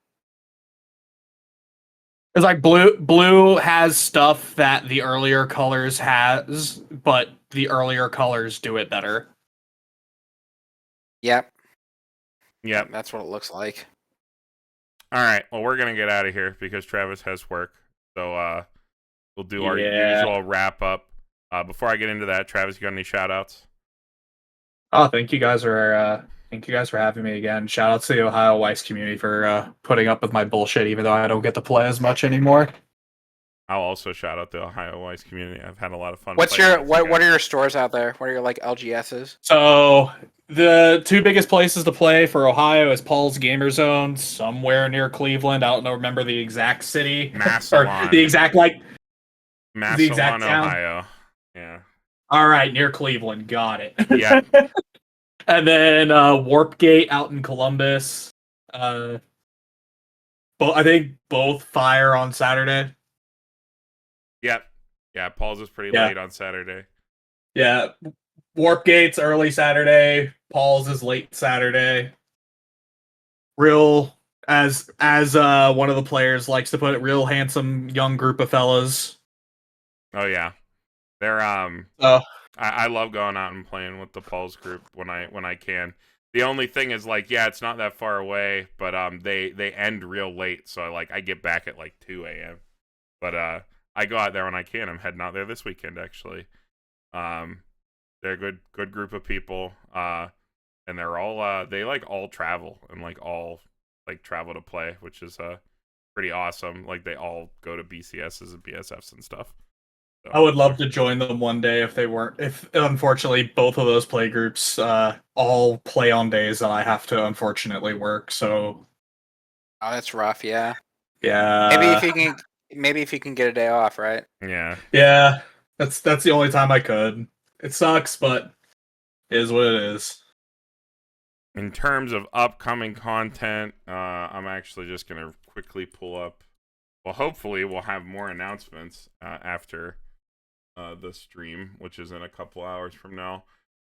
It's like blue has stuff that the earlier colors has, but the earlier colors do it better. Yep. Yep. That's what it looks like. All right. Well, we're gonna get out of here because Travis has work. So we'll do our Yeah. usual wrap up. Before I get into that, Travis, you got any shout outs? Oh, thank you guys for having me again. Shout out to the Ohio Weiss community for putting up with my bullshit, even though I don't get to play as much anymore. I'll also shout out the Ohio Weiss community. I've had a lot of fun. What's playing your with what? you What are guys. your stores out there? What are your like LGSs? So the two biggest places to play for Ohio is Paul's Gamer Zone, somewhere near Cleveland. I don't know, remember the exact city or Massillon. the exact Massillon, town? Ohio. Yeah. All right, near Cleveland. Got it. Yeah. And then Warpgate out in Columbus. I think both fire on Saturday. Yep. Yeah. Paul's is pretty Yeah. late on Saturday. Yeah, Warpgate's early Saturday. Paul's is late Saturday. Real, as one of the players likes to put it, real handsome young group of fellas. Oh yeah. They're Oh, I love going out and playing with the Paul's group when I can. The only thing is like, yeah, it's not that far away, but they end real late, so I get back at like 2 a.m. But I go out there when I can. I'm heading out there this weekend actually. They're a good group of people. And they're all they like all travel and like all like travel to play, which is pretty awesome. Like they all go to BCSs and BSFs and stuff. So, I would love to join them one day if unfortunately both of those play groups all play on days that I have to unfortunately work. So Oh, that's rough. Yeah. yeah, Maybe if you can get a day off, right? yeah. yeah, that's the only time I could. It sucks, but it is what it is. In terms of upcoming content, I'm actually just gonna quickly pull up. Well, hopefully we'll have more announcements after the stream, which is in a couple hours from now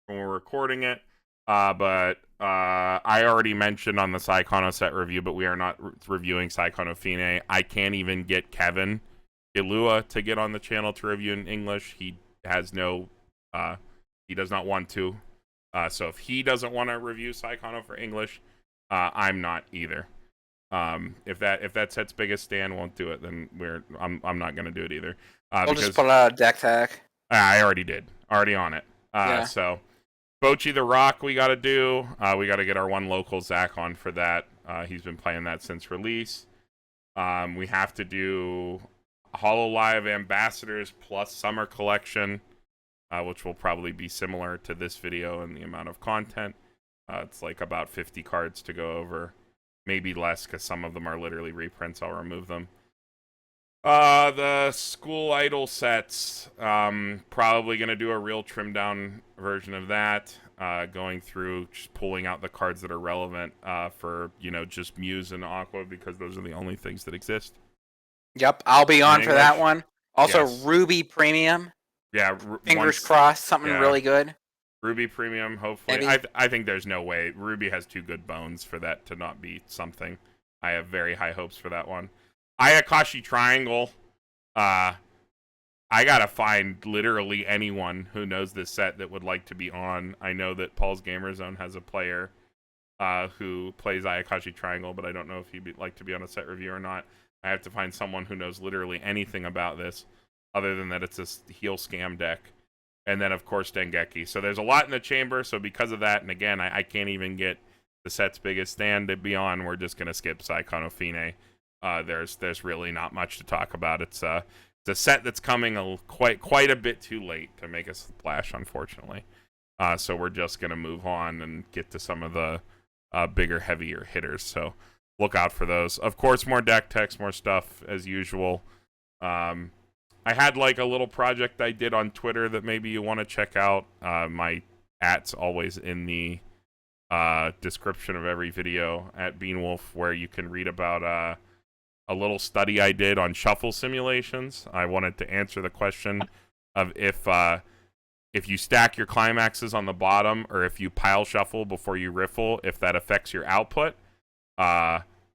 when we're recording it. But I already mentioned on the Psychono set review, but we are not reviewing Psychono Fine. I can't even get Kevin Ilua to get on the channel to review in English. He has no, he does not want to. So if he doesn't want to review Psychono for English, I'm not either. If that set's biggest stand won't do it, then I'm not gonna do it either. We'll just put out a deck tag. I already did. Already on it. Yeah. So Bochi the Rock we gotta do. We gotta get our one local Zach on for that. He's been playing that since release. We have to do HoloLive Ambassadors plus Summer Collection, which will probably be similar to this video in the amount of content. It's like about 50 cards to go over. Maybe less because some of them are literally reprints. I'll remove them. The School Idol sets. Probably going to do a real trimmed down version of that. Going through, just pulling out the cards that are relevant for, just Muse and Aqua because those are the only things that exist. Yep, I'll be on for that English? one. Also, Yes. Ruby Premium. Yeah. Fingers crossed, something yeah. really good. Ruby Premium, hopefully. Maybe. I think there's no way. Ruby has too good bones for that to not be something. I have very high hopes for that one. Ayakashi Triangle. I gotta find literally anyone who knows this set that would like to be on. I know that Paul's Gamer Zone has a player who plays Ayakashi Triangle, but I don't know if he'd like to be on a set review or not. I have to find someone who knows literally anything about this, other than that it's a heal scam deck. And then, of course, Dengeki. So there's a lot in the chamber, so because of that, and again, I can't even get the set's biggest stand to be on, we're just going to skip Psychono Fine. There's really not much to talk about. It's a set that's coming quite a bit too late to make a splash, unfortunately. So we're just going to move on and get to some of the bigger, heavier hitters. So look out for those. Of course, more deck text, more stuff as usual. I had like a little project I did on Twitter that maybe you want to check out. My @'s always in the description of every video at Beanwolf, where you can read about a little study I did on shuffle simulations. I wanted to answer the question of if if you stack your climaxes on the bottom, or if you pile shuffle before you riffle, if that affects your output,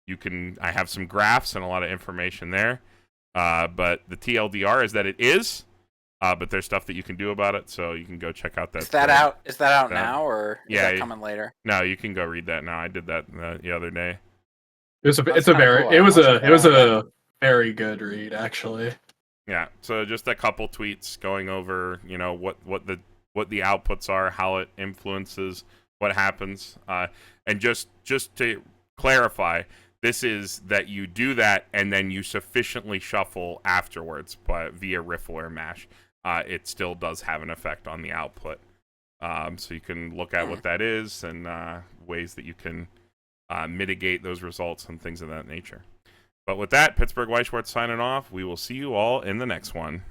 you can. I have some graphs and a lot of information there. But the TLDR is that it is. But there's stuff that you can do about it, so you can go check out that. Is that out? Is that out now, or is Yeah, that coming later? No, you can go read that now. I did that the other day. It's a That's kinda very cool. it was I'll a check it was that out. a very good read actually. Yeah, so just a couple tweets going over, what the outputs are, how it influences what happens, and just to clarify, this is that you do that and then you sufficiently shuffle afterwards, but via riffle or mash, it still does have an effect on the output. So you can look at what that is and ways that you can mitigate those results and things of that nature. But with that, Pittsburgh Weiss Schwarz signing off. We will see you all in the next one.